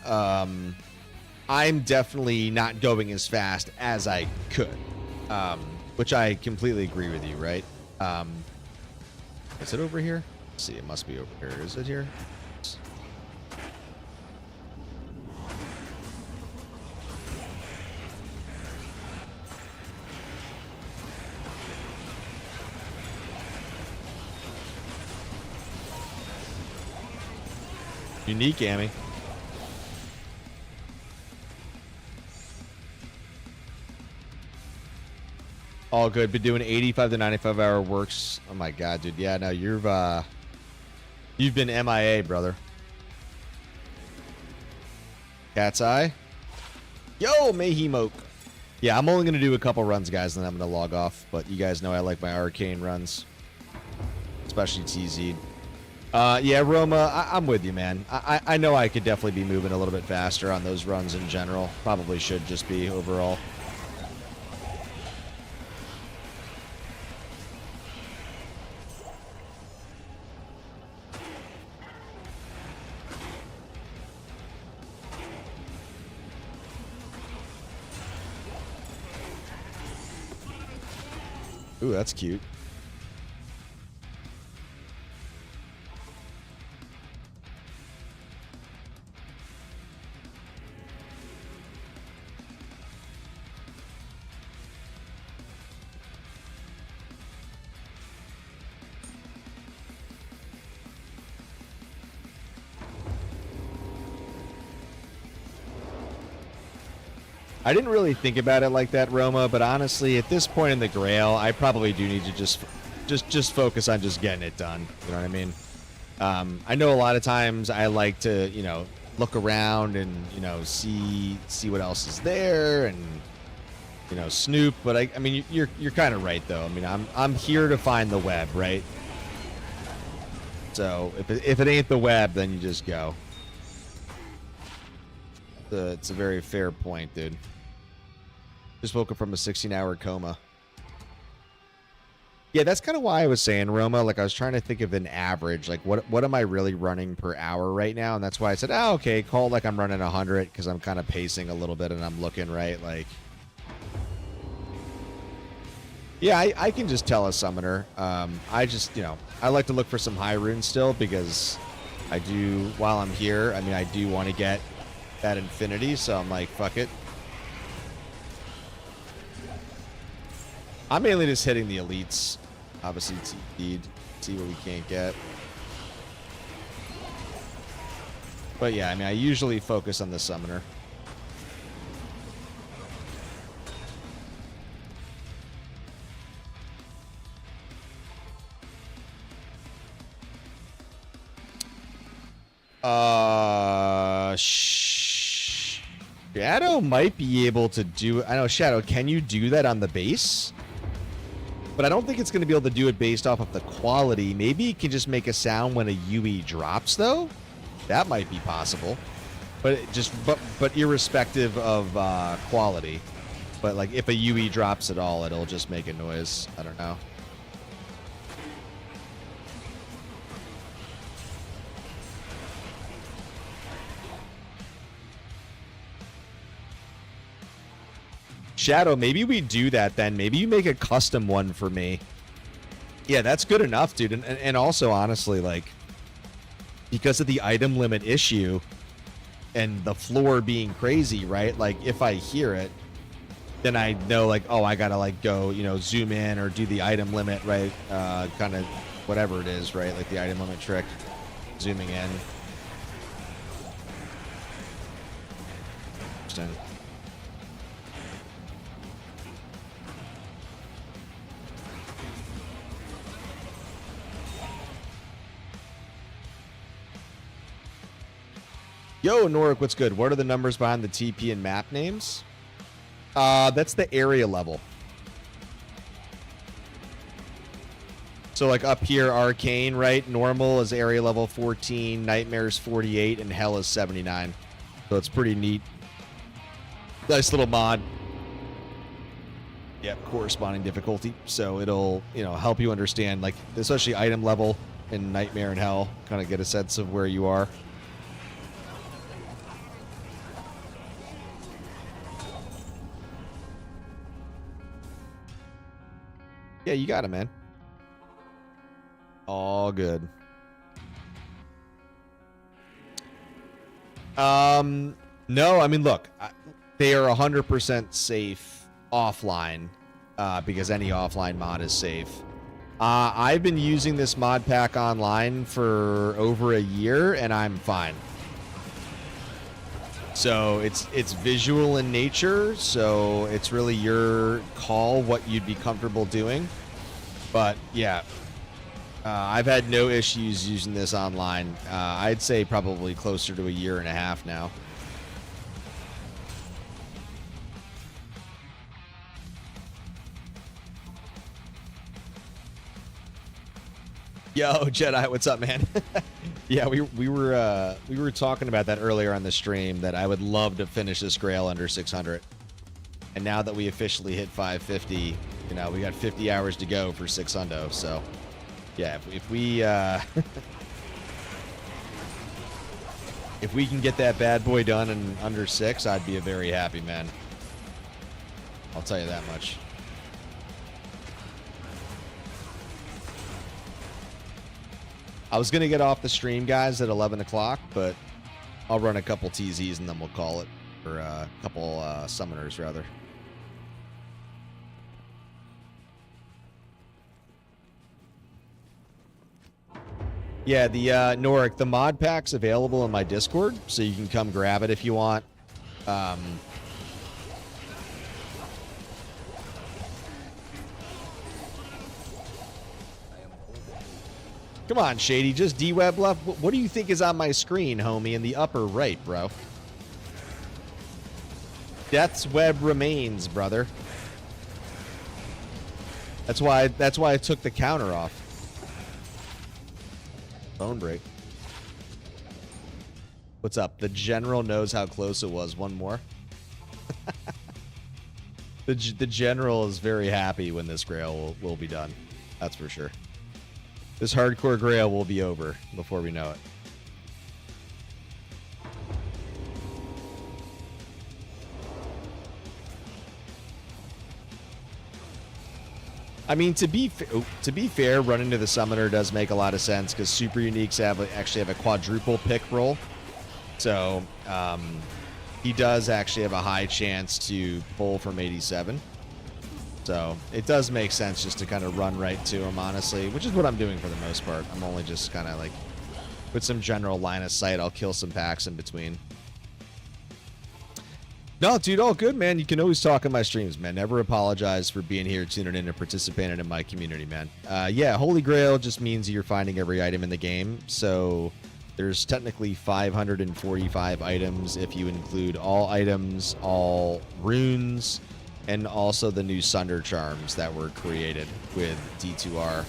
I'm definitely not going as fast as I could, which I completely agree with you, right? Is it over here? Let's see, it must be over here. Is it here? Unique, Amy. All good. Been doing 85 to 95 hour works. Oh my god, dude. Yeah, no, you've been MIA, brother. Cat's eye. Yo, Mayhemoke. Yeah, I'm only gonna do a couple runs, guys, and then I'm gonna log off. But you guys know I like my arcane runs, especially TZ. Yeah, Roma, I'm with you, man. I know I could definitely be moving a little bit faster on those runs in general. Probably should just be overall. Ooh, that's cute. I didn't really think about it like that, Roma, but honestly, at this point in the Grail, I probably do need to just focus on just getting it done. You know what I mean? I know a lot of times I like to, you know, look around and, you know, see what else is there and, you know, snoop. But I mean, you're kind of right though. I mean, I'm here to find the web, right? So if it ain't the web, then you just go. It's a very fair point, dude. Just woke up from a 16-hour coma. Yeah, that's kind of why I was saying, Roma. Like, I was trying to think of an average. Like, what am I really running per hour right now? And that's why I said, oh, okay, call like I'm running 100 because I'm kind of pacing a little bit and I'm looking, right? Like, yeah, I can just tell a summoner. I just, you know, I like to look for some high runes still because I do, while I'm here, I mean, I do want to get that infinity, so I'm like, fuck it. I'm mainly just hitting the elites. Obviously, TP'd, see what we can't get. But yeah, I mean, I usually focus on the summoner. Shadow might be able to do... I know, Shadow, can you do that on the base? But I don't think it's going to be able to do it based off of the quality. Maybe it can just make a sound when a UE drops, though? That might be possible. But but irrespective of quality. But like if a UE drops at all, it'll just make a noise. I don't know. Shadow, maybe we do that then. Maybe you make a custom one for me. Yeah, that's good enough, dude. And also, honestly, like, because of the item limit issue and the floor being crazy, right? Like, if I hear it, then I know, like, oh, I gotta, like, go, you know, zoom in or do the item limit, right? Kind of whatever it is, right? Like the item limit trick, zooming in. Interesting. Yo, Norik, what's good? What are the numbers behind the TP and map names? That's the area level. So like up here, Arcane, right? Normal is area level 14, Nightmare's 48, and Hell is 79. So it's pretty neat. Nice little mod. Yep, corresponding difficulty. So it'll, you know, help you understand, like, especially item level in Nightmare and Hell, kind of get a sense of where you are. Yeah, you got it, man. All good. No, I mean, look, they are 100% safe offline, because any offline mod is safe. I've been using this mod pack online for over a year, and I'm fine. So it's visual in nature, so it's really your call what you'd be comfortable doing. But yeah, I've had no issues using this online. I'd say probably closer to a year and a half now. Yo, Jedi, what's up, man? Yeah, we were talking about that earlier on the stream, that I would love to finish this Grail under 600. And now that we officially hit 550, you know, we got 50 hours to go for 600. So, yeah, if we if we can get that bad boy done in under 6, I'd be a very happy man. I'll tell you that much. I was going to get off the stream, guys, at 11 o'clock, but I'll run a couple TZs and then we'll call it. Or a couple summoners, rather. Yeah, the Norik, the mod pack's available in my Discord, so you can come grab it if you want. Come on, Shady. Just D-Web left. What do you think is on my screen, homie, in the upper right, bro? Death's Web remains, brother. That's why I took the counter off. Bone break. What's up? The general knows how close it was. One more. The general is very happy when this Grail will be done. That's for sure. This hardcore Grail will be over before we know it. I mean, to be fair, running to the summoner does make a lot of sense because super uniques actually have a quadruple pick roll, so he does actually have a high chance to pull from 87. So it does make sense just to kind of run right to him, honestly, which is what I'm doing for the most part. I'm only just kind of like, with some general line of sight, I'll kill some packs in between. No, dude, all good, man. You can always talk in my streams, man. Never apologize for being here, tuning in, and participating in my community, man. Yeah, Holy Grail just means you're finding every item in the game. So there's technically 545 items if you include all items, all runes, and also the new Sunder Charms that were created with D2R.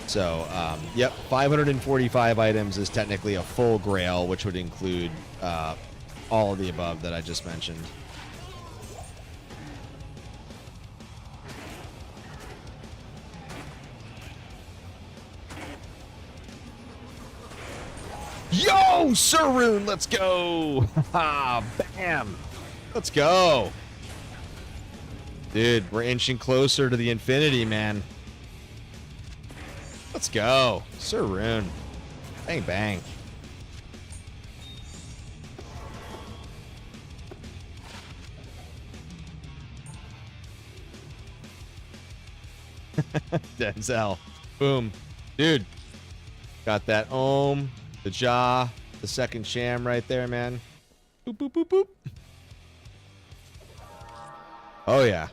So, yep, 545 items is technically a full grail, which would include all of the above that I just mentioned. Yo, Sarun, let's go. Bam. Let's go. Dude, we're inching closer to the infinity, man. Let's go. Sarun. Bang, bang. Denzel. Boom. Dude. Got that Ohm, the jaw, the second sham right there, man. Boop, boop, boop, boop. Oh, yeah.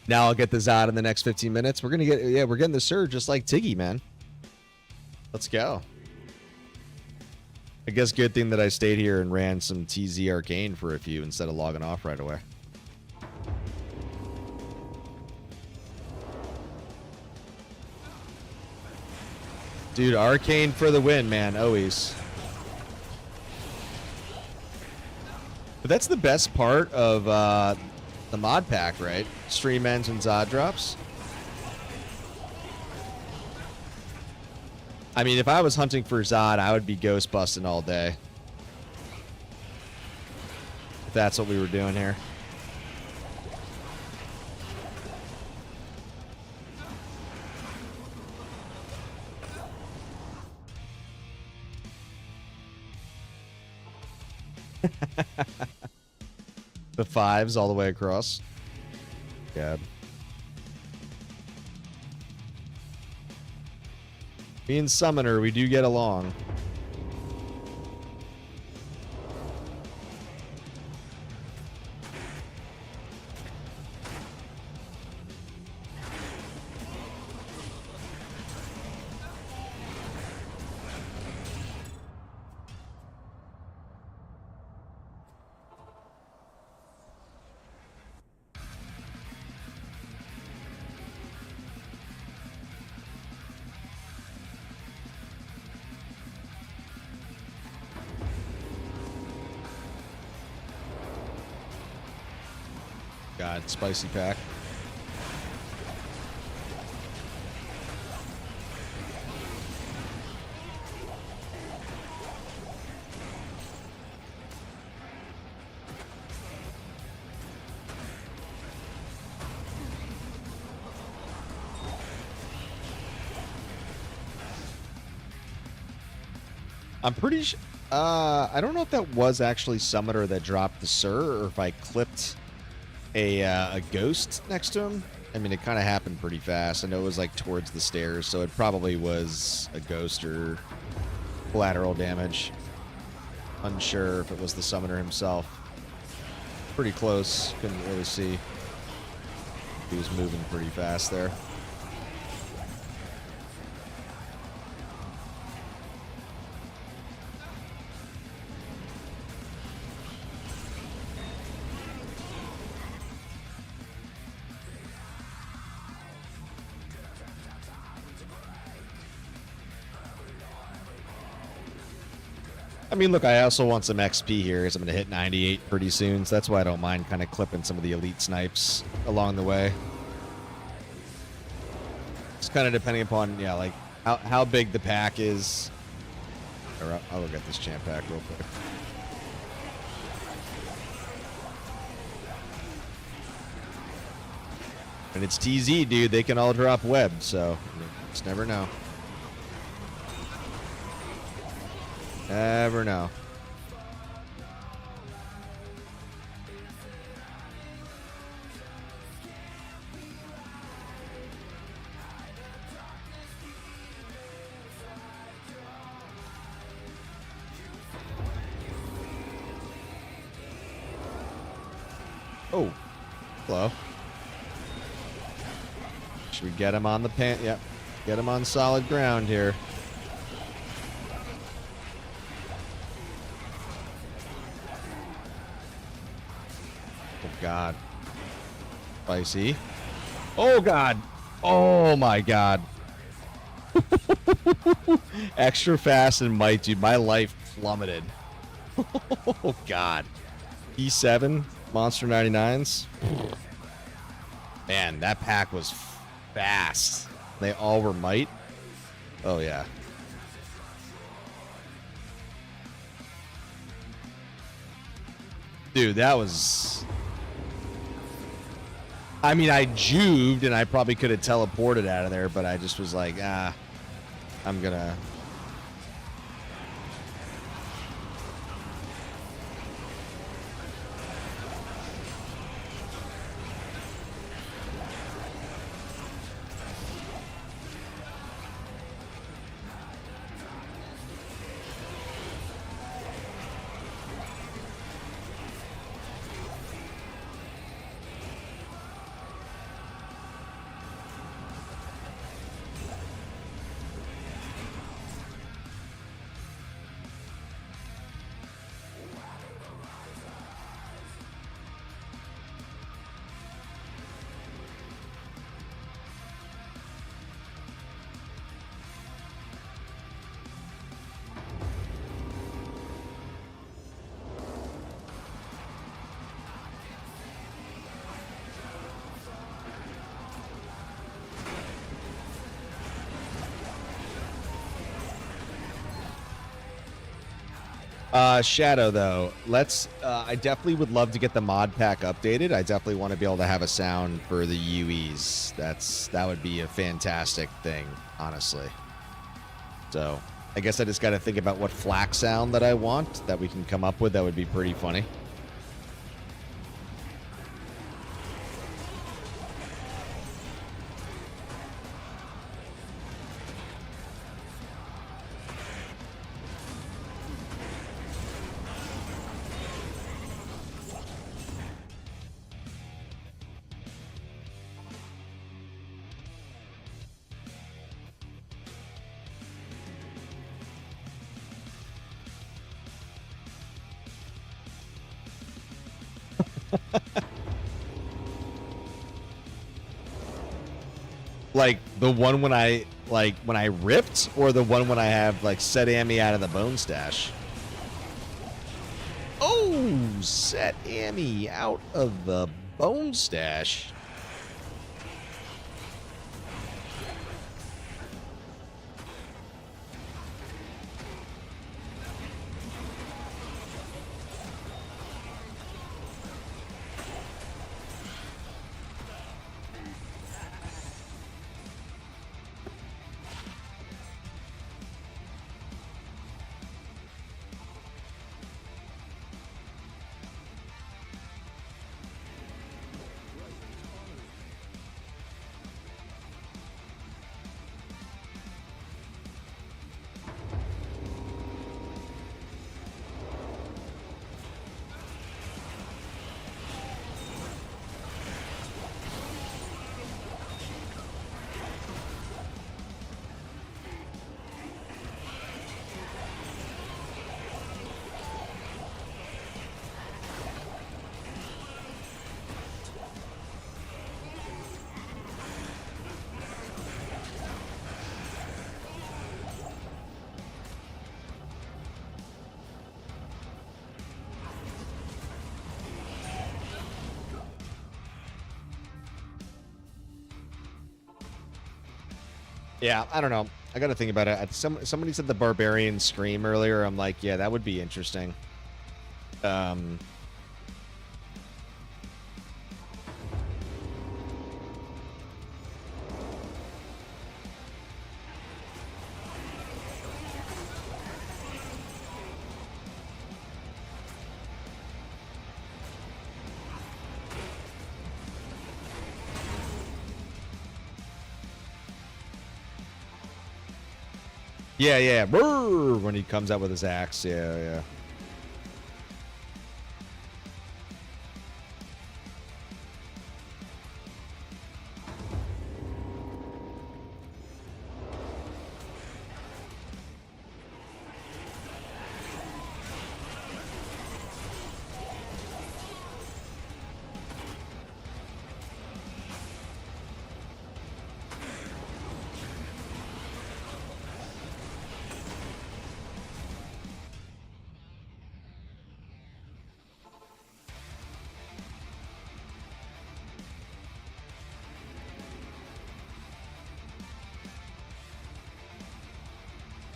Now I'll get the Zod in the next 15 minutes. We're going to get, yeah, we're getting the Surge just like Tiggy, man. Let's go. I guess good thing that I stayed here and ran some TZ Arcane for a few instead of logging off right away. Dude, Arcane for the win, man. Always. But that's the best part of the mod pack, right? Stream ends and Zod drops. I mean, if I was hunting for Zod, I would be ghost busting all day. If that's what we were doing here. The 5s all the way across. God. Me and Summoner, we do get along. God, spicy pack. I'm pretty sure. I don't know if that was actually Summoner that dropped the Sir, or if I clipped a ghost next to him. I mean, it kind of happened pretty fast. I know it was like towards the stairs, so it probably was a ghost or collateral damage. Unsure if it was the Summoner himself. Pretty close. Couldn't really see. He was moving pretty fast there. I mean, look, I also want some XP here because I'm going to hit 98 pretty soon, so that's why I don't mind kind of clipping some of the elite snipes along the way. It's kind of depending upon, yeah, like how big the pack is. I'll look at this champ pack real quick. And it's TZ, dude. They can all drop web, so you just never know. Never know. Oh, hello. Should we get him on the pan? Yep. Get him on solid ground here. God. Spicy. Oh, God. Oh, my God. Extra fast and might, dude. My life plummeted. Oh, God. E7, Monster 99s. Man, that pack was fast. They all were might. Oh, yeah. Dude, that was... I mean, I juved, and I probably could have teleported out of there, but I just was like, I'm gonna... Shadow, though, let's, I definitely would love to get the mod pack updated. I definitely want to be able to have a sound for the UEs. That would be a fantastic thing, honestly. So, I guess I just got to think about what flak sound that I want that we can come up with. That would be pretty funny. Like the one when I ripped, or the one when I have like set Amy out of the bone stash. Oh, set Amy out of the bone stash. Yeah, I don't know. I got to think about it. Somebody said the barbarian scream earlier. I'm like, yeah, that would be interesting. Yeah, yeah. Brrr, when he comes out with his axe. Yeah, yeah.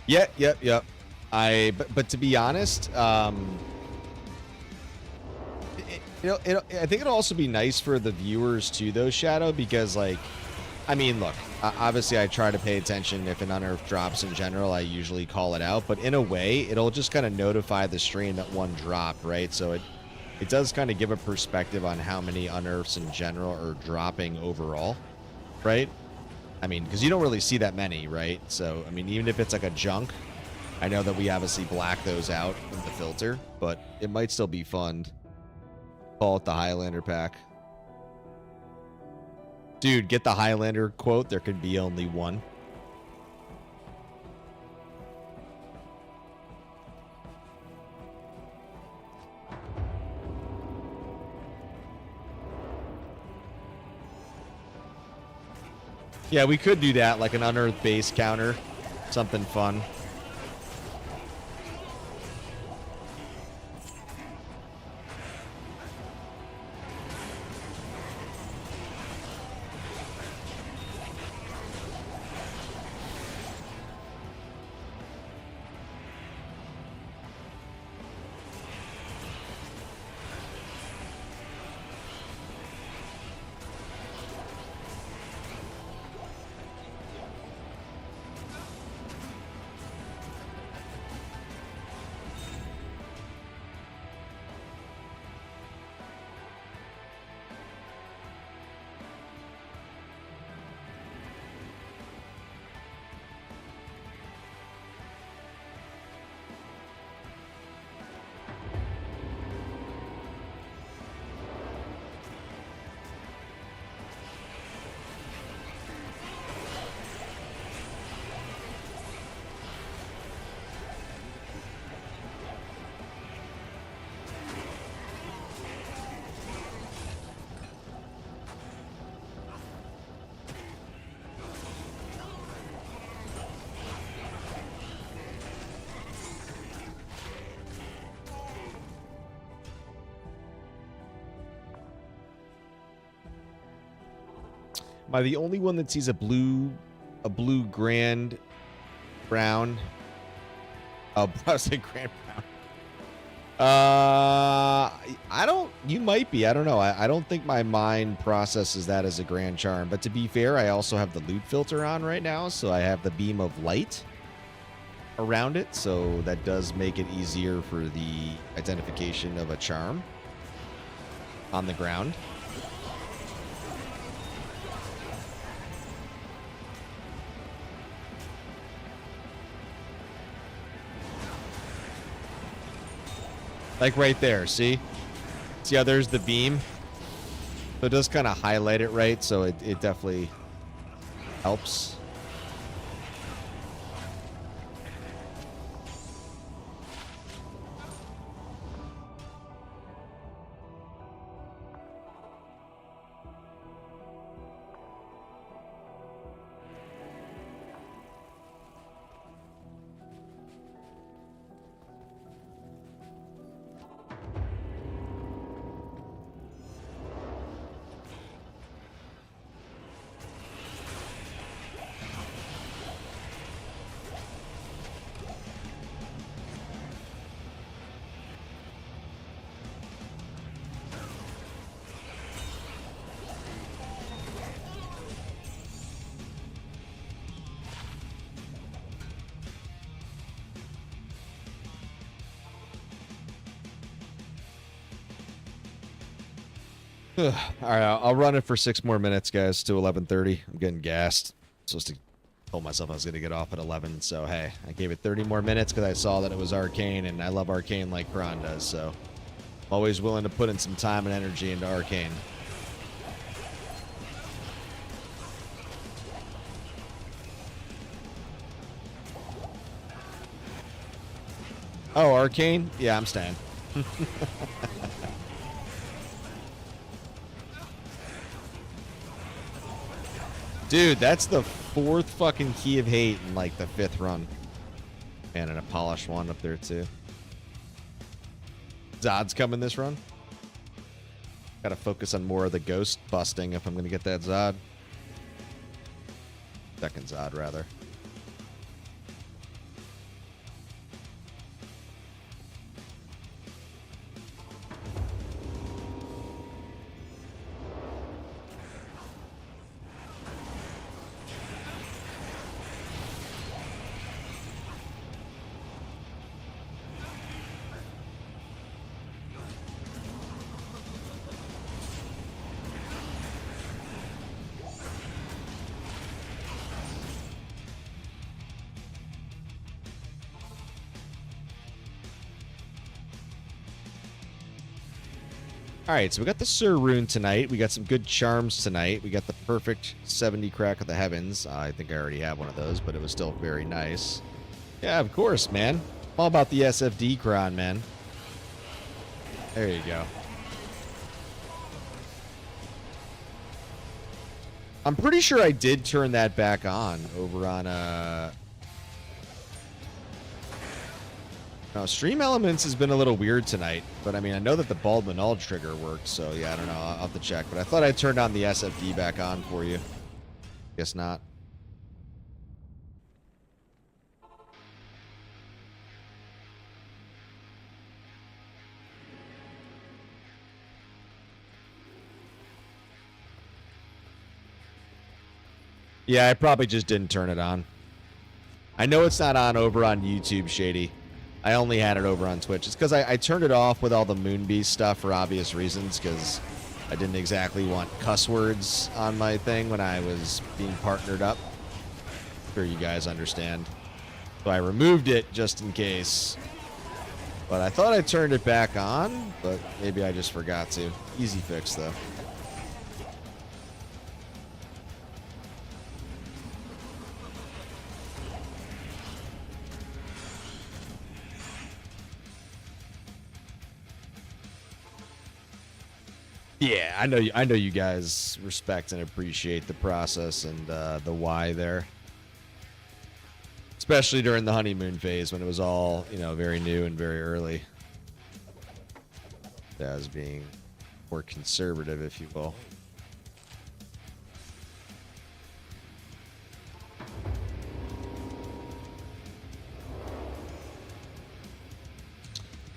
Yep. But to be honest, I think it'll also be nice for the viewers too, though, Shadow, because like, I mean, look, obviously I try to pay attention if an unearthed drops in general. I usually call it out, but in a way, it'll just kind of notify the stream that one dropped, right? So it does kind of give a perspective on how many unearths in general are dropping overall, right? I mean, because you don't really see that many, right? So, I mean, even if it's like a junk, I know that we obviously black those out in the filter, but it might still be fun. Call it the Highlander pack. Dude, get the Highlander quote. There can be only one. Yeah, we could do that, like an unearthed base counter. Something fun. Am I the only one that sees a blue grand brown? Oh, I was saying grand brown. I don't. You might be. I don't know. I don't think my mind processes that as a grand charm. But to be fair, I also have the loot filter on right now, so I have the beam of light around it, so that does make it easier for the identification of a charm on the ground. Like right there, see? See how there's the beam? So it does kind of highlight it, right? So it definitely helps. All right, I'll run it for 6 more minutes, guys, to 11:30. I'm getting gassed. Supposed to told myself I was going to get off at 11, so hey, I gave it 30 more minutes because I saw that it was Arcane, and I love Arcane like Kron does, so I'm always willing to put in some time and energy into Arcane. Oh, Arcane? Yeah, I'm staying. Dude, that's the 4th fucking Key of Hate in like the 5th run. Man, and a polished one up there too. Zod's coming this run. Gotta focus on more of the ghost busting if I'm gonna get that Zod. Second Zod, rather. All right, so we got the Sir Rune tonight. We got some good charms tonight. We got the perfect 70 Crack of the Heavens. I think I already have one of those, but it was still very nice. Yeah, of course, man. I'm all about the SFD cron, man. There you go. I'm pretty sure I did turn that back on over on no, Stream Elements has been a little weird tonight, but I mean, I know that the Bald Manal trigger works, so yeah, I don't know. I'll have to check, but I thought I turned on the SFD back on for you. Guess not. Yeah, I probably just didn't turn it on. I know it's not on over on YouTube, Shady. I only had it over on Twitch. It's because I turned it off with all the Moonbeast stuff for obvious reasons, because I didn't exactly want cuss words on my thing when I was being partnered up. I'm sure you guys understand. So I removed it just in case. But I thought I turned it back on, but maybe I just forgot to. Easy fix, though. Yeah, I know you guys respect and appreciate the process and the why there. Especially during the honeymoon phase when it was all, you know, very new and very early. As being more conservative, if you will.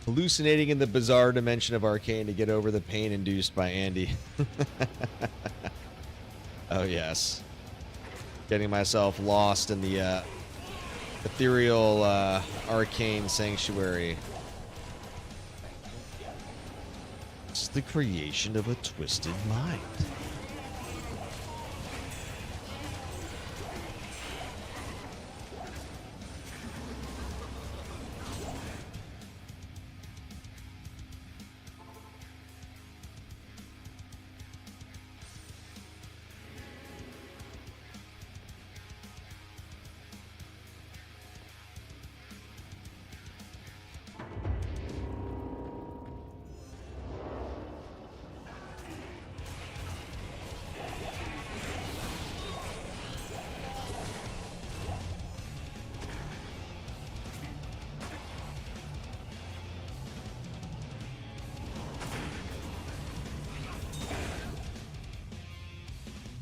Hallucinating in the bizarre dimension of Arcane to get over the pain induced by Andy. Oh, yes. Getting myself lost in the ethereal Arcane sanctuary. It's the creation of a twisted mind.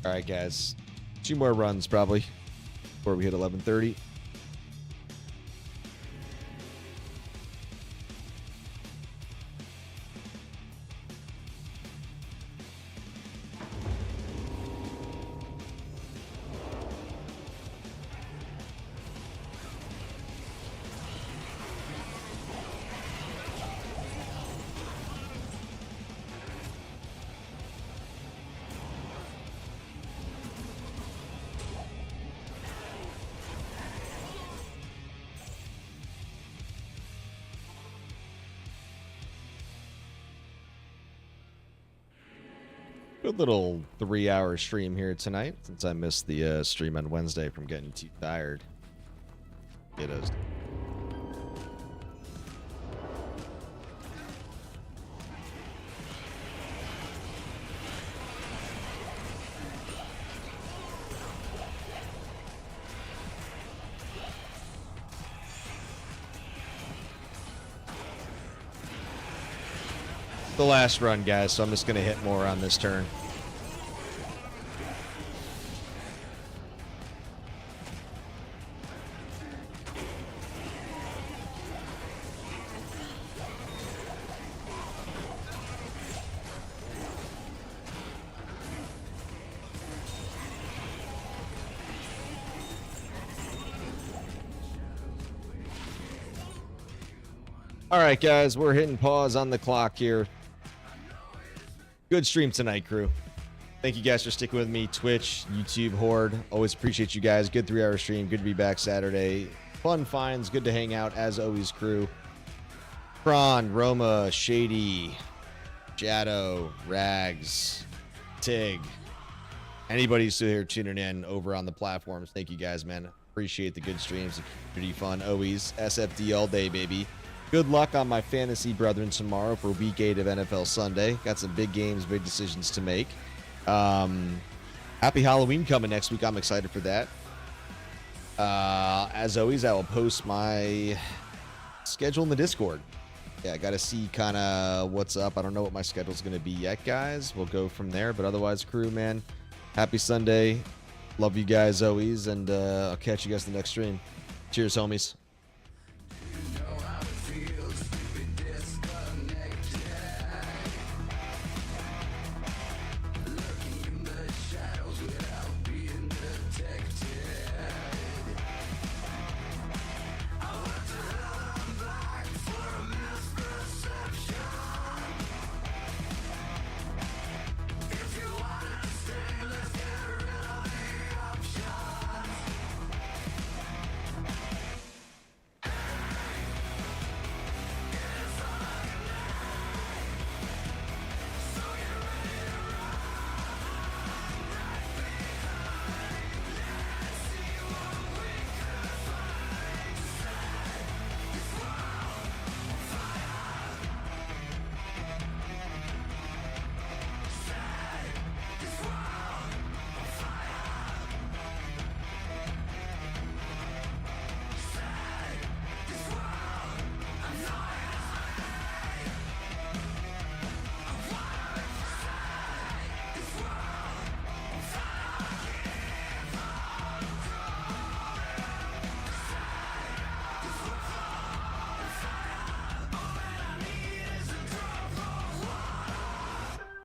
All right, guys. 2 more runs, probably, before we hit 11:30. Good little 3-hour stream here tonight, since I missed the stream on Wednesday from getting too tired. Kiddos. The last run, guys, so I'm just going to hit more on this turn. All right, guys, we're hitting pause on the clock here. Good stream tonight, crew. Thank you guys for sticking with me. Twitch, YouTube, Horde. Always appreciate you guys. Good 3-hour stream. Good to be back Saturday. Fun finds. Good to hang out, as always, crew. Prawn, Roma, Shady, Shadow, Rags, Tig, anybody still here tuning in over on the platforms, thank you guys, man. Appreciate the good streams, pretty fun. Always SFD all day, baby. Good luck on my fantasy brethren tomorrow for week 8 of NFL Sunday. Got some big games, big decisions to make. Happy Halloween coming next week. I'm excited for that. As always, I will post my schedule in the Discord. Yeah, I got to see kind of what's up. I don't know what my schedule's going to be yet, guys. We'll go from there. But otherwise, crew, man, happy Sunday. Love you guys always. And I'll catch you guys in the next stream. Cheers, homies.